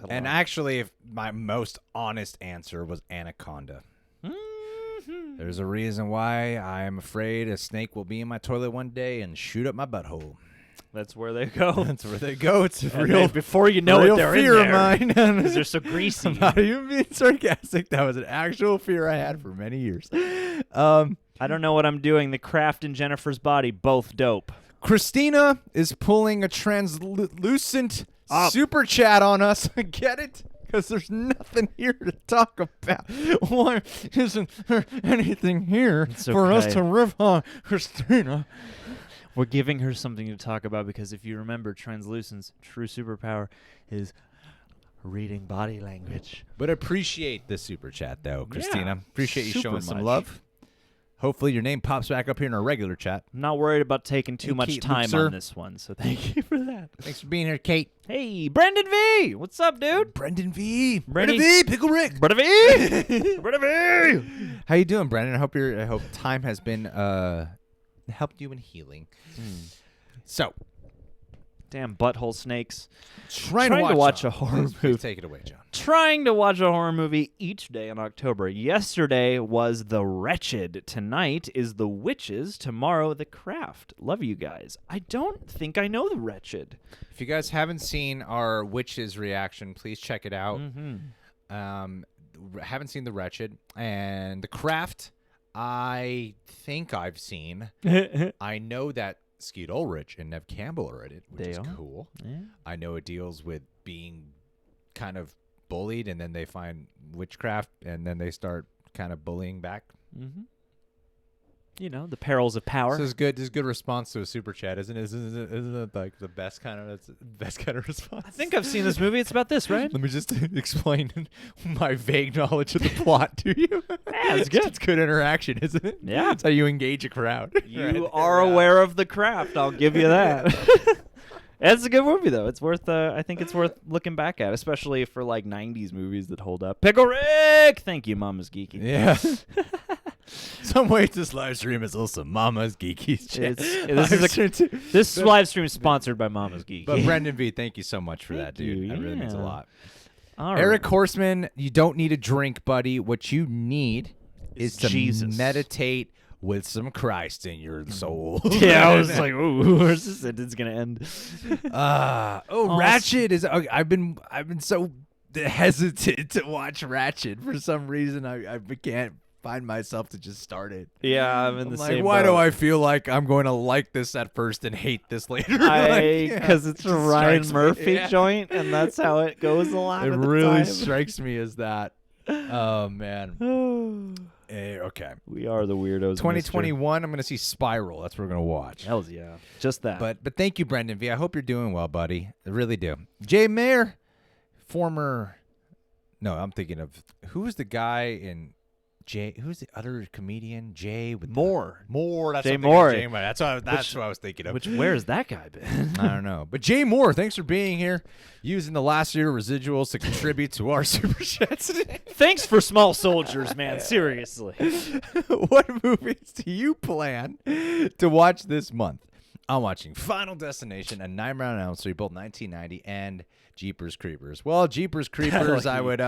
And actually, if my most honest answer was Anaconda. There's a reason why I am afraid a snake will be in my toilet one day and shoot up my butthole. That's where they go. That's where they go. It's a And real, before you know real it, they're fear in of there mine. because they're so greasy. I'm not even being sarcastic. That was an actual fear I had for many years. I don't know what I'm doing. The Craft and Jennifer's Body, both dope. Christina is pulling a translucent super chat on us. Get it? Because there's nothing here to talk about. Why isn't there anything here for us okay. to riff on Christina? We're giving her something to talk about because if you remember, Translucent's true superpower is reading body language. But appreciate the super chat, though, Christina. Yeah, appreciate you super showing some much. love. Hopefully your name pops back up here in our regular chat. I'm not worried about taking too Hey, much Kate time Luxor. on this one, so thank you for that. Thanks for being here, Kate. Hey, Brendan V! What's up, dude? Brendan V. Brendan V. Pickle Rick. Brendan V! Brendan V! How you doing, Brendan? I hope time has been helped you in healing. So, Damn butthole snakes. trying to watch something. a horror Please movie. take it away, John. Trying to watch a horror movie each day in October. Yesterday was The Wretched. Tonight is The Witches. Tomorrow, The Craft. Love you guys. I don't think I know The Wretched. If you guys haven't seen our Witches reaction, please check it out. Haven't seen The Wretched and The Craft. I think I've seen. I know that Skeet Ulrich and Nev Campbell are in it, which is cool. Yeah. I know it deals with being kind of bullied, and then they find witchcraft, and then they start kind of bullying back. You know, the perils of power. This is good. This is good response to a super chat, isn't it? Isn't it like the best kind of response? I think I've seen this movie. It's about this, right? Let me just explain my vague knowledge of the plot to you. Yeah, it's good. It's good interaction, isn't it? Yeah. That's how you engage a crowd. You are aware of The Craft. I'll give you that. It's a good movie, though. It's worth. I think it's worth looking back at, especially for like '90s movies that hold up. Pickle Rick, thank you, Mama's Geeky. Yeah. Some ways this live stream is also Mama's Geeky's chat. This live stream is sponsored by Mama's Geeky. But Brendan V, thank you so much for that, Thank you, dude. That really means a yeah. lot. All Eric right. Horseman, you don't need a drink, buddy. What you need is to Jesus. meditate with some Christ in your soul. Yeah, I was like, ooh, where's this sentence gonna end? Ratchet is. I've been so hesitant to watch Ratchet for some reason. I can't find myself to just start it. Yeah, I'm in the Like, same. why boat. do I feel like I'm going to like this at first and hate this later? Because it's a just Ryan strikes me. Murphy Yeah. joint, and that's how it goes a lot It of the really time. strikes me as that. Oh man. Okay. We are the weirdos. 2021. I'm going to see Spiral. That's what we're going to watch. Mister. Hells yeah, just that. But thank you, Brendan V. I hope you're doing well, buddy. I really do. Jay Mayer, former. No, I'm thinking of who was the guy in Jay, who's the other comedian? Jay with Moore. Moore. That's Jay what I'm thinking Moore. of. Jay Moore. That's what I was thinking of. Where's that guy been? I don't know. But Jay Moore, thanks for being here. Using the last year residuals to contribute to our super chats today. Thanks for Small Soldiers, man. Seriously. What movies do you plan to watch this month? I'm watching Final Destination and Nightmare on Elm Street, both 1990, and Jeepers Creepers. Well, Jeepers Creepers, I would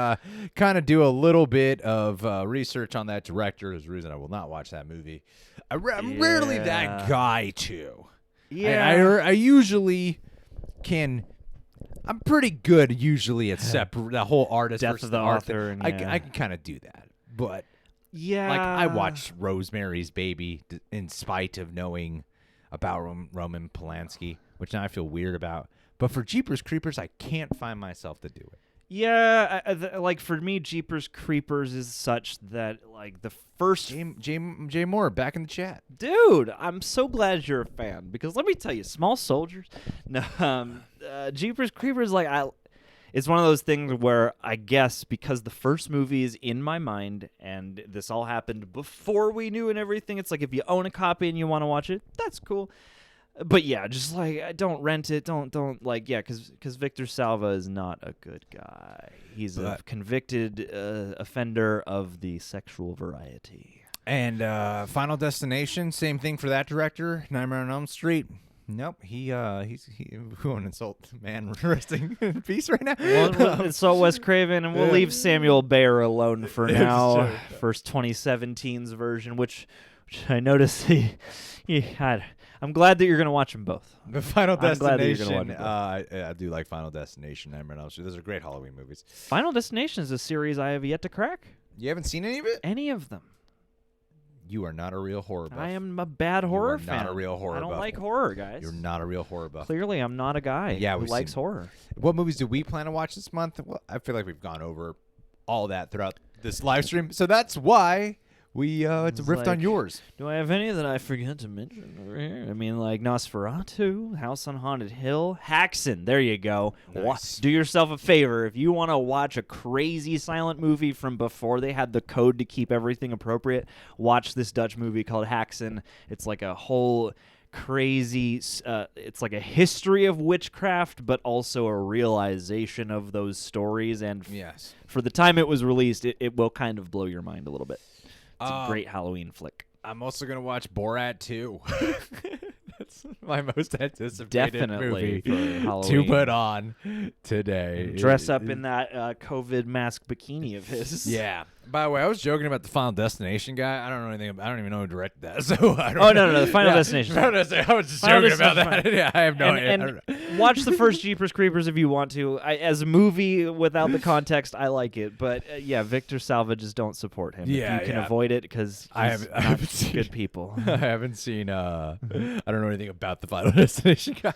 kind of do a little bit of research on that director. There's a reason I will not watch that movie. I'm rarely that guy, too. Yeah. I usually can... I'm pretty good usually at the whole artist Death versus of the author. author, I and can kind of do that. But Yeah. like I watched Rosemary's Baby in spite of knowing about Roman Polanski, which now I feel weird about. But for Jeepers Creepers, I can't find myself to do it. Yeah, like for me, Jeepers Creepers is such that like the first Jay Moore back in the chat. dude, I'm so glad you're a fan because let me tell you, Small Soldiers, no, Jeepers Creepers, like it's one of those things where I guess because the first movie is in my mind and this all happened before we knew and everything, it's like if you own a copy and you want to watch it, that's cool. But yeah, just like don't rent it, don't like because Victor Salva is not a good guy. He's a convicted offender of the sexual variety. And Final Destination, same thing for that director. Nightmare on Elm Street. Nope, he's who won't insult man resting in peace right now. Well, insult Wes Craven, and we'll leave Samuel Bayer alone for now. First 2017's version, which I noticed he had. I'm glad that you're going to watch them both. The Final I'm glad that you're Destination. gonna watch I do like Final Destination. Nightmare on Elm Street. Those are great Halloween movies. Final Destination is a series I have yet to crack. You haven't seen any of it? Any of them. You are not a real horror buff. I am a bad horror are fan. not a real horror I don't buff. like horror, guys. You're not a real horror buff. Clearly, I'm not a guy Yeah, who we've likes seen- horror. What movies do we plan to watch this month? Well, I feel like we've gone over all that throughout this live stream, so that's why we it's a rift on like- yours. Do I have any that I forget to mention over here? I mean, like Nosferatu, House on Haunted Hill, Haxan. There you go. Nice. Do yourself a favor. If you want to watch a crazy silent movie from before they had the code to keep everything appropriate, watch this Dutch movie called Haxan. It's like a whole crazy, it's like a history of witchcraft, but also a realization of those stories. And Yes. for the time it was released, it will kind of blow your mind a little bit. It's a great Halloween flick. I'm also gonna watch Borat 2. That's my most anticipated Definitely movie for to Halloween. put on today. Dress up in that COVID mask bikini of his. Yeah. By the way, I was joking about the Final Destination guy. I don't know anything. I don't even know who directed that. So I don't. Oh no, the Final Destination. Final Destination. I was just Final joking about Destination that. Yeah, I have no idea. I don't know. And watch the first Jeepers Creepers if you want to. As a movie without the context, I like it. But yeah, Victor Salva, just don't support him. Yeah, if you can yeah. avoid it because I haven't seen good people. I haven't seen. I don't know anything about the Final Destination guy.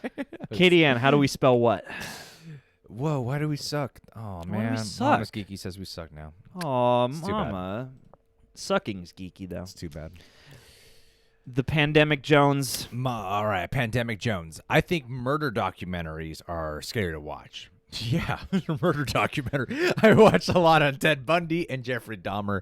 Katie Ann, how do we spell what? Whoa! Why do we suck? Oh do we man, suck? Mama's Geeky says we suck now. Oh, It's too bad. mama. Sucking's geeky though. It's too bad. The Pandemic Jones. All right, Pandemic Jones. I think murder documentaries are scary to watch. Yeah, murder documentary. I watched a lot on Ted Bundy and Jeffrey Dahmer.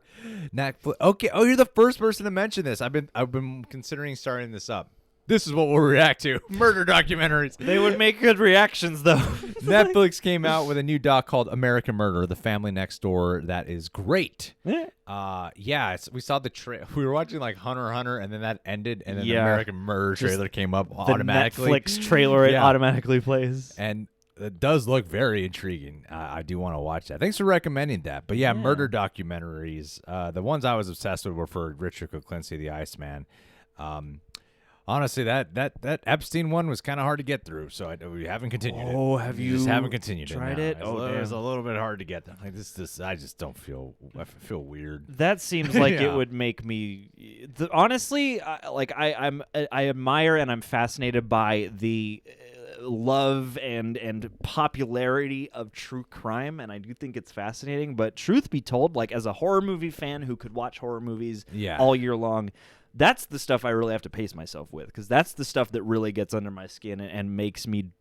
Netflix. Okay. Oh, you're the first person to mention this. I've been considering starting this up. This is what we'll react to. Murder documentaries. They would make good reactions though. Netflix came out with a new doc called American Murder: The Family Next Door. That is great. Yeah, we saw the we were watching like Hunter x Hunter, and then that ended, and then the Yeah. American Murder trailer came up The automatically. Netflix trailer it Yeah. automatically plays. And it does look very intriguing. I do want to watch that. Thanks for recommending that. But yeah, murder documentaries. The ones I was obsessed with were for Richard Kuklinski, the Iceman. Honestly, that Epstein one was kind of hard to get through, so we haven't continued it. Oh, have We just you haven't continued tried it? it? No. Oh, It was damn. a little bit hard to get them. Like this, I just don't feel. I feel weird. That seems like Yeah. it would make me. Honestly, I admire and I'm fascinated by the love and popularity of true crime, and I do think it's fascinating. But truth be told, like as a horror movie fan who could watch horror movies Yeah. all year long, that's the stuff I really have to pace myself with, because that's the stuff that really gets under my skin and makes me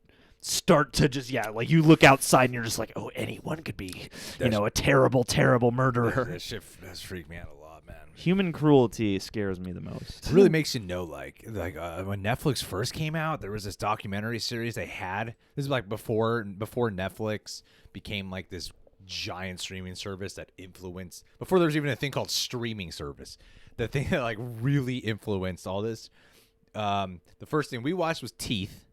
start to just like you look outside and you're just like, oh, anyone could be a terrible murderer. That shit that's freaked me out a lot, man. Human cruelty scares me the most. It really makes you know, like when Netflix first came out, there was this documentary series they had. This is like before Netflix became like this giant streaming service that influenced. Before there was even a thing called streaming service, the thing that like really influenced all this. The first thing we watched was Teeth.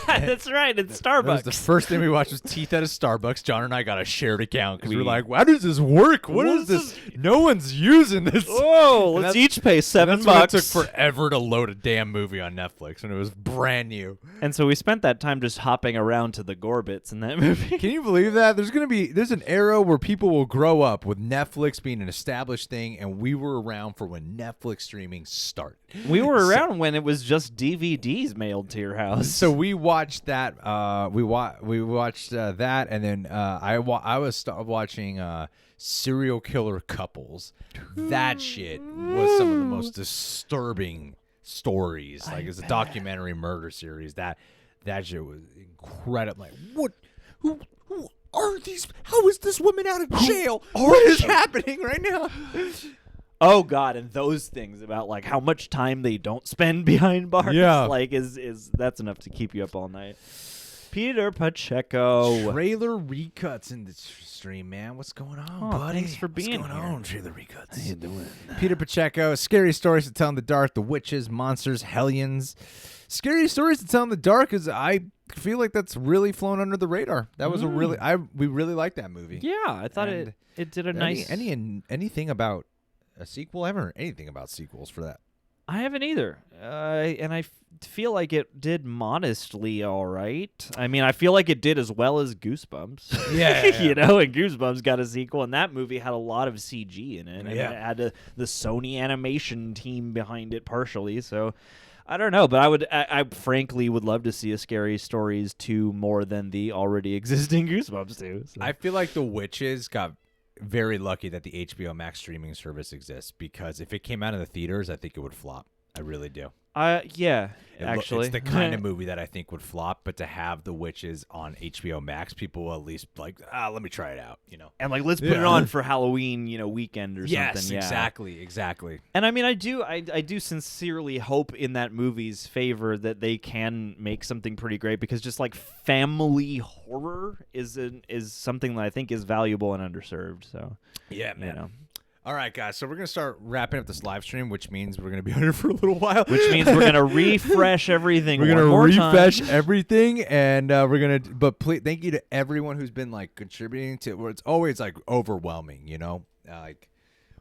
That's right. It's That was Starbucks. the first thing we watched was Teeth at a Starbucks. John and I got a shared account because we were like, how does this work? What is this? No one's using this. Whoa, And let's that's- each pay $7. That's why it took forever to load a damn movie on Netflix when it was brand new. And so we spent that time just hopping around to the Gorbits in that movie. Can you believe that? There's an era where people will grow up with Netflix being an established thing, and we were around for when Netflix streaming started. We were around when it was just DVDs mailed to your house. So we watched that. We watched that, and then I was watching serial killer couples. That shit was some of the most disturbing stories. Like it's a documentary murder series. That shit was incredible. Like what? Who are these? How is this woman out of jail? What is happening right now? Oh God, and those things about like how much time they don't spend behind bars, Yeah. like is that's enough to keep you up all night. Peter Pacheco. Trailer recuts in the stream, man. What's going on, Oh, buddy? thanks for being What's going here. on, Trailer recuts? How you doing? Peter Pacheco. Scary stories to tell in the dark. The witches, monsters, hellions. Scary stories to tell in the dark is I feel like that's really flown under the radar. That was a really we really liked that movie. Yeah, I thought And it did a nice. Anything about a sequel ever? Anything about sequels for that? I haven't either, and I feel like it did modestly all right. I mean, I feel like it did as well as Goosebumps. Yeah. You know, and Goosebumps got a sequel, and that movie had a lot of CG in it. And Yeah. it had the Sony animation team behind it partially, so I don't know. But I frankly would love to see a Scary Stories 2 more than the already existing Goosebumps 2. So. I feel like The Witches got very lucky that the HBO Max streaming service exists because if it came out in the theaters, I think it would flop. I really do. Yeah, actually. It's the kind of movie that I think would flop, but to have The Witches on HBO Max, people will at least like, let me try it out, you know. And like, let's put it on for Halloween, weekend or Yes, something. Yeah. exactly. And I mean, I do sincerely hope in that movie's favor that they can make something pretty great because just like family horror is something that I think is valuable and underserved. So Yeah, man. you know. All right, guys. So we're gonna start wrapping up this live stream, which means we're gonna be on here for a little while. Which means we're gonna refresh everything. We're one gonna more refresh time. everything, and we're gonna. But please, thank you to everyone who's been like contributing to. Where it's always like overwhelming, like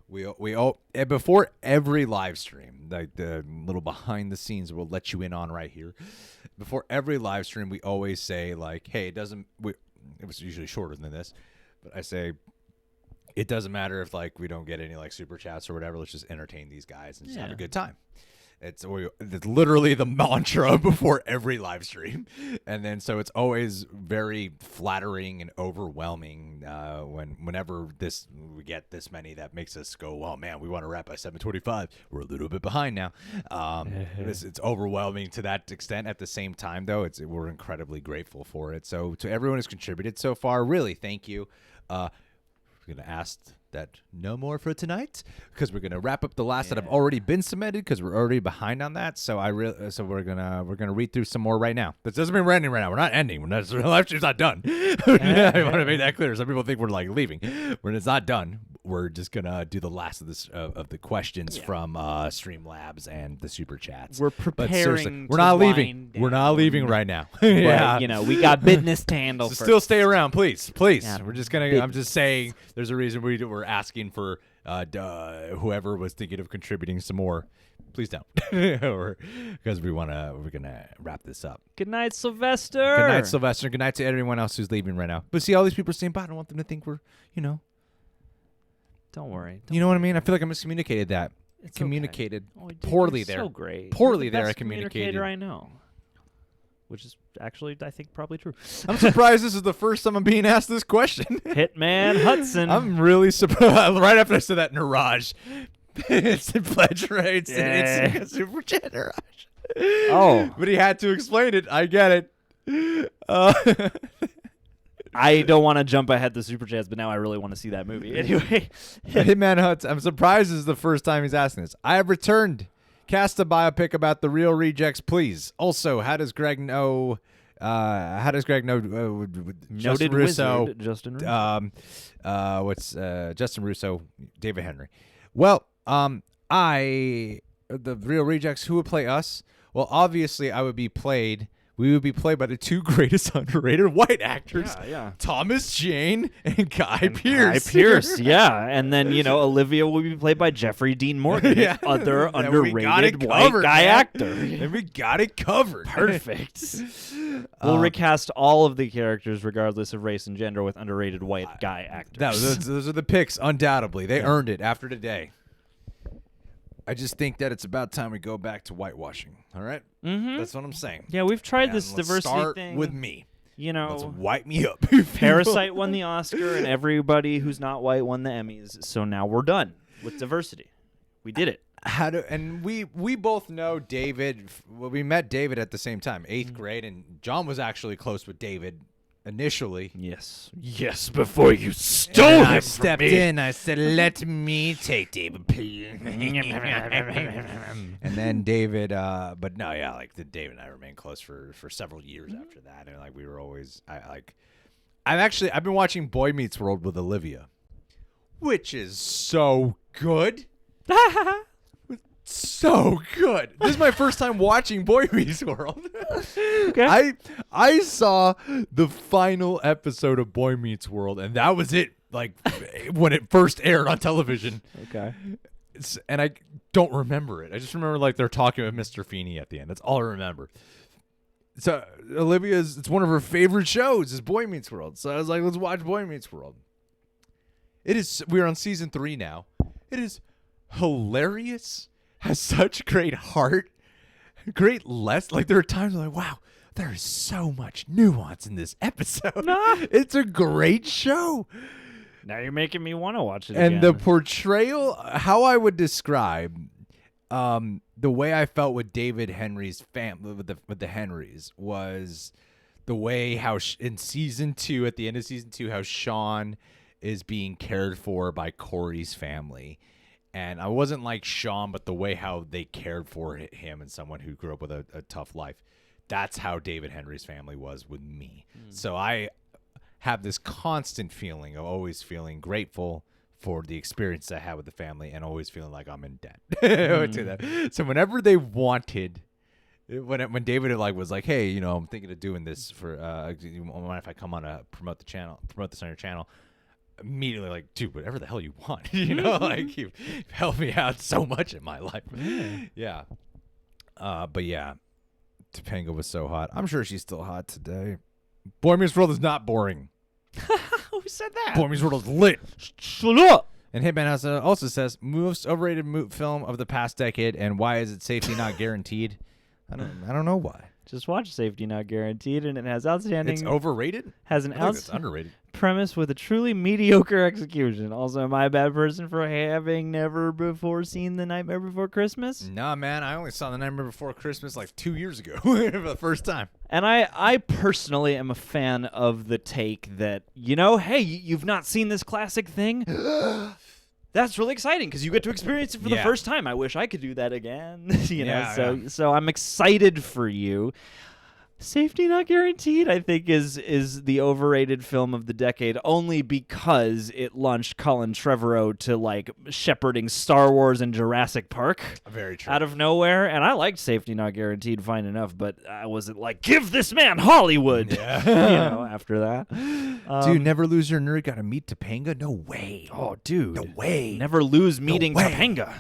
we all and before every live stream, like the little behind the scenes we'll let you in on right here. Before every live stream, we always say like, hey, it was usually shorter than this, but I say. It doesn't matter if like we don't get any like super chats or whatever. Let's just entertain these guys and just have a good time. It's literally the mantra before every live stream, and then so it's always very flattering and overwhelming whenever we get this many that makes us go, oh man, we want to wrap by 7:25. We're a little bit behind now. It's overwhelming to that extent. At the same time, though, we're incredibly grateful for it. So to everyone who's contributed so far, really thank you. We're going to ask that no more for tonight because we're going to wrap up the last that have already been submitted because we're already behind on that. So we're going to read through some more right now. That doesn't mean we're ending right now. We're not ending. The live stream's not done. Yeah, I want to make that clear. Some people think we're like leaving. When it's not done, we're just going to do the last of this of the questions from Streamlabs and the super chats. We're But seriously, preparing. we're to not wind leaving. We're down. not leaving right now. But, Yeah. we got business to handle. So first. still stay around, please. Yeah, We're just gonna. I'm just saying. There's a reason we're asking for whoever was thinking of contributing some more. Please don't, because we're gonna wrap this up. Good night, Sylvester. Good night, Sylvester. Good night to everyone else who's leaving right now. But see, all these people are saying, "But I don't want them to think we're, Don't worry. you know what I mean." I feel like I miscommunicated that. It's communicated okay. Oh, dude, poorly you're there. So great. Poorly You're the there, I best communicated. communicator I know. Which is actually, I think, probably true. I'm surprised this is the first time I'm being asked this question. Hitman Hudson. I'm really surprised. Right after I said that, Niraj. Instant pledge rates and instant super chat, Niraj. Oh. But he had to explain it. I get it. I don't want to jump ahead to Super Chats, but now I really want to see that movie. Anyway. Hitman Hunt. I'm surprised this is the first time he's asking this. I have returned. Cast a biopic about the real rejects, please. Also, how does Greg know? Justin Russo? Wizard, Justin Russo. Justin Russo? David Henry. Well, the real rejects. Who would play us? Well, obviously, we would be played by the two greatest underrated white actors, Thomas Jane and Guy Pearce. Guy Pearce, yeah. And then, Olivia will be played by Jeffrey Dean Morgan, other underrated white guy actor. And we got it covered. Perfect. We'll recast all of the characters, regardless of race and gender, with underrated white guy actors. Those are the picks, undoubtedly. They earned it after today. I just think that it's about time we go back to whitewashing. All right? Mm-hmm. That's what I'm saying. Yeah, we've tried this let's diversity start thing. with me. Let's Know, wipe me up. Parasite won the Oscar, and everybody who's not white won the Emmys. So now we're done with diversity. We did it. And we both know David. Well, we met David at the same time, 8th grade, and John was actually close with David initially. Yes, before you stole him I from stepped me. in. I said, "Let me take David, please." And then David, but no, yeah, like David and I remained close for several years after that, and like we were always, I've been watching Boy Meets World with Olivia, which is so good. So good. This is my first time watching Boy Meets World. Okay. I saw the final episode of Boy Meets World, and that was it. Like when it first aired on television. Okay. And I don't remember it. I just remember like they're talking with Mr. Feeney at the end. That's all I remember. So it's one of her favorite shows is Boy Meets World. So I was like, let's watch Boy Meets World. We're on season 3 now. It is hilarious. Has such great heart, great like there are times I'm like, wow, there is so much nuance in this episode. It's a great show. Now you're making me want to watch it And again. the portrayal, how I would describe the way I felt with David Henry's family, with the Henrys, was the way how in season 2, at the end of season 2, how Sean is being cared for by Corey's family. And I wasn't like Sean, but the way how they cared for him and someone who grew up with a tough life. That's how David Henry's family was with me. So I have this constant feeling of always feeling grateful for the experience I had with the family and always feeling like I'm in debt to them. So whenever they wanted, when David was like, hey, I'm thinking of doing this for, you mind if I come on to promote this on your channel? Immediately like, dude, whatever the hell you want. Like you've helped me out so much in my life. Yeah. But yeah, Topanga was so hot. I'm sure she's still hot today. Boy Meets World is not boring. Who said that? Boy Meets World is lit. Shut up. And Hitman also says, most overrated film of the past decade, and why is it safety not guaranteed? I don't know why. Just watch Safety Not Guaranteed, and it has outstanding. It's overrated? Has an I think it's underrated. premise with a truly mediocre execution. Also, am I a bad person for having never before seen The Nightmare Before Christmas? Nah, man, I only saw The Nightmare Before Christmas like 2 years ago for the first time. And I personally am a fan of the take that, hey, you've not seen this classic thing? That's really exciting because you get to experience it for the first time. I wish I could do that again. So I'm excited for you. Safety Not Guaranteed, I think, is the overrated film of the decade only because it launched Colin Trevorrow to shepherding Star Wars and Jurassic Park. Very true. Out of nowhere, and I liked Safety Not Guaranteed fine enough, but I wasn't like, give this man Hollywood. Yeah. After that. Dude, never lose your nerd. Gotta meet Topanga? No way. Oh, dude. No way. Never lose meeting way. Topanga.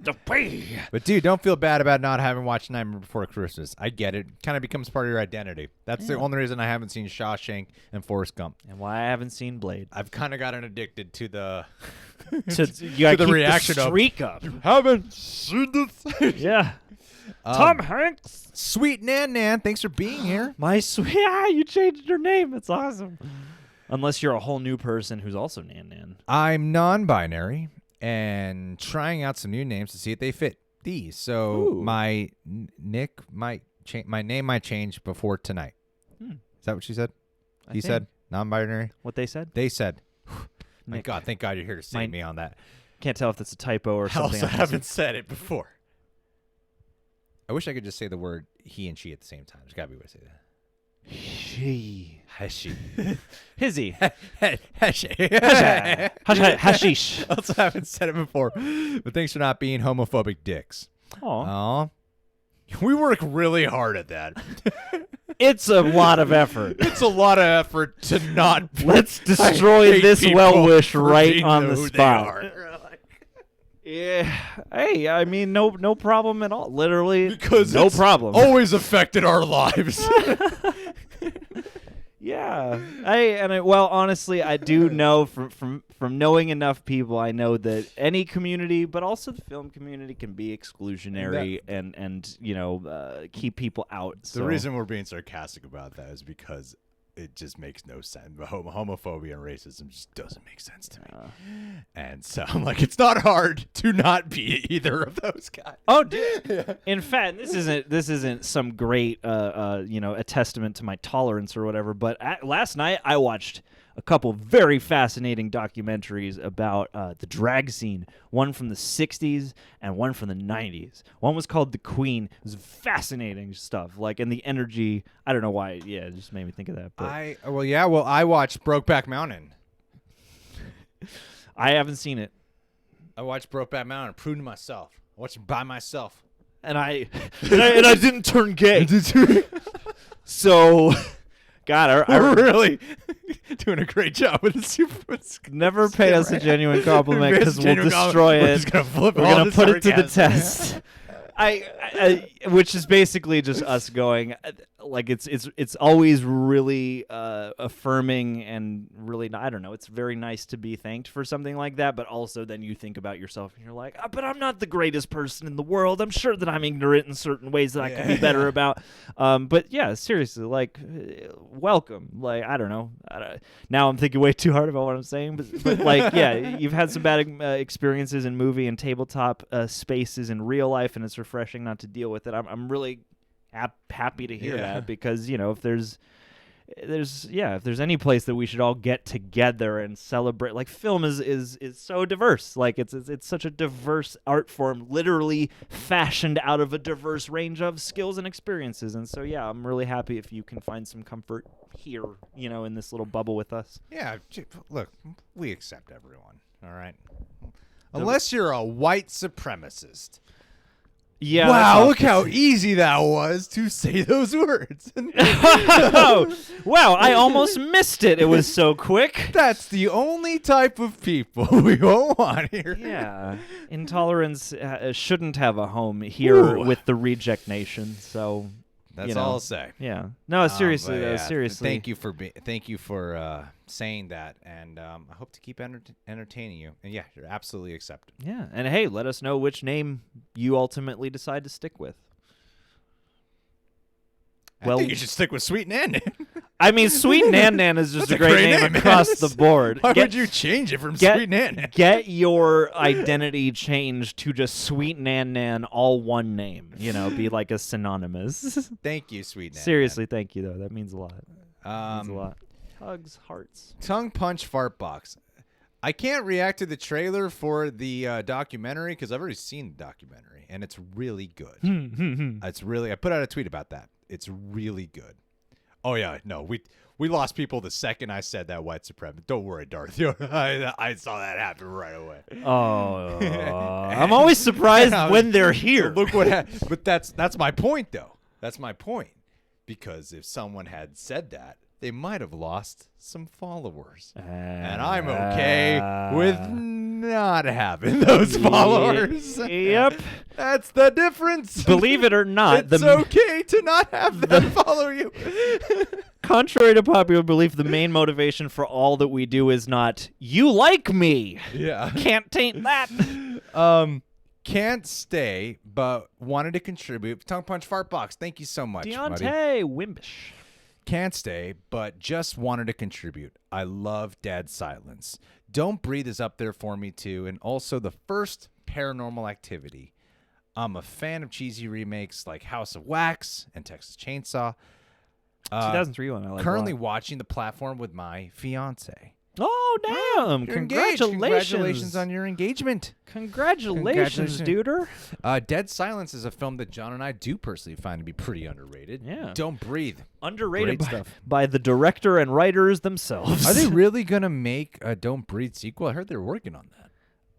The way. But dude, don't feel bad about not having watched Nightmare Before Christmas. I get it. Kind of becomes part of your identity. That's the only reason I haven't seen Shawshank and Forrest Gump. And why I haven't seen Blade. I've kind of gotten addicted to the You gotta the keep reaction the of, streak up. haven't seen this. Yeah. Tom Hanks. Sweet Nan, thanks for being here. My sweet. You changed your name. That's awesome. Unless you're a whole new person who's also Nan. I'm non-binary and trying out some new names to see if they fit these. So my name might change before tonight. Is that what she said? He said non-binary. What they said? They said. My Nick. God, thank God you're here to save me on that. Can't tell if that's a typo or I something. also haven't said it before. I wish I could just say the word he and she at the same time. There's got to be a way to say that. She. Hashish. Hizzy. Hashish. Also haven't said it before. But thanks for not being homophobic dicks. Aw. We work really hard at that. It's a lot of effort. It's a lot of effort to not. Let's destroy hate this people well-wish for right being on the who they spot. are. Yeah. Hey, I mean, no problem at all. Literally, Because no it's problem. always affected our lives. Yeah. Well, honestly, I do know from knowing enough people, I know that any community, but also the film community, can be exclusionary and keep people out. The reason we're being sarcastic about that is because it just makes no sense. Homophobia and racism just doesn't make sense to me. And so I'm like, it's not hard to not be either of those guys. Oh, dude. Yeah. In fact, this isn't some great a testament to my tolerance or whatever, but last night I watched a couple very fascinating documentaries about the drag scene, one from the 60s and one from the 90s. One was called The Queen. It was fascinating stuff, and the energy, I don't know why, it just made me think of that. But I watched Brokeback Mountain. I haven't seen it. I watched Brokeback Mountain, proved to myself. I watched it by myself. And I didn't turn gay. So, God, We're really doing a great job with the super. Never pay us a genuine compliment because we'll destroy it. We're just gonna flip We're gonna put it to the test. Which is basically just us going, it's always really affirming and really, I don't know, it's very nice to be thanked for something like that, but also then you think about yourself and you're like, but I'm not the greatest person in the world. I'm sure that I'm ignorant in certain ways that I can be better about. But yeah, seriously, welcome. I don't know. Now I'm thinking way too hard about what I'm saying, but yeah, you've had some bad experiences in movie and tabletop spaces in real life, and it's refreshing not to deal with it. I'm really happy to hear that, because if there's any place that we should all get together and celebrate, film is so diverse. It's such a diverse art form, literally fashioned out of a diverse range of skills and experiences. And so I'm really happy if you can find some comfort here, in this little bubble with us. Yeah, look, we accept everyone, all right? Unless you're a white supremacist. Yeah. Wow, look how easy that was to say those words. Oh, wow, I almost missed it. It was so quick. That's the only type of people we won't want here. Yeah. Intolerance shouldn't have a home here with the reject nation. So that's all I'll say. Yeah. No, seriously, though. Seriously. Thank you for saying that, and I hope to keep entertaining you. And yeah, you're absolutely accepted. Yeah, and hey, let us know which name you ultimately decide to stick with. I think you should stick with Sweet Nan Nan. I mean, Sweet Nan Nan is just a great name across the board. Why would you change it from Sweet Nan Nan? Get your identity changed to just Sweet Nan Nan, all one name. Be like a synonymous. Thank you, Sweet Nan Nan. Seriously, thank you, though. That means a lot. Means a lot. Hugs, hearts. Tongue punch fart box. I can't react to the trailer for the documentary because I've already seen the documentary, and it's really good. I put out a tweet about that. It's really good. Oh yeah, no, we lost people the second I said that white supremacist. Don't worry, Darth. I saw that happen right away. Oh, I'm always surprised when they're here. Look what happened. But that's my point, though. That's my point. Because if someone had said that, they might have lost some followers. And I'm okay with not having those followers. Yep. That's the difference. Believe it or not, it's okay to not have them follow you. Contrary to popular belief, the main motivation for all that we do is not, you like me. Yeah. Can't taint that. Can't stay, but wanted to contribute. Tongue punch fart box. Thank you so much, Deontay Wimbish. Can't stay, but just wanted to contribute. I love Dad's Silence. Don't Breathe is up there for me, too. And also the first Paranormal Activity. I'm a fan of cheesy remakes like House of Wax and Texas Chainsaw. 2003 one. I like Currently a lot. watching The Platform with my fiance. Oh damn! You're engaged. Congratulations! Congratulations on your engagement. Congratulations, duder. Dead Silence is a film that John and I do personally find to be pretty underrated. Yeah. Don't Breathe. Underrated Great stuff. by the director and writers themselves. Are they really gonna make a Don't Breathe sequel? I heard they're working on that.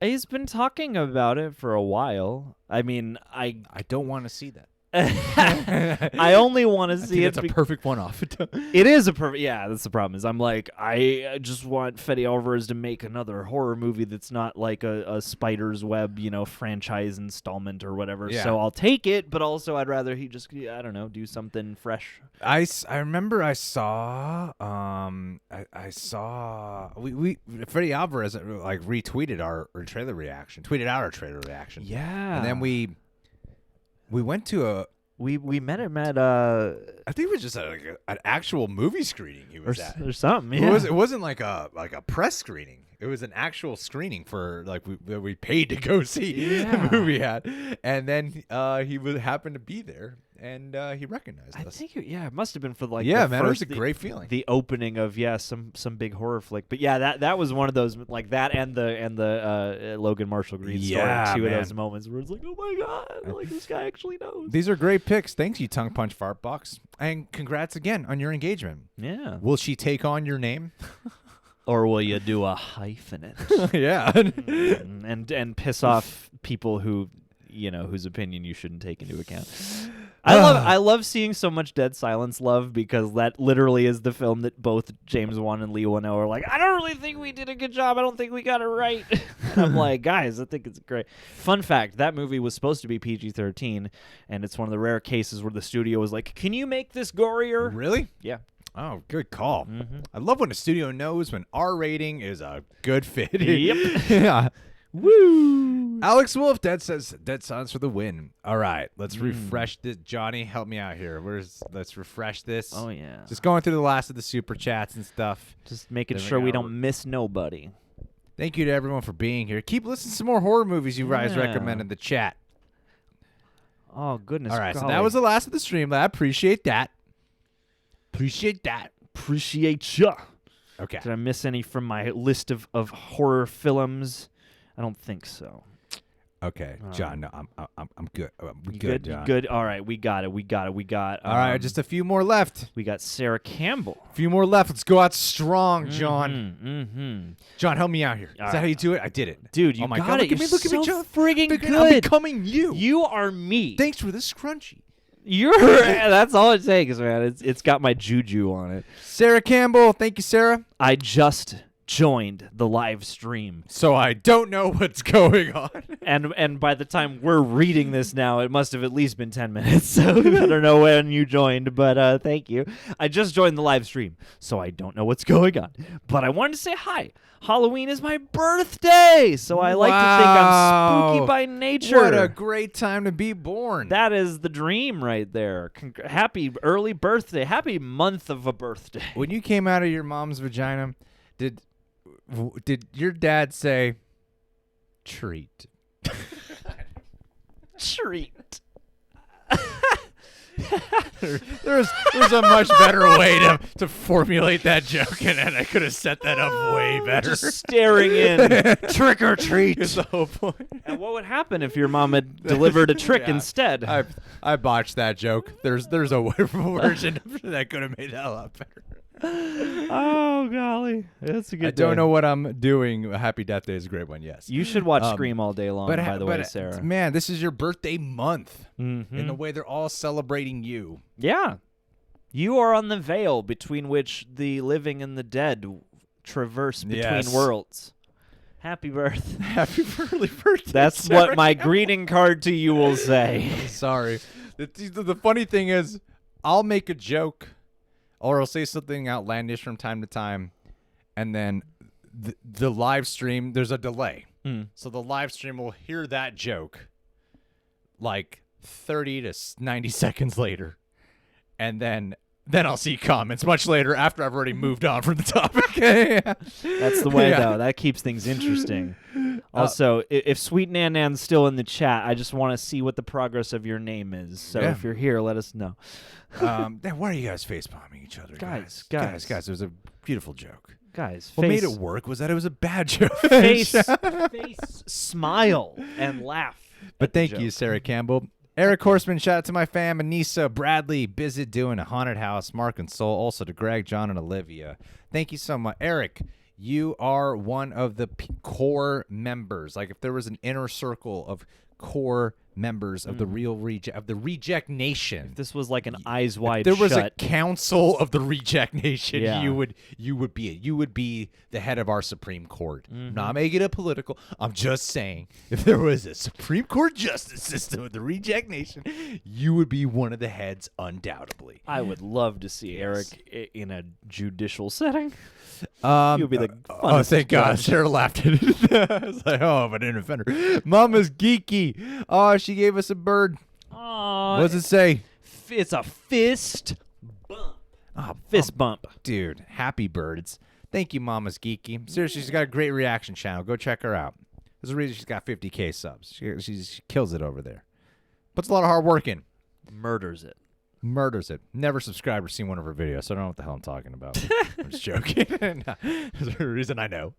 He's been talking about it for a while. I mean, I don't want to see that. I only want to see it. It's a perfect one-off. It is a perfect. Yeah, that's the problem. Is I'm like, I just want Fede Alvarez to make another horror movie that's not like a Spider's Web, franchise installment or whatever. Yeah. So I'll take it, but also I'd rather he just, I don't know, do something fresh. I remember I saw we Fede Alvarez retweeted our trailer reaction, tweeted out our trailer reaction. Yeah, and then we went to we met him at I think it was just an actual movie screening he was at. or something. Yeah. It wasn't like a press screening. It was an actual screening for we paid to go see the movie at, and then he happened to be there. And he recognized us. I think, it must have been for it was a great feeling. The opening of some big horror flick, but that was one of those like that and the Logan Marshall Green story. Two of those moments where it's like, oh my god, like this guy actually knows. These are great picks. Thanks, you Tongue Punch Fart Box, and congrats again on your engagement. Yeah. Will she take on your name? Or will you do a hyphenate? Yeah. and piss off people who whose opinion you shouldn't take into account. I love seeing so much Dead Silence love, because that literally is the film that both James Wan and Lee Whannell are like, I don't really think we did a good job. I don't think we got it right. And I'm like, guys, I think it's great. Fun fact, that movie was supposed to be PG-13, and it's one of the rare cases where the studio was like, can you make this gorier? Really? Yeah. Oh, good call. Mm-hmm. I love when a studio knows when R rating is a good fit. Yep. Yeah. Woo! Alex Wolf, Dead Silence for the win. All right, let's refresh this. Johnny, help me out here. Let's refresh this. Oh, yeah. Just going through the last of the super chats and stuff. Just making Then we sure we got- don't miss nobody. Thank you to everyone for being here. Keep listening to some more horror movies you guys Yeah. recommend in the chat. Oh, goodness. All right, so golly. that was the last of the stream. I appreciate that. Appreciate that. Appreciate ya. Okay. Did I miss any from my list of horror films? I don't think so. Okay, John. No, I'm good. We You good, You John. good? All right, we got it. All right, just a few more left. we got Sarah Campbell. A few more left. Let's go out strong, John. Mm-hmm. John, help me out here. Is All that right. how you do it? I did it. Dude, you oh my got God, it. Look at me, look at me, so John. friggin' I'm good. becoming you. You are me. Thanks for the scrunchie. You're. That's all it takes, man. It's got my juju on it. Sarah Campbell. Thank you, Sarah. I just joined the live stream. So I don't know what's going on. And by the time we're reading this now, it must have at least been 10 minutes. So I don't know when you joined, but thank you. I just joined the live stream, so I don't know what's going on. But I wanted to say hi. Halloween is my birthday, so I like to think I'm spooky by nature. What a great time to be born. That is the dream right there. Happy early birthday. Happy month of a birthday. When you came out of your mom's vagina, did your dad say treat? Treat. There's a much better way to formulate that joke, and I could have set that up way better. Just staring in. Trick or treat. Is the whole point. And what would happen if your mom had delivered a trick Yeah. instead? I botched that joke. There's a version that could have made that a lot better. Oh, golly. That's a good I don't know what I'm doing. Happy Death Day is a great one, yes. You should watch Scream all day long, by the way, Sarah. Man, this is your birthday month. Mhm. In the way they're all celebrating you. Yeah. You are on the veil between which the living and the dead traverse between Yes. worlds. Happy birthday. Happy early birthday. That's Sarah. what my greeting card to you will say. Sorry. The funny thing is, I'll make a joke or I'll say something outlandish from time to time, and then the live stream, there's a delay. So the live stream will hear that joke like 30 to 90 seconds later, and then then I'll see comments much later after I've already moved on from the topic. Yeah. That's the way, Yeah. though. That keeps things interesting. Also, if Sweet Nan Nan's still in the chat, I just want to see what the progress of your name is. So Yeah. if you're here, let us know. Why are you guys face-bombing each other? Guys. Guys, it was a beautiful joke. Guys, What face, made it work was that it was a bad joke. face, smile, and laugh. But at the thank you, joke. Sarah Campbell. Eric Horseman, shout out to my fam, Anissa, Bradley, Bizit doing a haunted house, Mark and Soul, also to Greg, John, and Olivia. Thank you so much. Eric, you are one of the core members. Like if there was an inner circle of core members of the real Reject Nation. If this was like an eyes wide There was shut. a council of the Reject Nation. Yeah. You would be the head of our Supreme Court. I'm not making it political. I'm just saying, if there was a Supreme Court justice system of the Reject Nation, you would be one of the heads, undoubtedly. I would love to see Eric in a judicial setting. You'd be the oh, funnest thank God, judge. Sarah laughed at it. I was like, oh, but an offender. Mama's geeky. Oh, she gave us a bird. Aw, What does it say? it's a fist bump. Oh, Fist bump. dude, happy birds. Thank you, Mama's Geeky. Seriously, she's got a great reaction channel. Go check her out. There's a reason she's got 50K subs. She kills it over there. Puts a lot of hard work in. Murders it. Murders it. Never subscribed or seen one of her videos, so I don't know what the hell I'm talking about. I'm just joking. No, there's a reason I know.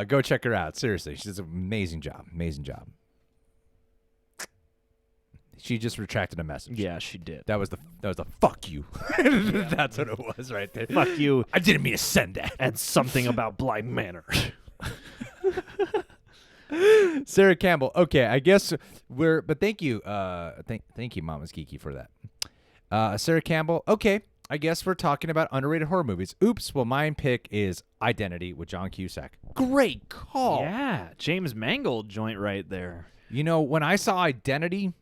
Go check her out. Seriously, she does an amazing job. Amazing job. She just retracted a message. Yeah, she did. That was the fuck you. That's what it was right there. Fuck you I didn't mean to send that. and something about Blind Manor. Sarah Campbell. Okay, I guess but thank you. Thank you, Mama's Geeky, for that. Sarah Campbell. Okay, I guess we're talking about underrated horror movies. Oops. Well, my pick is Identity with John Cusack. Great call. Yeah, James Mangold joint right there. You know, when I saw Identity,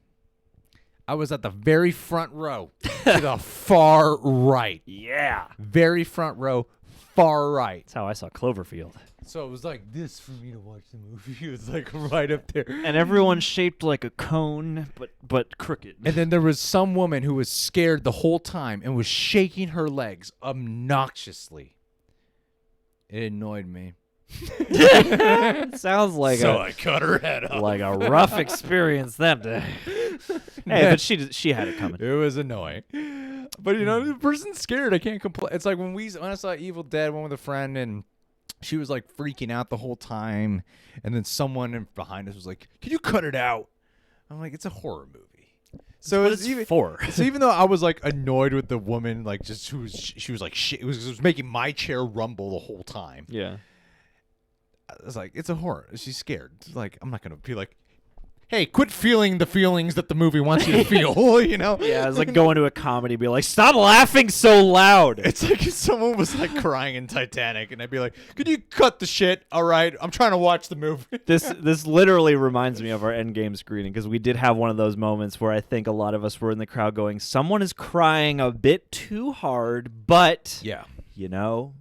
I was at the very front row to the far right. Yeah. Very front row, far right. That's how I saw Cloverfield. So it was like this for me to watch the movie. It was like right up there. And everyone's shaped like a cone, but crooked. And then there was some woman who was scared the whole time and was shaking her legs obnoxiously. It annoyed me. Sounds like I cut her head off. like a rough experience that day. Hey, but she had it coming. It was annoying. But you know, the person's scared. I can't complain. It's like when I saw Evil Dead, one with a friend, and she was like freaking out the whole time, and then someone behind us was like, "Can you cut it out?" I'm like, "It's a horror movie." So What it's it's even for. So even though I was like annoyed with the woman, like just she was like it was making my chair rumble the whole time. Yeah. I was like, it's a horror. She's scared. It's like, I'm not gonna be like, hey, quit feeling the feelings that the movie wants you to feel. You know? Yeah, it's like going to a comedy, be like, stop laughing so loud. It's like if someone was like crying in Titanic, and I'd be like, could you cut the shit? All right, I'm trying to watch the movie. This literally reminds me of our Endgame screening, because we did have one of those moments where I think a lot of us were in the crowd going, someone is crying a bit too hard, but Yeah. you know,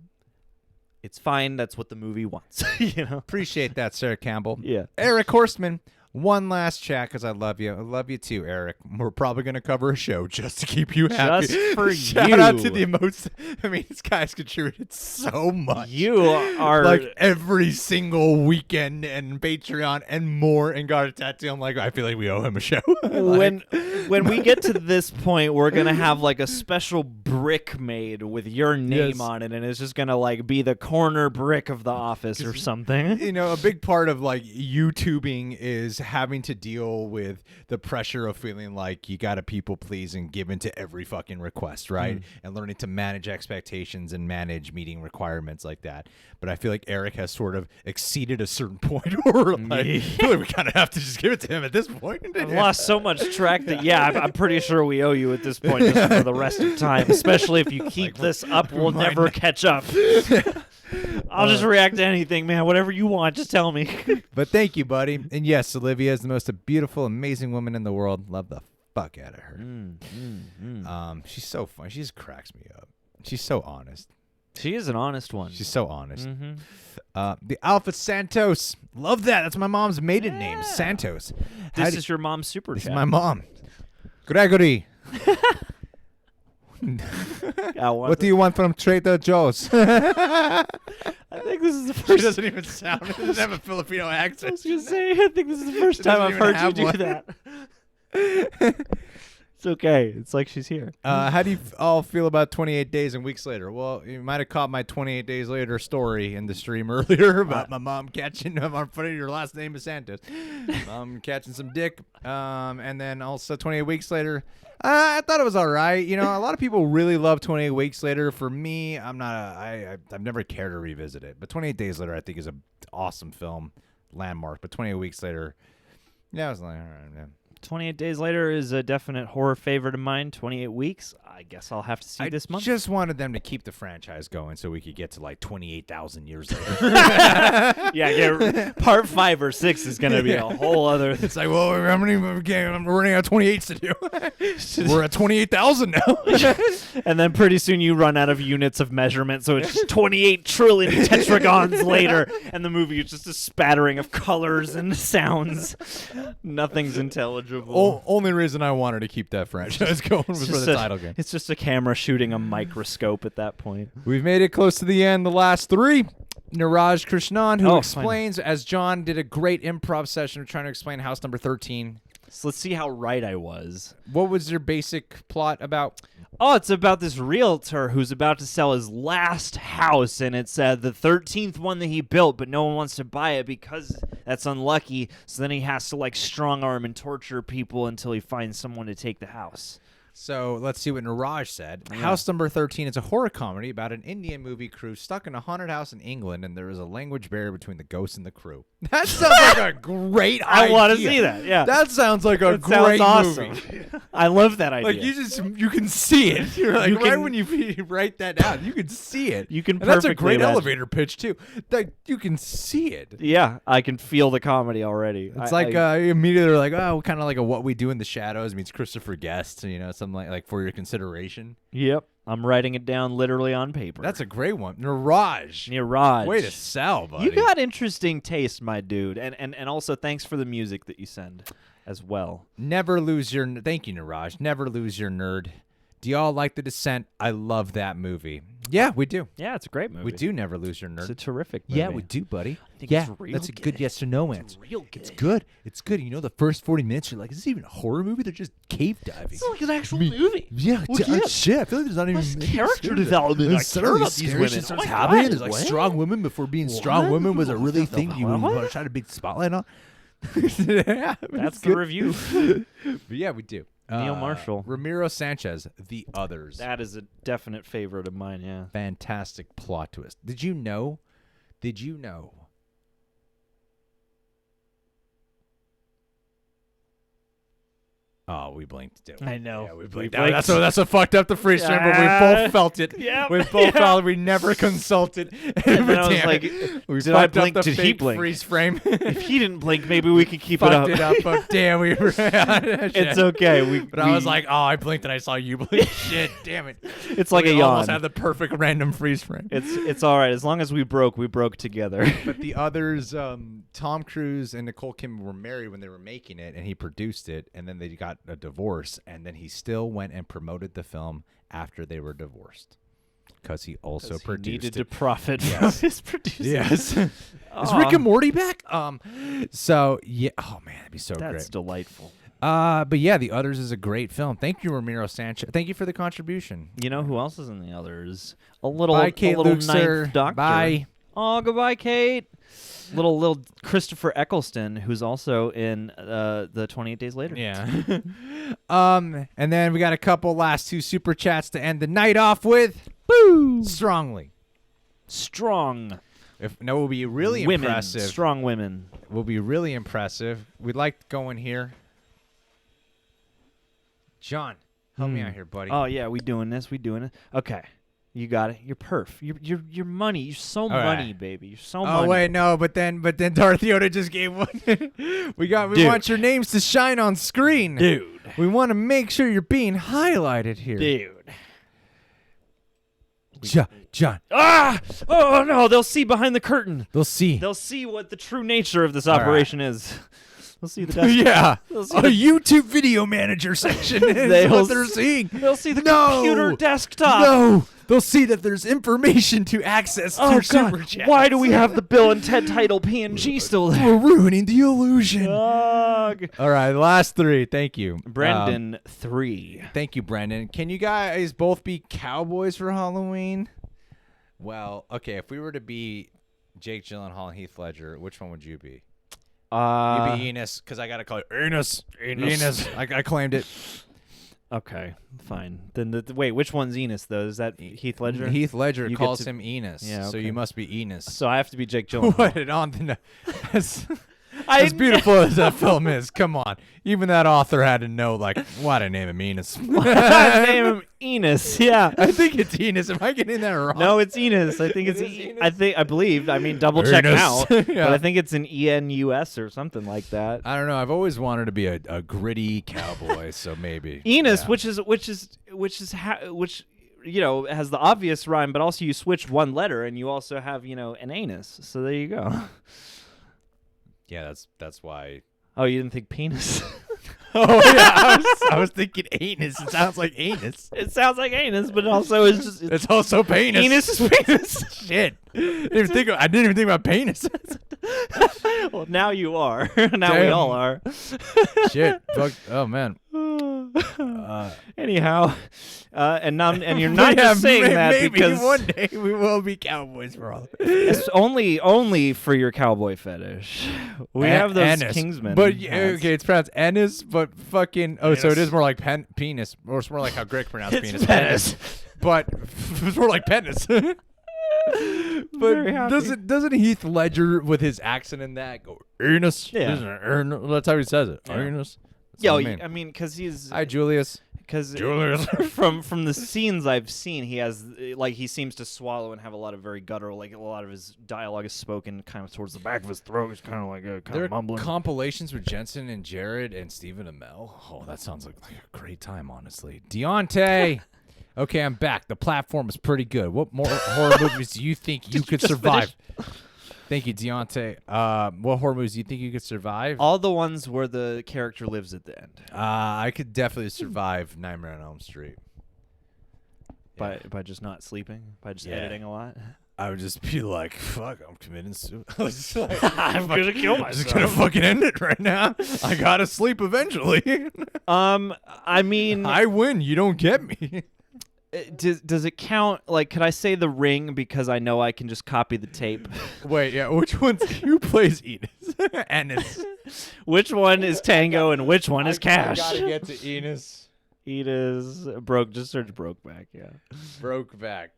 it's fine. That's what the movie wants. You know? Appreciate that, Sarah Campbell. Yeah. Eric Horstman. One last chat because I love you. I love you too, Eric. We're probably going to cover a show just to keep you happy. Just for Shout out you. to the most. I mean, this guy's contributed so much. You are like every single weekend and Patreon and more and got a tattoo. I'm like, I feel like we owe him a show. when we get to this point, we're gonna have like a special brick made with your name Yes. on it, and it's just gonna like be the corner brick of the office or something. You know, a big part of like YouTubing is having to deal with the pressure of feeling like you got to people please and give in to every fucking request, right? And learning to manage expectations and manage meeting requirements like that. But I feel like Eric has sort of exceeded a certain point where like, I feel like we kind of have to just give it to him at this point. I've lost so much track that I'm pretty sure we owe you at this point just for the rest of time. Especially if you keep this up, we'll never catch up. I'll just react to anything, man. Whatever you want, just tell me. But thank you, buddy. And yes, Olivia is the most beautiful, amazing woman in the world. Love the fuck out of her. She's so fun. She just cracks me up. She's so honest. She is an honest one. She's so honest. The Alpha Santos. Love that. That's my mom's maiden name, Santos. This is your mom's super This chat. is my mom. Gregory. What do you want from Trader Joe's? I think this is the She first. doesn't even sound. She doesn't have a Filipino I accent. was gonna say. I think this is the first She time doesn't I've even heard you have do one. that. It's okay. It's like she's here. How do you all feel about 28 Days and Weeks Later? Well, you might have caught my 28 Days Later story in the stream earlier about my mom catching, I'm putting your last name is Santos. Catching some dick. And then also 28 Weeks Later. I thought it was all right. You know, a lot of people really love 28 Weeks Later. For me, I've never cared to revisit it. But 28 Days Later, I think, is an awesome film, landmark. But 28 Weeks Later, yeah, I was like, all right, man. 28 Days Later is a definite horror favorite of mine. 28 Weeks. I guess I'll have to see this month. I just wanted them to keep the franchise going so we could get to like 28,000 years later. Yeah, part 5 or 6 is going to be a whole other. It's like, well, I'm running out of 28s to do. We're at 28,000 now. And then pretty soon you run out of units of measurement, so it's 28 trillion tetragons later, and the movie is just a spattering of colors and sounds. Nothing's intelligible. Only reason I wanted to keep that franchise going was for the title game. It's just a camera shooting a microscope at that point. We've made it close to the end. The last 3. Niraj Krishnan, who explains, as John did a great improv session trying to explain House Number 13. So let's see how right I was. What was your basic plot about? Oh, it's about this realtor who's about to sell his last house, and it's the 13th one that he built, but no one wants to buy it because that's unlucky. So then he has to like strong arm and torture people until he finds someone to take the house. So let's see what Niraj said. Yeah. House Number 13 is a horror comedy about an Indian movie crew stuck in a haunted house in England, and there is a language barrier between the ghosts and the crew. That sounds like a great idea. I want to see that. Yeah, That sounds like a that sounds great awesome. movie. I love that idea. Like you can see it. You're like You right can- when you write that down, you can see it. You can And that's a perfectly great imagine. elevator pitch too. That you can see it. Yeah, I can feel the comedy already. It's immediately they're like, oh, kind of like a What We Do in the Shadows meets Christopher Guest, something like for your consideration. Yep, I'm writing it down literally on paper. That's a great one. Niraj. Way to sell, buddy. You got interesting taste, my dude, and also thanks for the music that you send as well. Never lose your. Thank you, Niraj. Never lose your nerd. Do y'all like The Descent? I love that movie. Yeah, we do. Yeah, it's a great movie. We do never lose your It's nerd. a terrific movie. Yeah, we do, buddy. think Yeah, it's real that's a good. good yes or no answer. Real good. It's good. It's good. You know, the first 40 minutes, you're like, is this even a horror movie? They're just cave diving. It's like an actual movie. Yeah, Look, yeah. shit. I feel like there's not even There's any character scary development. And I suddenly care about these scary women. shit starts Oh my happening. God, There's like what? strong women before being strong What? women was a really thing you What? want to try to big spotlight on. Yeah, That's the review. But yeah, we do. Neil Marshall. Ramiro Sanchez, The Others. That is a definite favorite of mine, yeah. Fantastic plot twist. Did you know? Oh, we blinked, didn't we? I know. Yeah, we blinked. blinked. That's what fucked up the freeze frame, but we both felt it. Yeah. We both felt it. We never consulted. And then I was Damn like, it. We did I fucked blink? up the Did he fake blink? freeze frame. If he didn't blink, maybe we could keep Fucked it it up. up, but damn, we were. It's okay. But I was like, oh, I blinked and I saw you blink. Shit, damn it. it's like We a almost yawn. had the perfect random freeze frame. It's all right. As long as we broke together. But The Others, Tom Cruise and Nicole Kidman were married when they were making it, and he produced it, and then they got a divorce, and then he still went and promoted the film after they were divorced because he also He produced needed it. to profit from his producing. Yes. Is Aw. Rick and Morty back? So yeah. Oh man, that'd be so That's great. delightful. But yeah, The Others is a great film. Thank you, Ramiro Sanchez. Thank you for the contribution. You know who else is in the others? A little, Bye, Kate a little Luxer. ninth Doctor. Bye. Oh, goodbye, Kate. Little Christopher Eccleston, who's also in the 28 Days Later. Yeah. And then we got a couple last two super chats to end the night off with. Boo! Strongly. Strong Will be really women. impressive. Strong women. Will be really impressive. We'd like to go in here. John, help me out here, buddy. Oh yeah, we doing this. We doing it. Okay, you got it. You're perf. You're money. You're so right. money, baby. You're so Oh money. wait, no, but then Darth Yoda just gave one. We Dude. want your names to shine on screen. dude. We want to make sure you're being highlighted here. Dude. John, Ah! Oh no! They'll see behind the curtain. they'll see. They'll see what the true nature of this All right. operation is. They'll see the desk. Yeah, They'll a see the, YouTube video manager section is They'll what they're s- seeing. they'll see the No. computer desktop. No, they'll see that there's information to access Oh through God! Super Chat. Why do we have the Bill and Ted title PNG still there? We're ruining the illusion. Dog. All right, last three. Thank you, Brendan 3. Thank you, Brendan. Can you guys both be cowboys for Halloween? Well, okay. If we were to be Jake Gyllenhaal and Heath Ledger, which one would you be? You'd be Enos, because I got to call you Enos. Enos. I claimed it. Okay, fine. Then wait, which one's Enos though? Is that Heath Ledger? Heath Ledger You get calls to- him Enos, Yeah, so okay. you must be Enos. So I have to be Jake Gyllenhaal. What on the as beautiful as that film is, come on. Even that author had to know, like, why to name him Enos. Name him Enos. Yeah. I think it's Enos. Am I getting that wrong? No, it's Enos. I think it's. I believe. I mean, double check Enos. now. Yeah. But I think it's an ENUS or something like that. I don't know. I've always wanted to be a gritty cowboy, so maybe Enos, yeah. which you know has the obvious rhyme, but also you switch one letter and you also have an anus. So there you go. Yeah, that's why. Oh, you didn't think penis? Oh yeah, I was thinking anus. It sounds like anus. It sounds like anus, but also it's just It's also penis. Enos is penis. Shit. I didn't even think about penis. Well, now you are. Now we Damn. all are. Shit. Fuck. Oh man. Anyhow, and you're not just saying that maybe because one day we will be cowboys for all. it's only for your cowboy fetish. We have those Anus. Kingsmen. But hats. okay, it's pronounced anus, but fucking so it Anus. is more like penis, or it's more like how Greg pronounced It's penis. penis. But it's more like penis. But Very happy. doesn't Heath Ledger with his accent in that go anus? Yeah. That's how he says it. Yeah. Anus. That's Yo, what I mean. because he's Hi, Julius. because Julius. from the scenes I've seen, he has he seems to swallow and have a lot of very guttural, like a lot of his dialogue is spoken kind of towards the back of his throat. He's kind of like kind There of are mumbling. compilations with Jensen and Jared and Stephen Amell. Oh, that sounds like a great time, honestly. Deontay. Okay, I'm back. The platform is pretty good. What more horror movies do you think you could just survive? Thank you, Deontay. What horror movies do you think you could survive? All the ones where the character lives at the end I could definitely survive Nightmare on Elm Street. by just not sleeping, by just Yeah. editing a lot. I would just be like, fuck, I'm committing suicide. I'm gonna kill I'm just gonna fucking end it right now. I gotta sleep eventually. I mean, I win. You don't get me. does it count? Like, could I say The Ring because I know I can just copy the tape? Wait, yeah. Which one's who plays Enos? Enos. Which one is Tango and which one is Cash? I gotta get to Enos. Enos broke. Just search Brokeback. Yeah. Brokeback.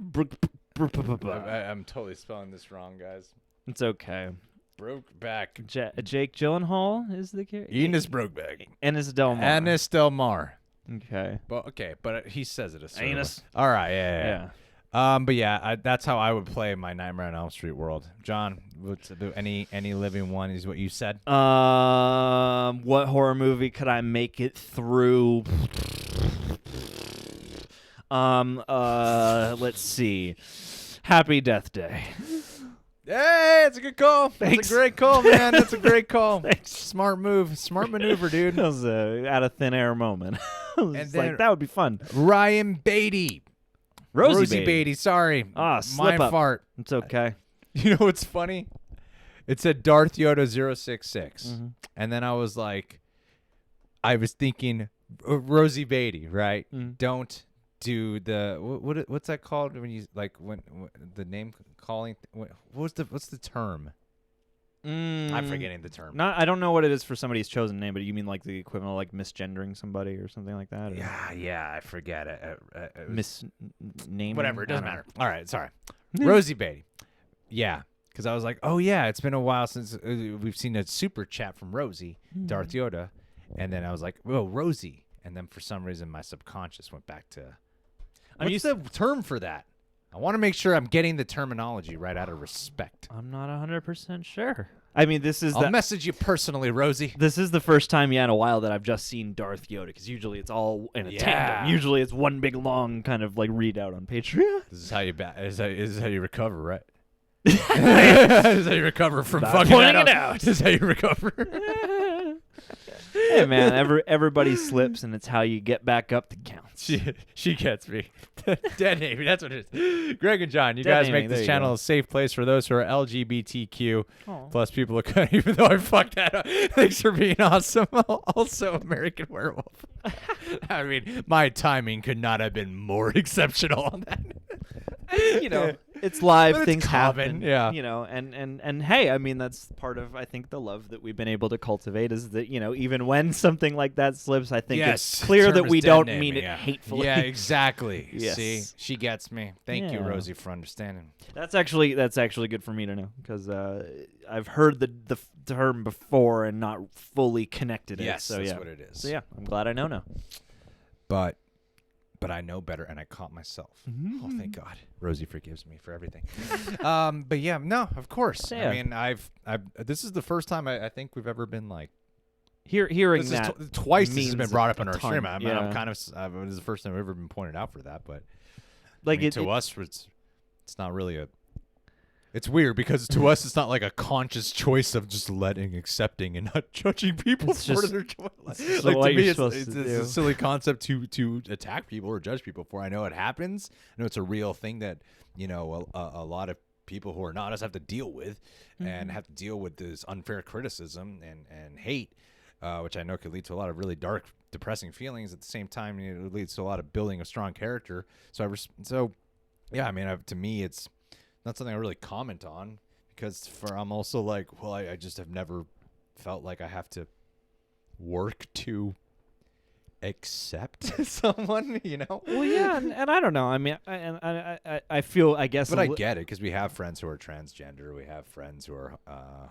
Broke. I'm totally spelling this wrong, guys. It's okay. Brokeback. Jake Gyllenhaal is the character. Enos Brokeback. Ennis Del Mar. Enos Del Mar. Okay. But he says it a certain Anus. way. All right, yeah. Yeah. But yeah, that's how I would play my Nightmare on Elm Street world. John, any living one is what you said. What horror movie could I make it through? Let's see. Happy Death Day. Hey, it's a good call. Thanks. It's a great call, man. That's a great call. Thanks. Smart move. Smart maneuver, dude. That was a out of thin air moment. I was And just then- like, that would be fun. Ryan Beatty. Rosie Beatty. Sorry. Ah, slip My up. fart. It's okay. You know what's funny? It said Darth Yoda 066. Mhm. And then I was like, I was thinking Rosie Beatty, right? Mhm. Don't do the what's that called when you like when the name calling what's the term? I'm forgetting the term. I don't know what it is for somebody's chosen name, but you mean like the equivalent of like misgendering somebody or something like that? Or Yeah, I forget it. It was- misname. whatever, it doesn't matter. All right, sorry. Rosie Beatty. Yeah, because I was like, oh yeah, it's been a while since we've seen a super chat from Rosie, Darth Yoda, and then I was like, oh, Rosie, and then for some reason my subconscious went back to. What's the term for that? I want to make sure I'm getting the terminology right out of respect. I'm not 100% sure. I mean, this is I'll message you personally, Rosie. This is the first time in a while that I've just seen Darth Yoda, because usually it's all in a Yeah. tandem. Usually it's one big long kind of like readout on Patreon. This is how you this is how you recover, right? This is how you recover from fucking pointing that it up. out. This is how you recover. Hey man, everybody slips, and it's how you get back up that counts. She gets me. Dead naming. That's what it is. Greg and John, you Dead guys naming, make there this you channel go. a safe place for those who are LGBTQ Aw. plus people who couldn't, even though I fucked that up. Thanks for being awesome. Also, American Werewolf. I mean, my timing could not have been more exceptional on that. You know, it's live, But it's things common, happen. yeah. You know, and hey, I mean, that's part of, I think, the love that we've been able to cultivate is that, you know, even when something like that slips, I think it's clear term that is we dead don't naming, mean it yeah. hatefully. Yeah, exactly. Yes. See, she gets me. Thank you, Yeah. Rosie, for understanding. That's actually good for me to know, because I've heard the term before and not fully connected it. Yes, So that's yeah. what it is. So yeah, I'm glad I know now. But I know better, and I caught myself. Oh, thank God. Rosie forgives me for everything. But yeah, no, of course. Yeah. I mean, this is the first time I think we've ever been like. Hearing This that is twice this has means been brought up a on our ton, stream. I'm yeah. kind of. This is the first time I've ever been pointed out for that, but like I mean, it, to us, it's not really a. It's weird because to us, it's not like a conscious choice of just accepting, and not judging people It's for just- their choice. just Like what to me, you're it's supposed it's to a do. silly concept to attack people or judge people for. I know it happens. I know it's a real thing that a lot of people who are not us have to deal with, and have to deal with this unfair criticism and hate, which I know could lead to a lot of really dark, depressing feelings. At the same time, it leads to a lot of building a strong character. So yeah, I mean, to me, it's not something I really comment on. Because I'm also like, well, I just have never felt like I have to work to accept someone, well, yeah, and I don't know. I mean, I feel, I guess, But I get it because we have friends who are transgender, we have friends who are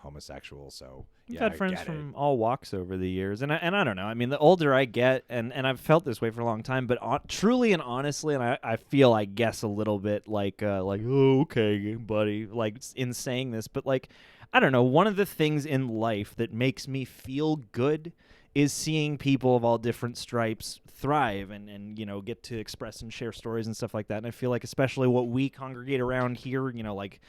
homosexual. So We've yeah, had I friends get from all walks over the years, and I don't know. I mean, the older I get, and I've felt this way for a long time, but truly and honestly, and I feel, I guess, a little bit like oh, okay, buddy, like in saying this, but like, I don't know. One of the things in life that makes me feel good is seeing people of all different stripes thrive and get to express and share stories and stuff like that. And I feel like especially what we congregate around here, like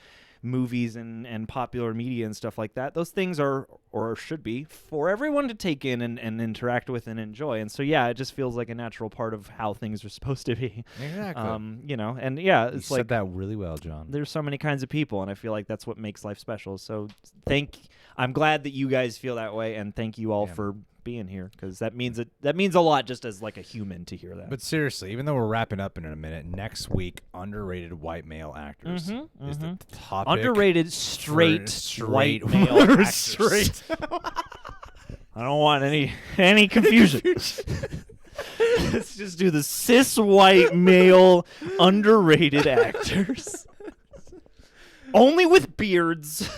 movies and popular media and stuff like that, those things are, or should be, for everyone to take in and interact with and enjoy. And so yeah, it just feels like a natural part of how things are supposed to be. Exactly. And yeah, You it's said like that really well, John. there's so many kinds of people, and I feel like that's what makes life special. So I'm glad that you guys feel that way, and thank you all Yeah. for being here, because that means a lot just as like a human to hear that. But seriously, even though we're wrapping up in a minute, next week, underrated white male actors is the topic. Underrated for straight white male actors. Straight. I don't want any confusion. Let's just do the cis white male underrated actors. Only with beards.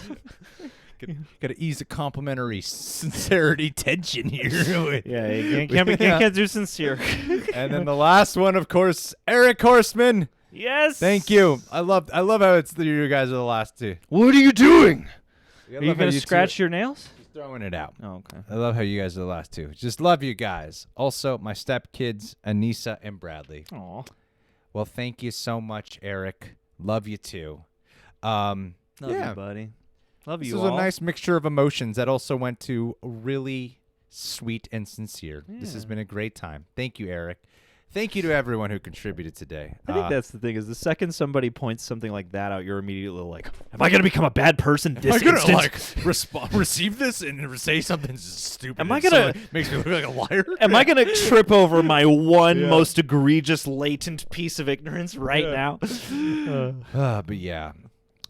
Got to ease the complimentary sincerity tension here. Yeah, you can't do sincere. And then the last one, of course, Eric Horseman. Yes. Thank you. I love how you guys are the last two. What are you doing? I Are you love how gonna two- scratch your nails? Just throwing it out. Oh, okay. I love how you guys are the last two. Just love you guys. Also, my stepkids, Anissa and Bradley. Aw. Well, thank you so much, Eric. Love you too. Love Yeah. you, buddy. Love This you was all. a nice mixture of emotions that also went to really sweet and sincere. This has Yeah. been a great time. Thank you, Eric. Thank you to everyone who contributed today. I think that's the thing, is the second somebody points something like that out, you're immediately like, am I going to become a bad person this I'm gonna instant? receive this and say something stupid. Am I and gonna- so it makes me look like a liar? Am I going to trip over my one Yeah. most egregious, latent piece of ignorance right now? But yeah.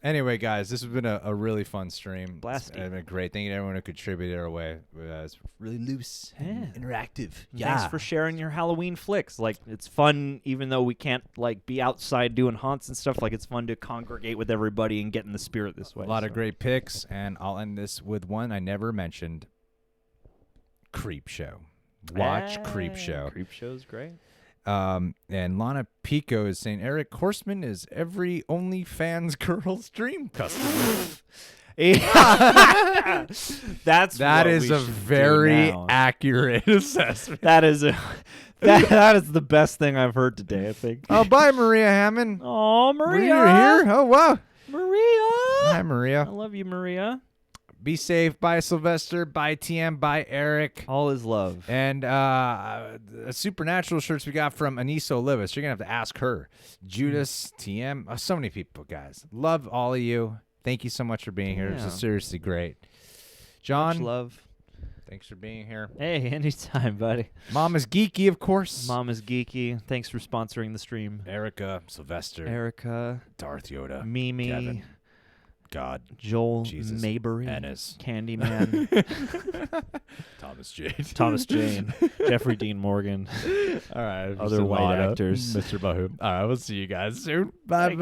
Anyway, guys, this has been a really fun stream. Blasty. It's been great. Thank you to everyone who contributed our way. It's really loose and interactive. Thanks for sharing your Halloween flicks. Like, it's fun, even though we can't like be outside doing haunts and stuff. Like, it's fun to congregate with everybody and get in the spirit this way. A lot of great picks, and I'll end this with one I never mentioned. Creep Show. Watch Creep Show. Creep Show's great. And Lana Pico is saying Eric Horseman is every OnlyFans girl's dream customer. That That what is we a should do very now. accurate assessment. That is that is the best thing I've heard today, I think. Oh, bye, Maria Hammond. Oh, Maria. You're here? Oh, wow. Maria. Hi, I Maria. love you, Maria. Be safe. Bye, Sylvester. Bye, TM. Bye, Eric. All is love. And supernatural shirts we got from Anissa Olivas. You're going to have to ask her. Judas, TM. So many people, guys. Love all of you. Thank you so much for being here. This is seriously great. John. Much love. Thanks for being here. Hey, anytime, buddy. Mom is geeky, of course. Mom is geeky. Thanks for sponsoring the stream. Erica, Sylvester, Erica, Darth Yoda, Mimi, Kevin, God, Joel, Jesus, Mabry, Ennis, Candyman, Thomas Jane, Thomas Jane, Jeffrey Dean Morgan. All right, Other white actors. Mr. Bahu. All right, we'll see you guys soon. Bye, Bye-bye.